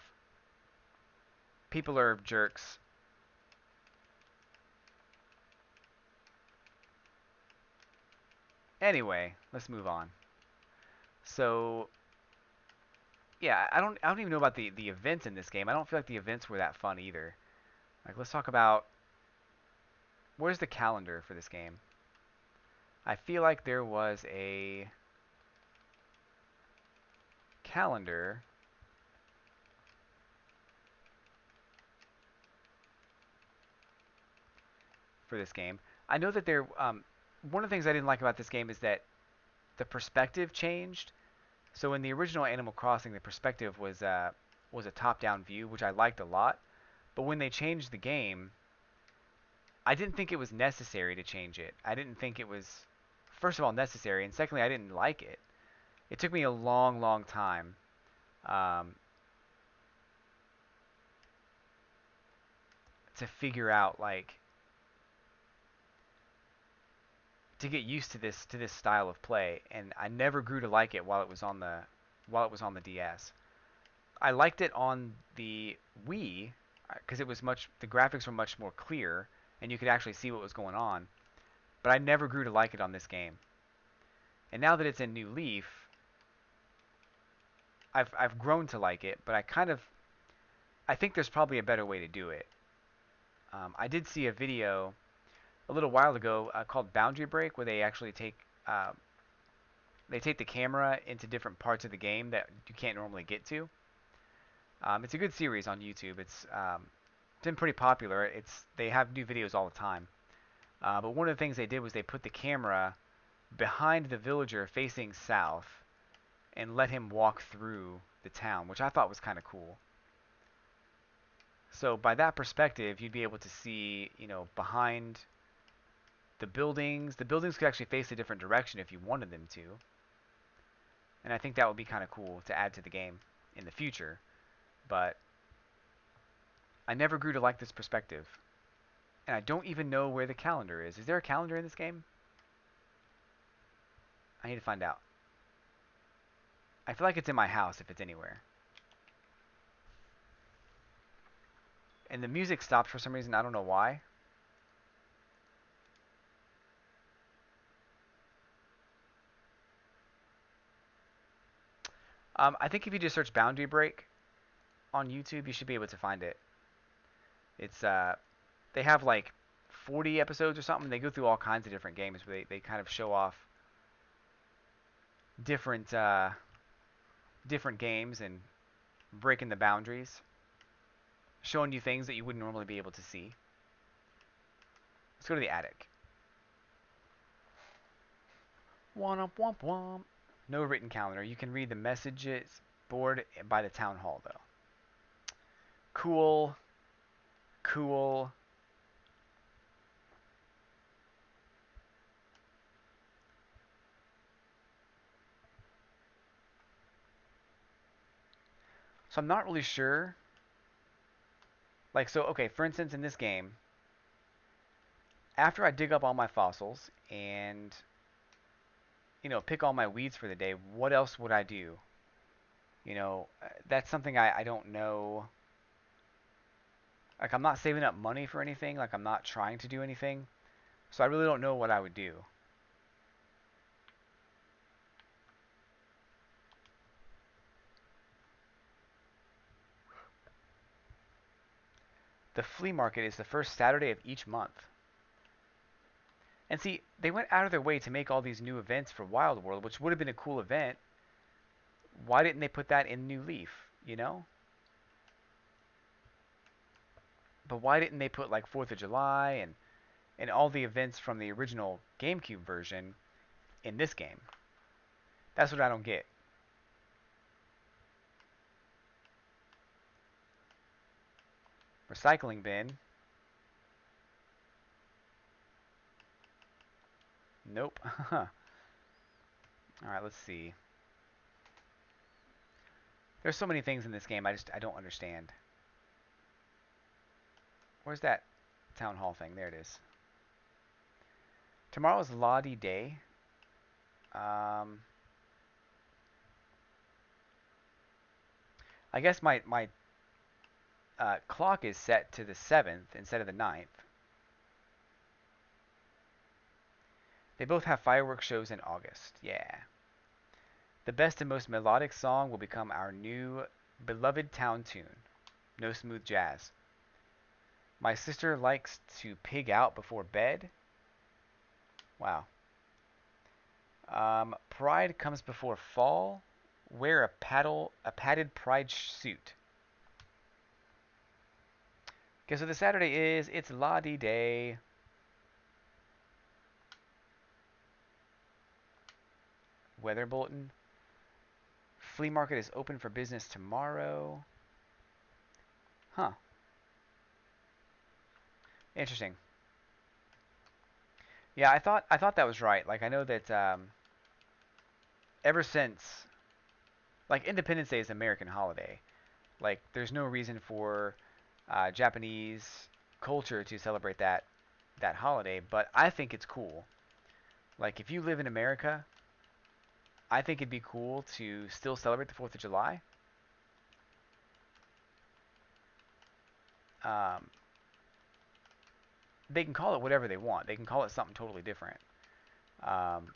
People are jerks. Anyway, let's move on. So, yeah, I don't even know about the events in this game. I don't feel like the events were that fun either. Like, let's talk about where's the calendar for this game? I feel like there was a calendar for this game. I know that one of the things I didn't like about this game is that the perspective changed. So in the original Animal Crossing, the perspective was a top-down view, which I liked a lot. But when they changed the game, I didn't think it was necessary to change it. I didn't think it was, first of all, necessary, and secondly, I didn't like it. It took me a long, long time um, to figure out, like, to get used to this style of play, and I never grew to like it while it was on the DS. I liked it on the Wii because it was the graphics were much more clear and you could actually see what was going on. But I never grew to like it on this game. And now that it's in New Leaf, I've grown to like it, but I think there's probably a better way to do it. I did see a video a little while ago called Boundary Break, where they take the camera into different parts of the game that you can't normally get to. It's a good series on YouTube. It's been pretty popular. They have new videos all the time. But one of the things they did was they put the camera behind the villager facing south and let him walk through the town, which I thought was kind of cool. So by that perspective, you'd be able to see, behind the buildings. The buildings could actually face a different direction if you wanted them to. And I think that would be kind of cool to add to the game in the future. But I never grew to like this perspective. And I don't even know where the calendar is. Is there a calendar in this game? I need to find out. I feel like it's in my house if it's anywhere. And the music stopped for some reason. I don't know why. I think if you just search Boundary Break on YouTube, you should be able to find it. It's they have like 40 episodes or something. They go through all kinds of different games, but they kind of show off different different games and breaking the boundaries, showing you things that you wouldn't normally be able to see. Let's go to the attic. Womp womp womp. No written calendar. You can read the messages board by the town hall though. Cool. Cool. So I'm not really sure. Like, so, okay, for instance, in this game, after I dig up all my fossils and, pick all my weeds for the day, what else would I do? That's something I don't know. Like, I'm not saving up money for anything. Like, I'm not trying to do anything. So I really don't know what I would do. The flea market is the first Saturday of each month. And see, they went out of their way to make all these new events for Wild World, which would have been a cool event. Why didn't they put that in New Leaf, But why didn't they put like 4th of July and all the events from the original GameCube version in this game? That's what I don't get. Recycling bin. Nope. Alright, let's see. There's so many things in this game I don't understand. Where's that town hall thing? There it is. Tomorrow's Lottie Day. I guess my clock is set to the 7th instead of the 9th. They both have fireworks shows in August. Yeah. The best and most melodic song will become our new beloved town tune. No smooth jazz. My sister likes to pig out before bed. Wow. Pride comes before fall. Wear a padded pride suit. Guess what the Saturday is? It's Lottie Day. Weather bulletin. Flea market is open for business tomorrow. Huh. Interesting. Yeah, I thought that was right. Like I know that ever since like Independence Day is an American holiday. Like there's no reason for Japanese culture to celebrate that holiday, but I think it's cool. Like if you live in America, I think it'd be cool to still celebrate the 4th of July. Um, they can call it whatever they want. They can call it something totally different. Um,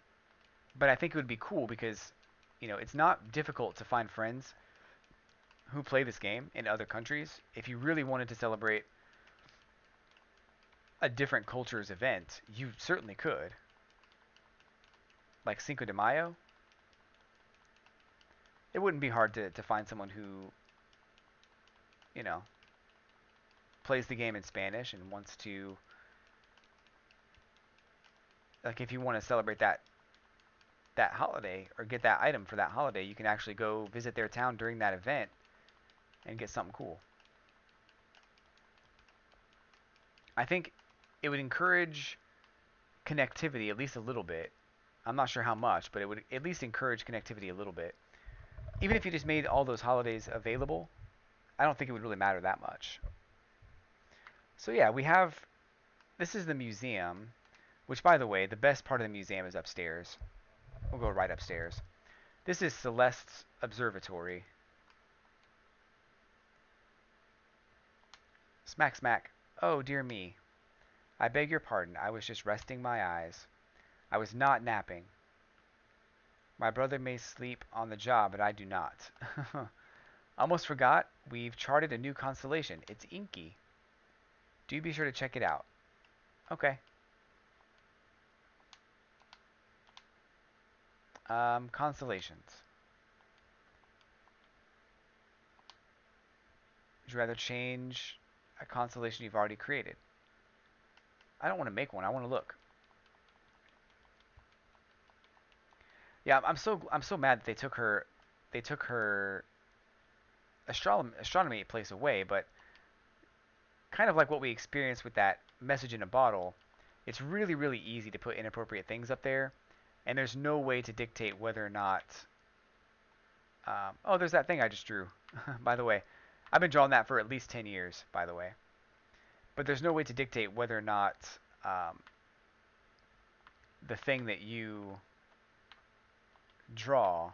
but I think it would be cool because, it's not difficult to find friends who play this game in other countries. If you really wanted to celebrate a different culture's event, you certainly could. Like Cinco de Mayo, it wouldn't be hard to find someone who, you know, plays the game in Spanish and wants to, like, if you want to celebrate that holiday or get that item for that holiday, you can actually go visit their town during that event and get something cool. I think it would encourage connectivity at least a little bit. I'm not sure how much, but it would at least encourage connectivity a little bit. Even if you just made all those holidays available, I don't think it would really matter that much. So yeah, we have this is the museum, which by the way, the best part of the museum is upstairs. We'll go right upstairs. This is Celeste's observatory. Smack smack. Oh dear me. I beg your pardon. I was just resting my eyes. I was not napping. My brother may sleep on the job, but I do not. Almost forgot. We've charted a new constellation. It's Inky. Do be sure to check it out. Okay. Constellations. Would you rather change a constellation you've already created? I don't want to make one. I want to look. Yeah, I'm so mad that they took her astronomy place away, but kind of like what we experienced with that message in a bottle, it's really really easy to put inappropriate things up there, and there's no way to dictate whether or not. Oh, there's that thing I just drew. By the way, I've been drawing that for at least 10 years. By the way, but there's no way to dictate whether or not um, the thing that you draw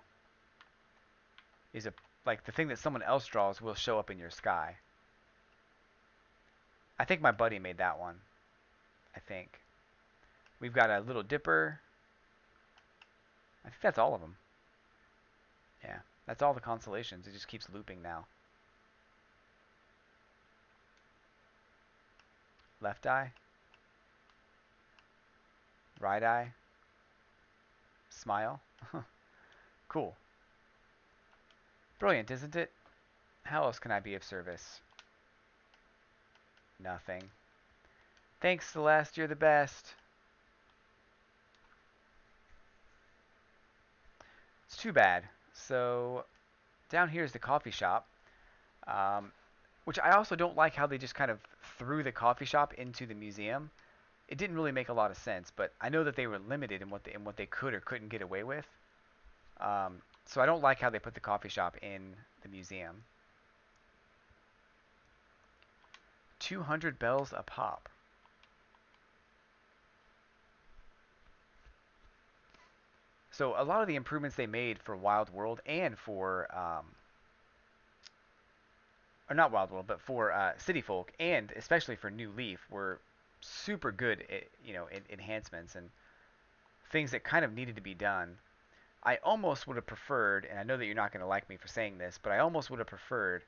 is a like the thing that someone else draws will show up in your sky. I think my buddy made that one. I think we've got a little dipper. I think that's all of them. Yeah, that's all the constellations. It just keeps looping now. Left eye, right eye, smile. Cool. Brilliant, isn't it? How else can I be of service? Nothing. Thanks, Celeste. You're the best. It's too bad. So down here is the coffee shop, um, which I also don't like how they just kind of threw the coffee shop into the museum. It didn't really make a lot of sense, but I know that they were limited in what they could or couldn't get away with. So I don't like how they put the coffee shop in the museum. 200 bells a pop. So a lot of the improvements they made for Wild World and for, or not Wild World, but for City Folk and especially for New Leaf were super good, enhancements and things that kind of needed to be done. I almost would have preferred, and I know that you're not going to like me for saying this, but I almost would have preferred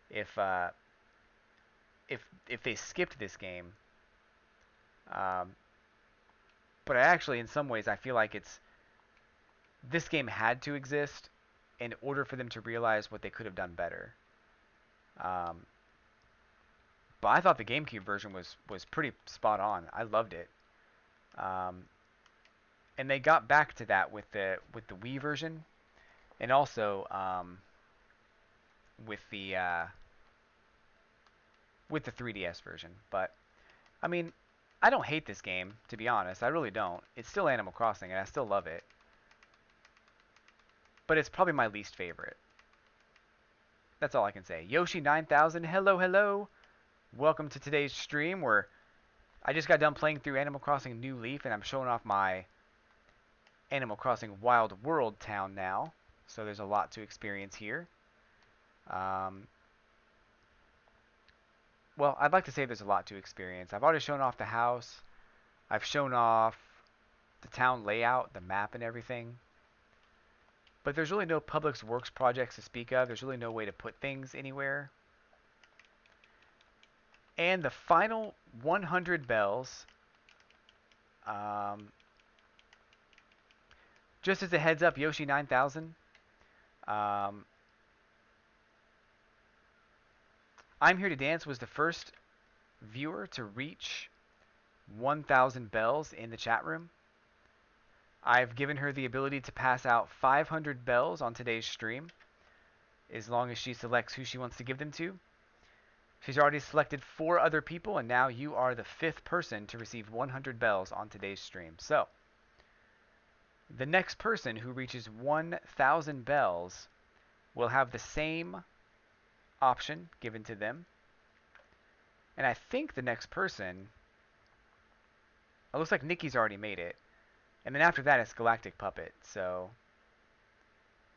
if if they skipped this game. Um, but I actually, in some ways, I feel like this game had to exist in order for them to realize what they could have done better. Um, but I thought the GameCube version was pretty spot on. I loved it. Um, and they got back to that with the Wii version, and also with the 3DS version. But I mean, I don't hate this game, to be honest. I really don't. It's still Animal Crossing, and I still love it. But it's probably my least favorite. That's all I can say. Yoshi 9000, hello, hello. Welcome to today's stream where I just got done playing through Animal Crossing New Leaf, and I'm showing off my Animal Crossing Wild World town now. So there's a lot to experience here. Um, well, I'd like to say there's a lot to experience. I've already shown off the house. I've shown off the town layout, the map, and everything. But there's really no public works projects to speak of. There's really no way to put things anywhere. And the final 100 bells, um, just as a heads up, Yoshi 9000, um, I'm Here to Dance was the first viewer to reach 1,000 bells in the chat room. I've given her the ability to pass out 500 bells on today's stream, as long as she selects who she wants to give them to. She's already selected 4 other people, and now you are the 5th person to receive 100 bells on today's stream. So, the next person who reaches 1,000 bells will have the same option given to them. And I think the next person, it looks like Nikki's already made it. And then after that, it's Galactic Puppet. So,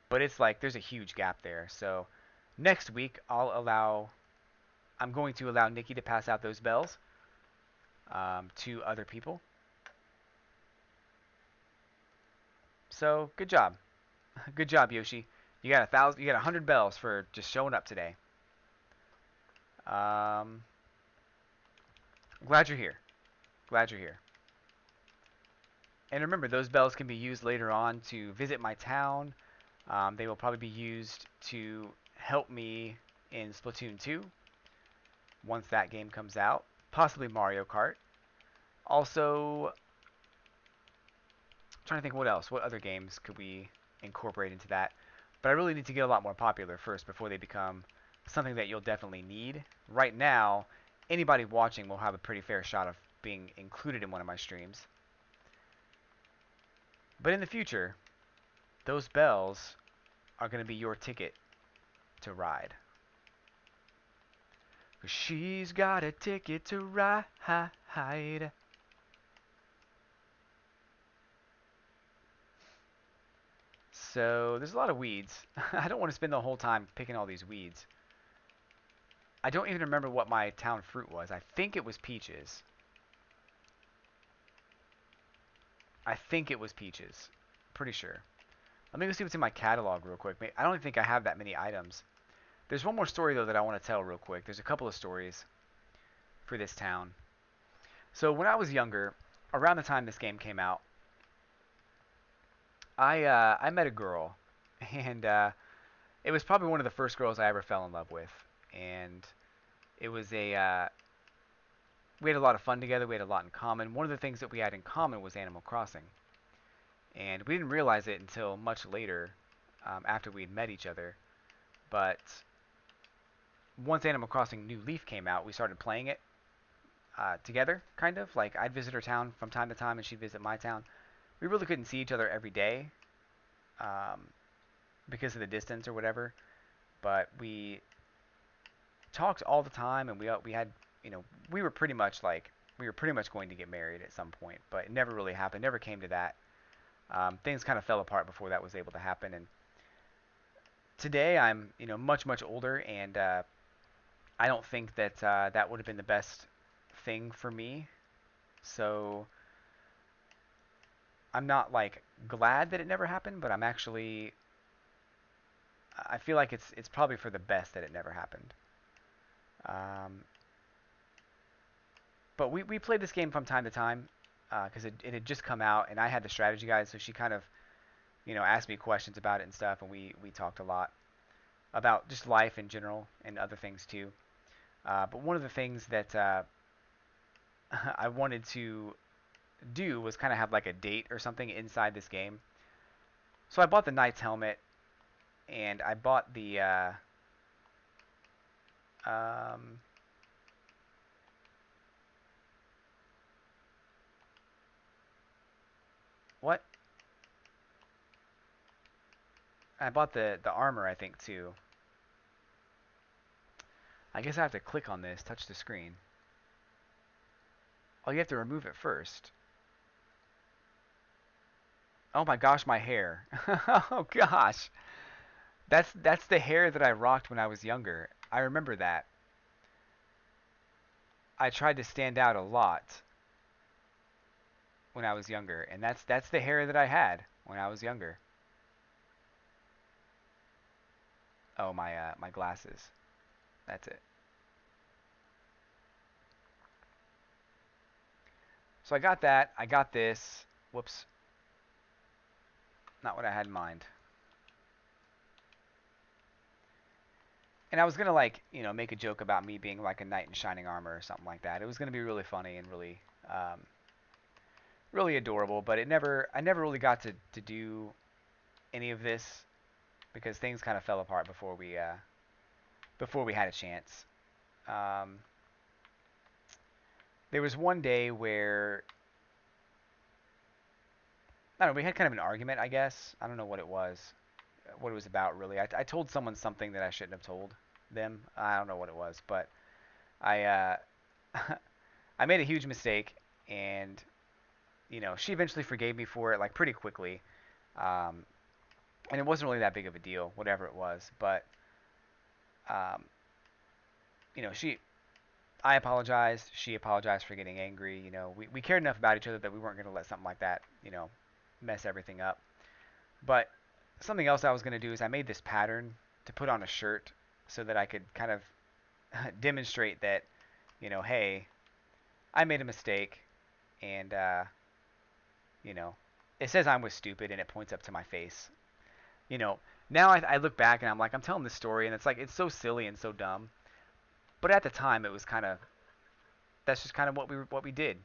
but it's like there's a huge gap there. So, next week I'm going to allow Nikki to pass out those bells to other people. So, good job, good job, Yoshi. You got 1,000. You got 100 bells for just showing up today. Glad you're here. Glad you're here. And remember, those bells can be used later on to visit my town. They will probably be used to help me in Splatoon 2 once that game comes out. Possibly Mario Kart. Also, I'm trying to think what else. What other games could we incorporate into that? But I really need to get a lot more popular first before they become something that you'll definitely need. Right now, anybody watching will have a pretty fair shot of being included in one of my streams. But in the future, those bells are going to be your ticket to ride. 'Cause she's got a ticket to ride. So there's a lot of weeds. I don't want to spend the whole time picking all these weeds. I don't even remember what my town fruit was. I think it was peaches. I think it was peaches. Pretty sure. Let me go see what's in my catalog real quick. I don't think I have that many items. There's one more story, though, that I want to tell real quick. There's a couple of stories for this town. So when I was younger, around the time this game came out, I met a girl, and it was probably one of the first girls I ever fell in love with. And it was we had a lot of fun together. We had a lot in common. One of the things that we had in common was Animal Crossing. And we didn't realize it until much later, after we had met each other. But once Animal Crossing New Leaf came out, we started playing it together, kind of. Like, I'd visit her town from time to time, and she'd visit my town. We really couldn't see each other every day because of the distance or whatever. But we talked all the time, and we had, we were pretty much going to get married at some point, but it never really happened. Never came to that. Things kind of fell apart before that was able to happen. And today I'm, much older, and I don't think that that would have been the best thing for me. So I'm not like glad that it never happened, but I feel like it's probably for the best that it never happened. Um, but we played this game from time to time because it had just come out, and I had the strategy guide, so she kind of asked me questions about it and stuff, and we talked a lot about just life in general and other things too. But one of the things that I wanted to do was kind of have like a date or something inside this game. So I bought the Knight's helmet, and I bought the um, what? I bought the armor, I think, too. I guess I have to click on this, touch the screen. Oh, you have to remove it first. Oh my gosh, my hair. Oh gosh. That's the hair that I rocked when I was younger. I remember that. I tried to stand out a lot when I was younger, and that's the hair that I had when I was younger. Oh, my glasses. That's it. So I got that. I got this. Whoops. Not what I had in mind. And I was gonna like, make a joke about me being like a knight in shining armor or something like that. It was gonna be really funny and really, really adorable. But I never really got to do any of this because things kind of fell apart before we had a chance. Um, there was one day where I don't know, we had kind of an argument, I guess. I don't know what it was about really. I told someone something that I shouldn't have told them. I don't know what it was, but I I made a huge mistake, and she eventually forgave me for it like pretty quickly. Um, and it wasn't really that big of a deal, whatever it was. But um, she I apologized. She apologized for getting angry. We cared enough about each other that we weren't going to let something like that, mess everything up. But something else I was going to do is I made this pattern to put on a shirt so that I could kind of demonstrate that, hey, I made a mistake, and you know, it says I was stupid, and it points up to my face. You know, now I look back and I'm like, I'm telling this story, and it's like it's so silly and so dumb. But at the time, it was kind of that's just kind of what we did.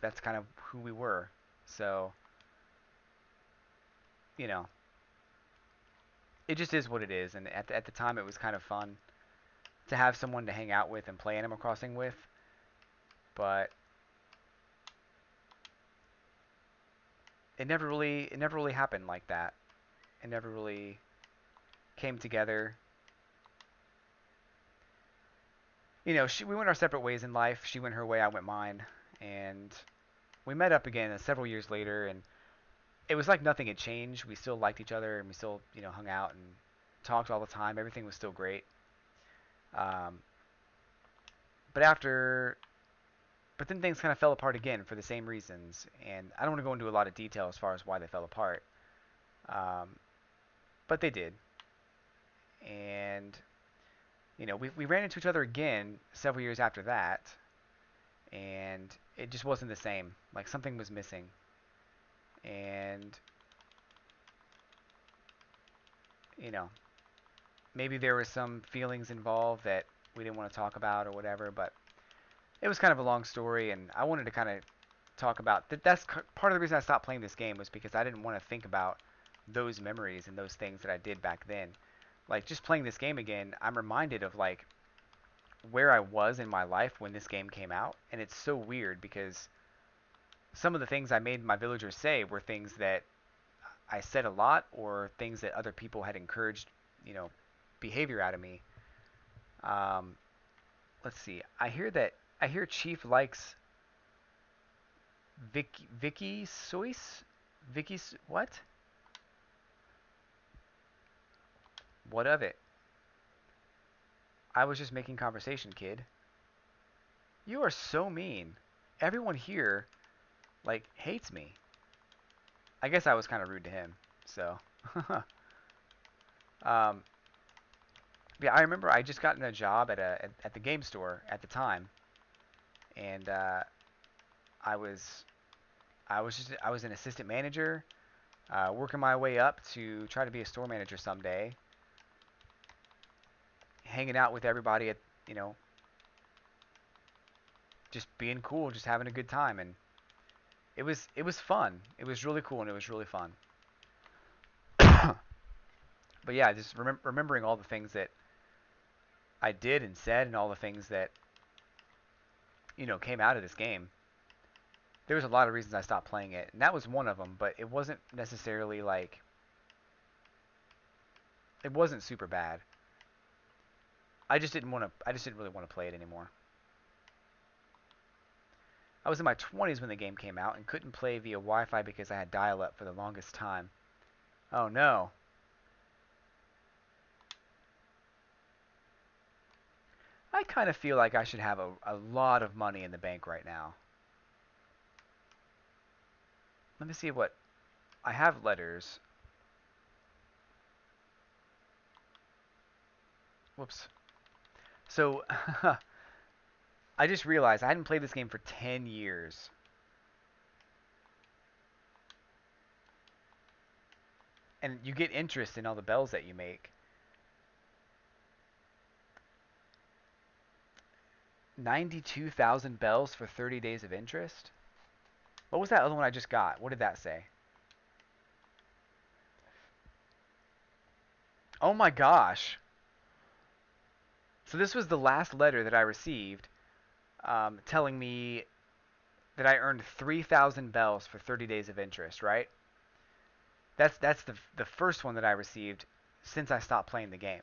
That's kind of who we were. So, you know, it just is what it is. And at the time, it was kind of fun to have someone to hang out with and play Animal Crossing with. But it never really happened like that. It never really came together. We went our separate ways in life. She went her way, I went mine, and we met up again several years later, and it was like nothing had changed. We still liked each other, and we still, hung out and talked all the time. Everything was still great. Um, but after, but then things kind of fell apart again for the same reasons, and I don't want to go into a lot of detail as far as why they fell apart. Um, but they did, and we ran into each other again several years after that, and it just wasn't the same. Like something was missing, and you know, maybe there were some feelings involved that we didn't want to talk about or whatever. But it was kind of a long story, and I wanted to kind of talk about that. That's part of the reason I stopped playing this game was because I didn't want to think about those memories and those things that I did back then. Like just playing this game again, I'm reminded of like where I was in my life when this game came out, and it's so weird because some of the things I made my villagers say were things that I said a lot or things that other people had encouraged, you know, behavior out of me. Um, let's see. I hear Chief likes Vicky Sois. Vicky's what? What of it? I was just making conversation, kid. You are so mean. Everyone here like hates me. I guess I was kind of rude to him. So, um, yeah, I remember I just gotten a job at the game store at the time, and I was an assistant manager, working my way up to try to be a store manager someday, hanging out with everybody at you know just being cool, just having a good time, and it was fun. It was really cool and it was really fun. But yeah, just remembering all the things that I did and said, and all the things that came out of this game. There was a lot of reasons I stopped playing it, and that was one of them. But it wasn't necessarily like it wasn't super bad. I just didn't want to. I just didn't really want to play it anymore. I was in my 20s when the game came out and couldn't play via Wi-Fi because I had dial-up for the longest time. Oh no. I kind of feel like I should have a lot of money in the bank right now. Let me see what I have. Letters. Whoops. So I just realized I hadn't played this game for 10 years. And you get interest in all the bells that you make. 92,000 bells for 30 days of interest? What was that other one I just got? What did that say? Oh my gosh. So this was the last letter that I received telling me that I earned 3,000 bells for 30 days of interest, right? That's the first one that I received since I stopped playing the game.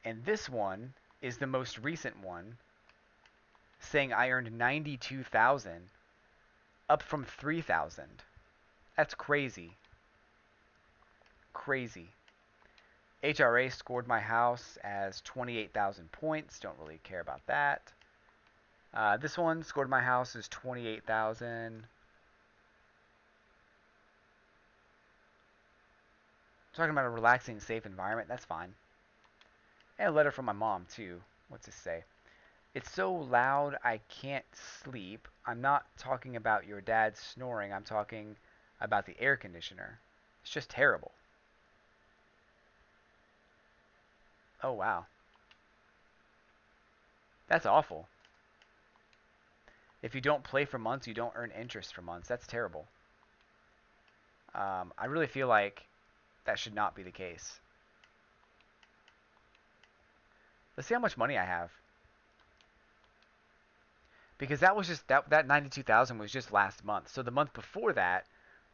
And this one is the most recent one saying I earned 92,000 up from 3,000. That's crazy. Crazy. HRA scored my house as 28,000 points. Don't really care about that. This one scored my house as 28,000. Talking about a relaxing, safe environment. That's fine. And a letter from my mom, too. What's this say? It's so loud I can't sleep. I'm not talking about your dad snoring. I'm talking about the air conditioner. It's just terrible. Oh, wow. That's awful. If you don't play for months, you don't earn interest for months. That's terrible. I really feel like that should not be the case. Let's see how much money I have. Because that was just that 92,000 was just last month. So the month before that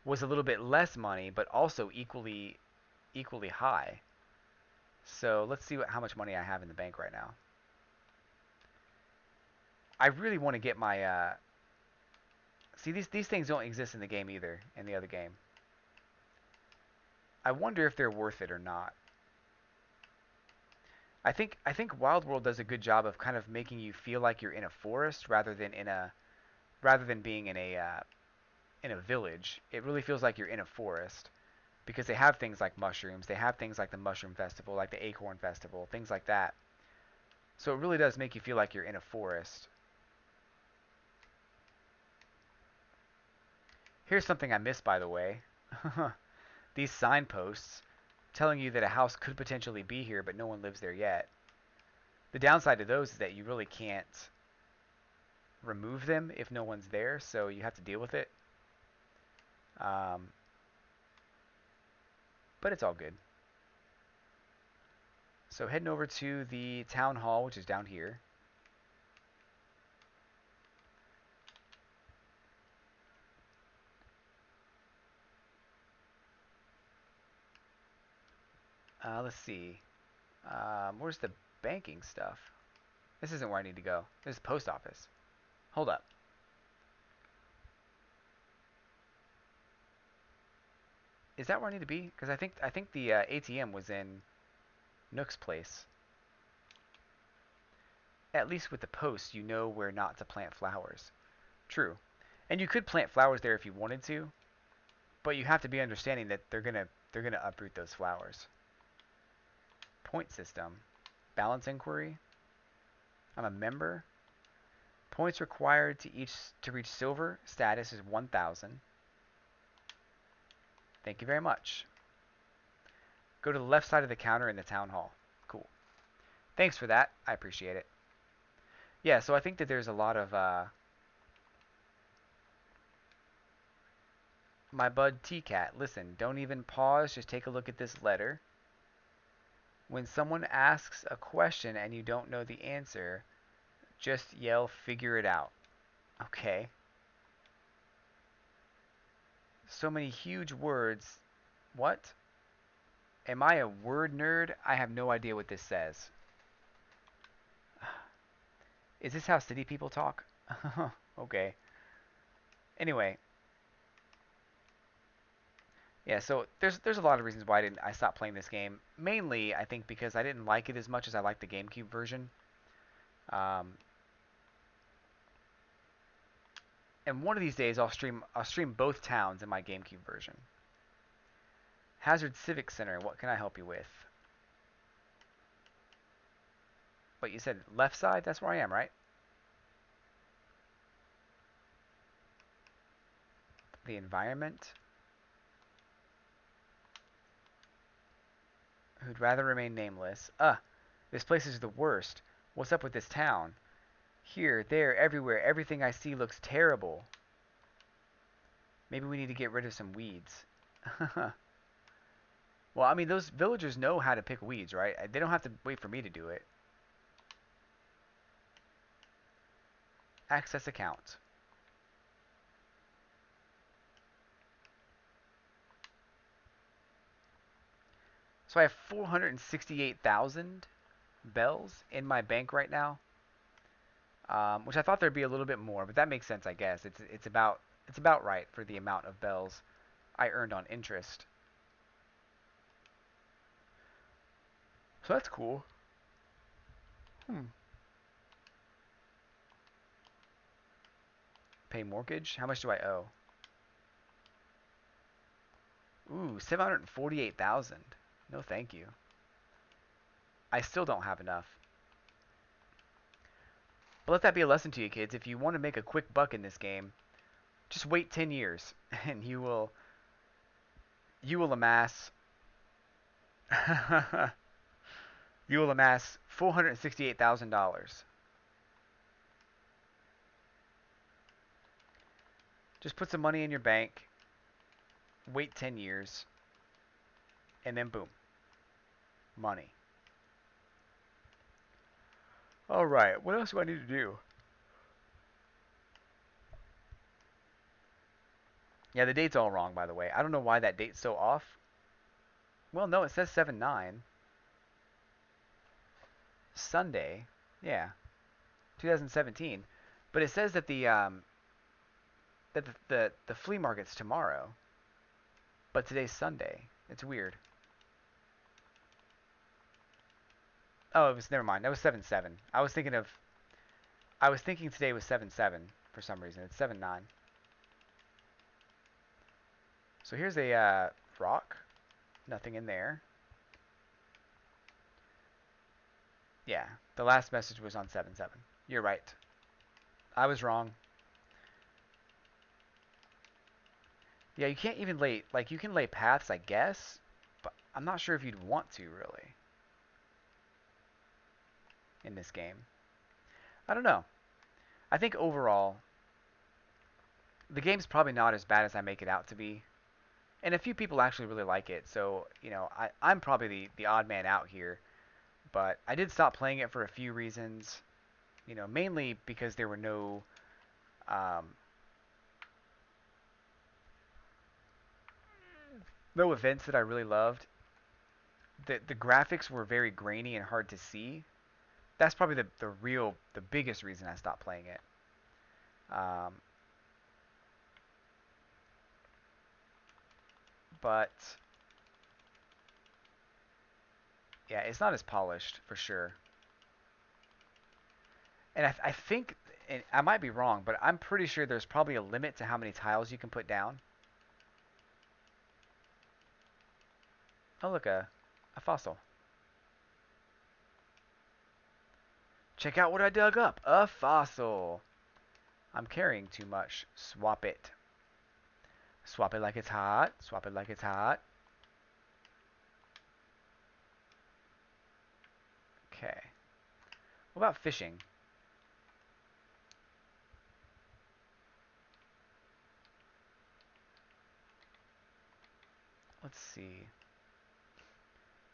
was a little bit less money, but also equally high. So let's see how much money I have in the bank right now. I really want to get my see, these things don't exist in the game either, in the other game. I wonder if they're worth it or not. I think Wild World does a good job of kind of making you feel like you're in a forest rather than being in a village. It really feels like you're in a forest because they have things like mushrooms. They have things like the Mushroom Festival, like the Acorn Festival, things like that. So it really does make you feel like you're in a forest. Here's something I missed, by the way. These signposts telling you that a house could potentially be here, but no one lives there yet. The downside to those is that you really can't remove them if no one's there, so you have to deal with it. Um, but it's all good. So heading over to the town hall, which is down here. Let's see. Where's the banking stuff? This isn't where I need to go. This is the post office. Hold up. Is that where I need to be? Because I think the ATM was in Nook's place. At least with the post, you know where not to plant flowers. True. And you could plant flowers there if you wanted to, but you have to be understanding that they're gonna uproot those flowers. Point system. Balance inquiry. I'm a member. Points required to reach silver status is 1,000. Thank you very much. Go to the left side of the counter in the town hall. Cool. Thanks for that. I appreciate it. Yeah, so I think that there's a lot of My bud T-Cat, listen, don't even pause, just take a look at this letter. When someone asks a question and you don't know the answer, just yell, figure it out. Okay. So many huge words. What? Am I a word nerd? I have no idea what this says. Is this how city people talk? Okay. Anyway, yeah, so there's a lot of reasons why I stopped playing this game. Mainly, I think because I didn't like it as much as I liked the GameCube version. Um, and one of these days I'll stream both towns in my GameCube version. Hazard Civic Center, what can I help you with? But you said left side? That's where I am, right? The environment. Who'd rather remain nameless. This place is the worst. What's up with this town? Here, there, everywhere, everything I see looks terrible. Maybe we need to get rid of some weeds. Well, I mean, those villagers know how to pick weeds, right? They don't have to wait for me to do it. Access account. So I have 468,000 bells in my bank right now, which I thought there'd be a little bit more, but that makes sense, I guess. It's about right for the amount of bells I earned on interest. So that's cool. Hmm. Pay mortgage? How much do I owe? Ooh, 748,000. No, thank you. I still don't have enough. But let that be a lesson to you, kids. If you want to make a quick buck in this game, just wait 10 years, and you will amass you will amass $468,000. Just put some money in your bank, wait 10 years, and then boom, money. All right, what else do I need to do? Yeah, the date's all wrong, by the way. I don't know why that date's so off. Well, no, it says 7/9. Sunday. Yeah, 2017. But it says that the flea market's tomorrow, but today's Sunday. It's weird. Oh, it was never mind. That was 7/7. I was thinking today was 7/7 for some reason. It's 7/9. So here's a rock. Nothing in there. Yeah, the last message was on 7/7. You're right. I was wrong. Yeah, you can't even lay, like, you can lay paths, I guess, but I'm not sure if you'd want to, really, in this game. I don't know. I think overall, the game's probably not as bad as I make it out to be. And a few people actually really like it, so, I'm probably the odd man out here. But I did stop playing it for a few reasons. Mainly because there were um, no events that I really loved. The graphics were very grainy and hard to see. That's probably the biggest reason I stopped playing it. Um, but yeah, it's not as polished for sure. And I think, and I might be wrong, but I'm pretty sure there's probably a limit to how many tiles you can put down. Oh, look, a fossil. Check out what I dug up. A fossil. I'm carrying too much. Swap it. Swap it like it's hot. Swap it like it's hot. Okay. What about fishing? Let's see.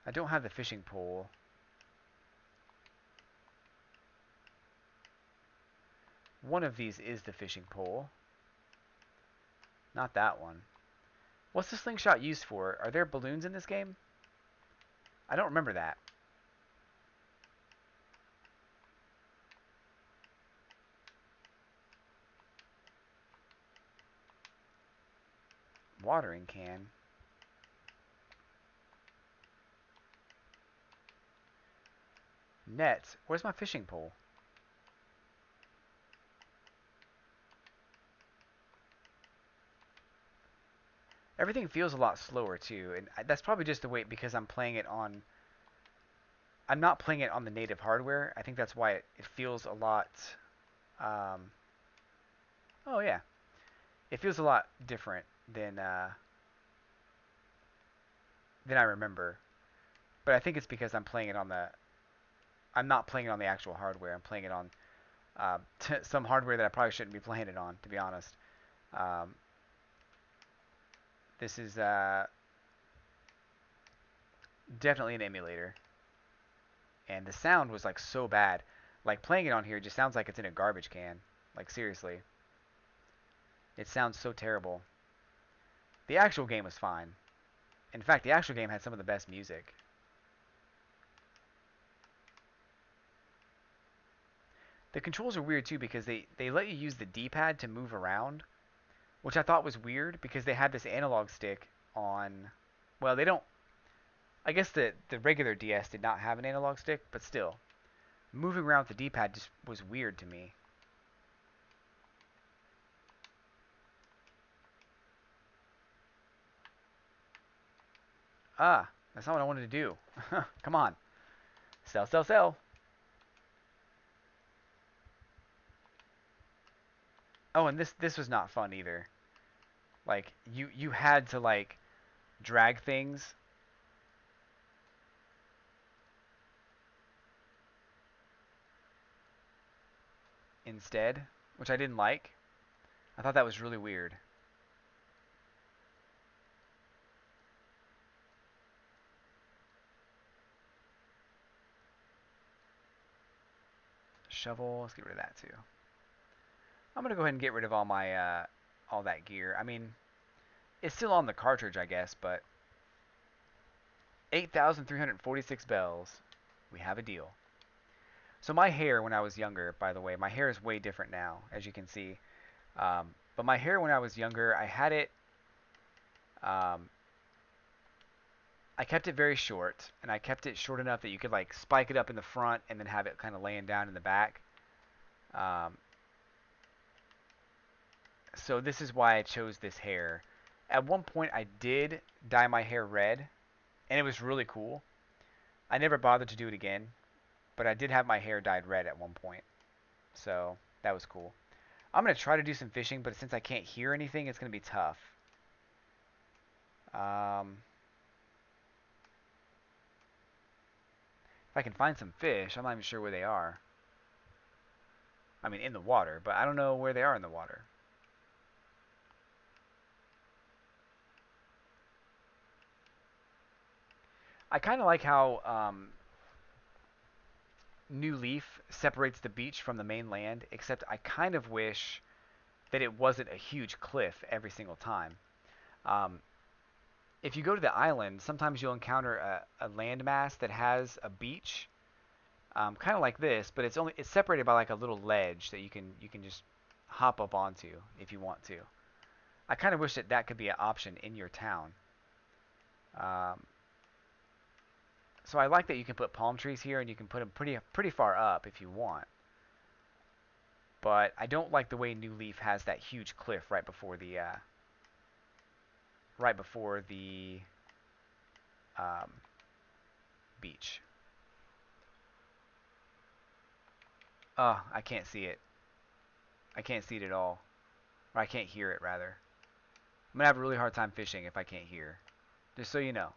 I don't have the fishing pole. One of these is the fishing pole. Not that one. What's the slingshot used for? Are there balloons in this game? I don't remember that. Watering can. Nets. Where's my fishing pole? Everything feels a lot slower too, and that's probably just the way because I'm playing it on. I'm not playing it on the native hardware. I think that's why it feels a lot. Um, oh yeah, it feels a lot different than I remember. But I think it's because I'm playing it on the. I'm not playing it on the actual hardware. I'm playing it on some hardware that I probably shouldn't be playing it on, to be honest. Um, this is definitely an emulator, and the sound was like so bad. Like playing it on here just sounds like it's in a garbage can. Like seriously, it sounds so terrible. The actual game was fine. In fact, the actual game had some of the best music. The controls are weird too because they let you use the D-pad to move around, which I thought was weird because they had this analog stick on. Well, they don't. I guess the regular DS did not have an analog stick, but still, moving around with the D-pad just was weird to me. Ah, that's not what I wanted to do. Come on, sell, sell, sell. Oh, and this was not fun either. Like you had to like drag things instead, which I didn't like. I thought that was really weird. Shovel, let's get rid of that too. I'm gonna go ahead and get rid of all that gear. I mean, it's still on the cartridge, I guess, but 8,346 bells. We have a deal. So my hair when I was younger, by the way, my hair is way different now, as you can see. But my hair when I was younger, um, I kept it very short, and I kept it short enough that you could like spike it up in the front and then have it kind of laying down in the back. Um, so this is why I chose this hair. At one point, I did dye my hair red, and it was really cool. I never bothered to do it again, but I did have my hair dyed red at one point, so that was cool. I'm gonna try to do some fishing, but since I can't hear anything, it's gonna be tough. Um, if I can find some fish, I'm not even sure where they are. I mean, in the water, but I don't know where they are in the water. I kind of like how New Leaf separates the beach from the main land, except I kind of wish that it wasn't a huge cliff every single time. Um, if you go to the island, sometimes you'll encounter a landmass that has a beach, kind of like this, but it's separated by like a little ledge that you can just hop up onto if you want to. I kind of wish that that could be an option in your town. Um, so I like that you can put palm trees here, and you can put them pretty far up if you want. But I don't like the way New Leaf has that huge cliff right before the um, beach. I can't see it. I can't see it at all, or I can't hear it rather. I'm gonna have a really hard time fishing if I can't hear. Just so you know.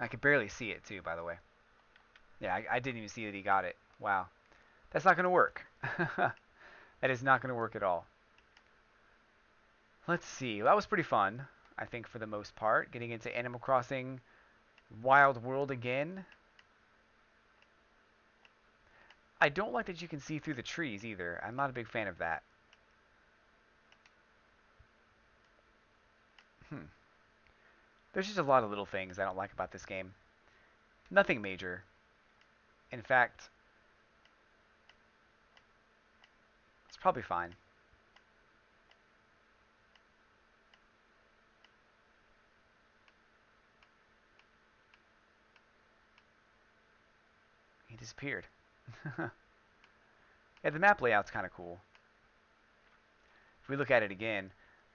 I can barely see it too, by the way. Yeah, I didn't even see that he got it. Wow. That's not going to work. That is not going to work at all. Let's see. That was pretty fun, I think, for the most part. Getting into Animal Crossing Wild World again. I don't like that you can see through the trees either. I'm not a big fan of that. Hmm. There's just a lot of little things I don't like about this game. Nothing major. In fact, it's probably fine. He disappeared. Yeah, the map layout's kind of cool. If we look at it again,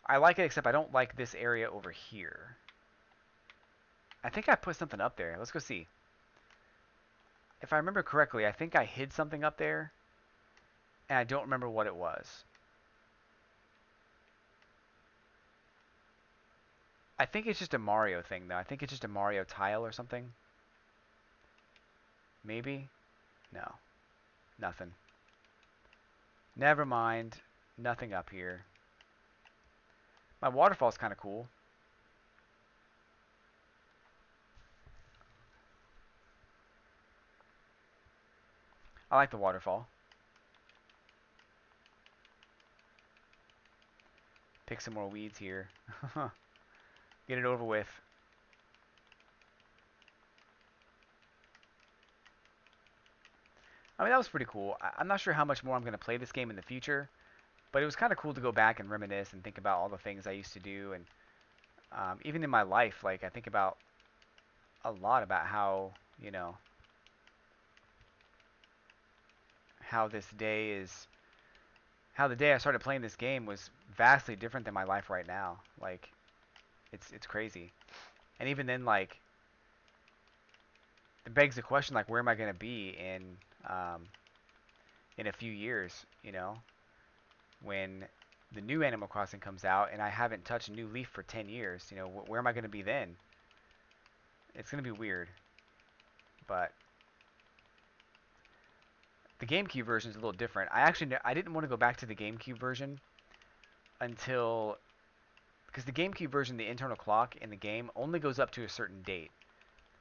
I like it, except I don't like this area over here. I think I put something up there. Let's go see. If I remember correctly, I think I hid something up there, and I don't remember what it was. I think it's just a Mario thing, though. I think it's just a Mario tile or something. Maybe? No. Nothing. Never mind. Nothing up here. My waterfall's kind of cool. I like the waterfall. Pick some more weeds here. Get it over with. I mean, that was pretty cool. I'm not sure how much more I'm going to play this game in the future, but it was kind of cool to go back and reminisce and think about all the things I used to do. And even in my life, like, I think about a lot about how, you know, how this day is, how the day I started playing this game was vastly different than my life right now. Like, it's crazy. And even then, like, it begs the question, like, where am I going to be um, in a few years, you know, when the new Animal Crossing comes out and I haven't touched New Leaf for 10 years, you know, where am I going to be then? It's going to be weird, but the GameCube version is a little different. I didn't want to go back to the GameCube version until, because the GameCube version, the internal clock in the game only goes up to a certain date,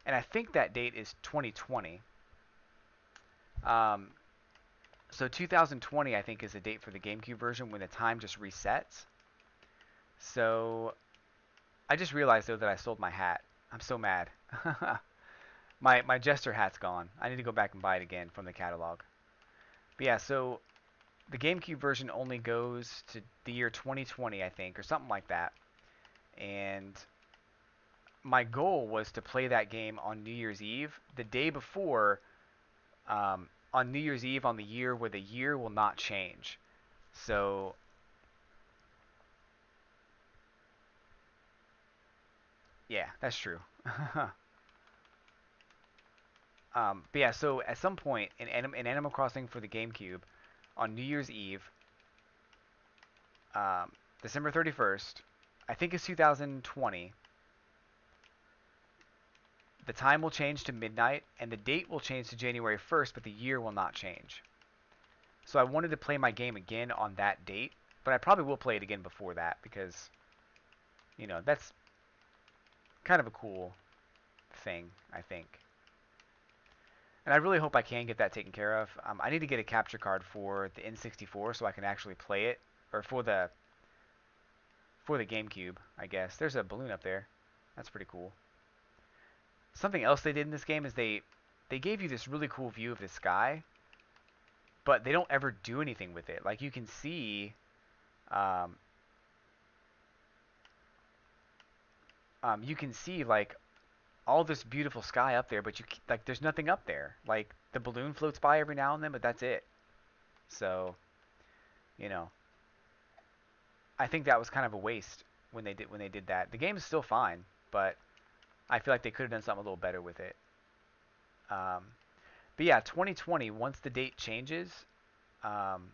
and I think that date is 2020. Um, so 2020, I think, is the date for the GameCube version when the time just resets. So I just realized though that I sold my hat. I'm so mad. My Jester hat's gone. I need to go back and buy it again from the catalog. But yeah, so the GameCube version only goes to the year 2020, I think, or something like that. And my goal was to play that game on New Year's Eve, the day before, on New Year's Eve on the year where the year will not change. So, yeah, that's true. But yeah, so at some point in Animal Crossing for the GameCube, on New Year's Eve, um, December 31st, I think it's 2020, the time will change to midnight, and the date will change to January 1st, but the year will not change. So I wanted to play my game again on that date, but I probably will play it again before that because, you know, that's kind of a cool thing, I think. And I really hope I can get that taken care of. I need to get a capture card for the N64 so I can actually play it, or for the GameCube, I guess. There's a balloon up there. That's pretty cool. Something else they did in this game is they gave you this really cool view of the sky, but they don't ever do anything with it. Like um, you can see like all this beautiful sky up there, but like there's nothing up there. Like the balloon floats by every now and then, but that's it. So you know, I think that was kind of a waste when they did that. The game is still fine, but I feel like they could have done something a little better with it. Um, but yeah, 2020. Once the date changes, um,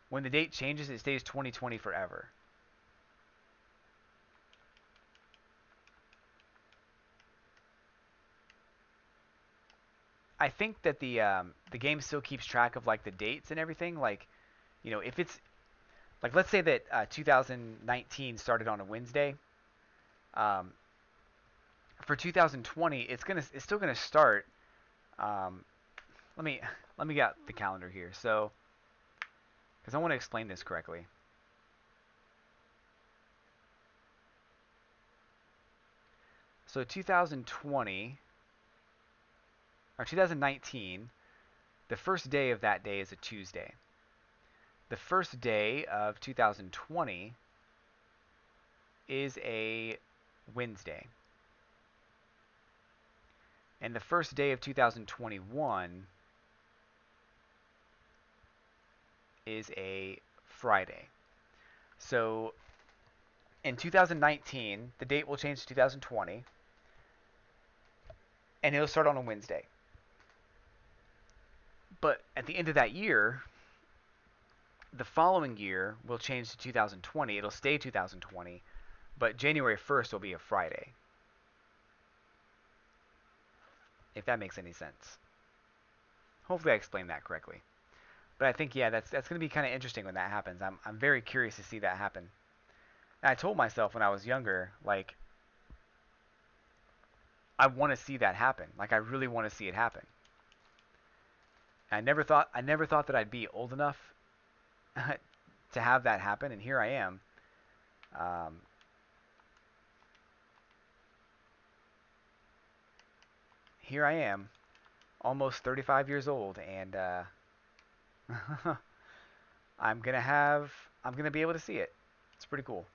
when the date changes, it stays 2020 forever. I think that the game still keeps track of like the dates and everything. Like, if it's like, let's say that 2019 started on a Wednesday. Um, for 2020, it's still gonna start. Um, let me let me get the calendar here. So, because I want to explain this correctly. So 2020 or 2019, the first day of that day is a Tuesday. The first day of 2020 is a Wednesday. And the first day of 2021 is a Friday. So in 2019, the date will change to 2020, and it'll start on a Wednesday. But at the end of that year, the following year will change to 2020. It'll stay 2020, but January 1st will be a Friday. If that makes any sense. Hopefully I explained that correctly. But I think, yeah, that's going to be kind of interesting when that happens. I'm very curious to see that happen. And I told myself when I was younger, like, I want to see that happen. Like, I really want to see it happen. I never thought that I'd be old enough to have that happen, and here I am. Um, Here I am, almost 35 years old, and I'm gonna have I'm gonna be able to see it. It's pretty cool.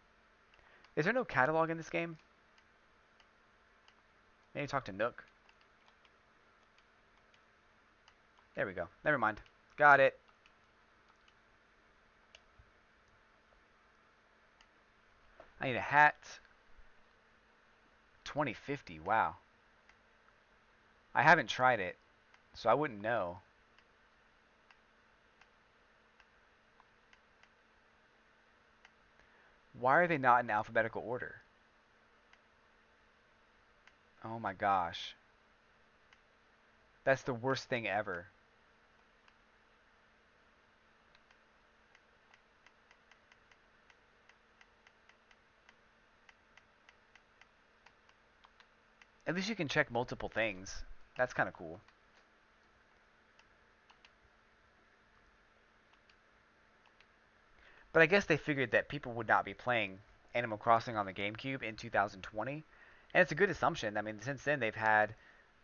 Is there no catalog in this game? Maybe talk to Nook. There we go. Never mind. Got it. I need a hat. 2050. Wow. I haven't tried it, so I wouldn't know. Why are they not in alphabetical order? Oh my gosh. That's the worst thing ever. At least you can check multiple things. That's kind of cool. But I guess they figured that people would not be playing Animal Crossing on the GameCube in 2020. And it's a good assumption. I mean, since then they've had,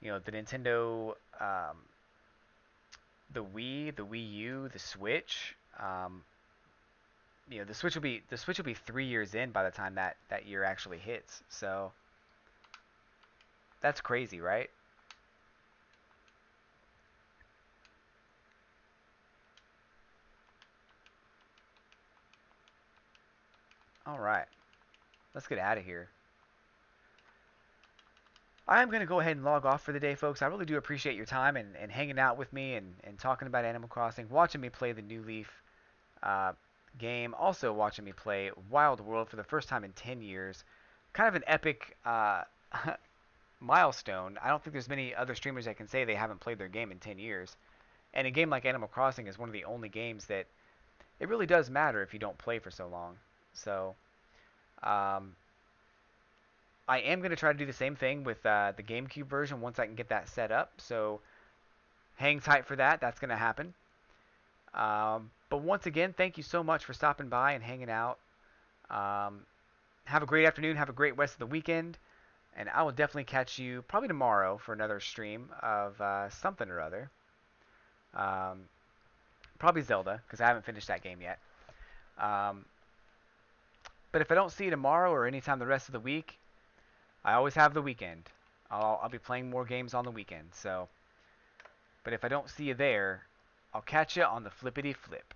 the Nintendo, the Wii, the Wii U, the Switch. The Switch will be 3 years in by the time that year actually hits. So that's crazy, right? All right, let's get out of here. I'm going to go ahead and log off for the day, folks. I really do appreciate your time and hanging out with me and talking about Animal Crossing, watching me play the New Leaf uh, game, also watching me play Wild World for the first time in 10 years. Kind of an epic milestone. I don't think there's many other streamers that can say they haven't played their game in 10 years. And a game like Animal Crossing is one of the only games that it really does matter if you don't play for so long. So, um, I am going to try to do the same thing with the GameCube version once I can get that set up. So, hang tight for that. That's going to happen. But once again, thank you so much for stopping by and hanging out. Um, have a great afternoon. Have a great rest of the weekend. And I will definitely catch you probably tomorrow for another stream of something or other. Um, Probably Zelda, because I haven't finished that game yet. Um, but if I don't see you tomorrow or anytime the rest of the week, I always have the weekend. I'll be playing more games on the weekend. So, but if I don't see you there, I'll catch you on the flippity flip.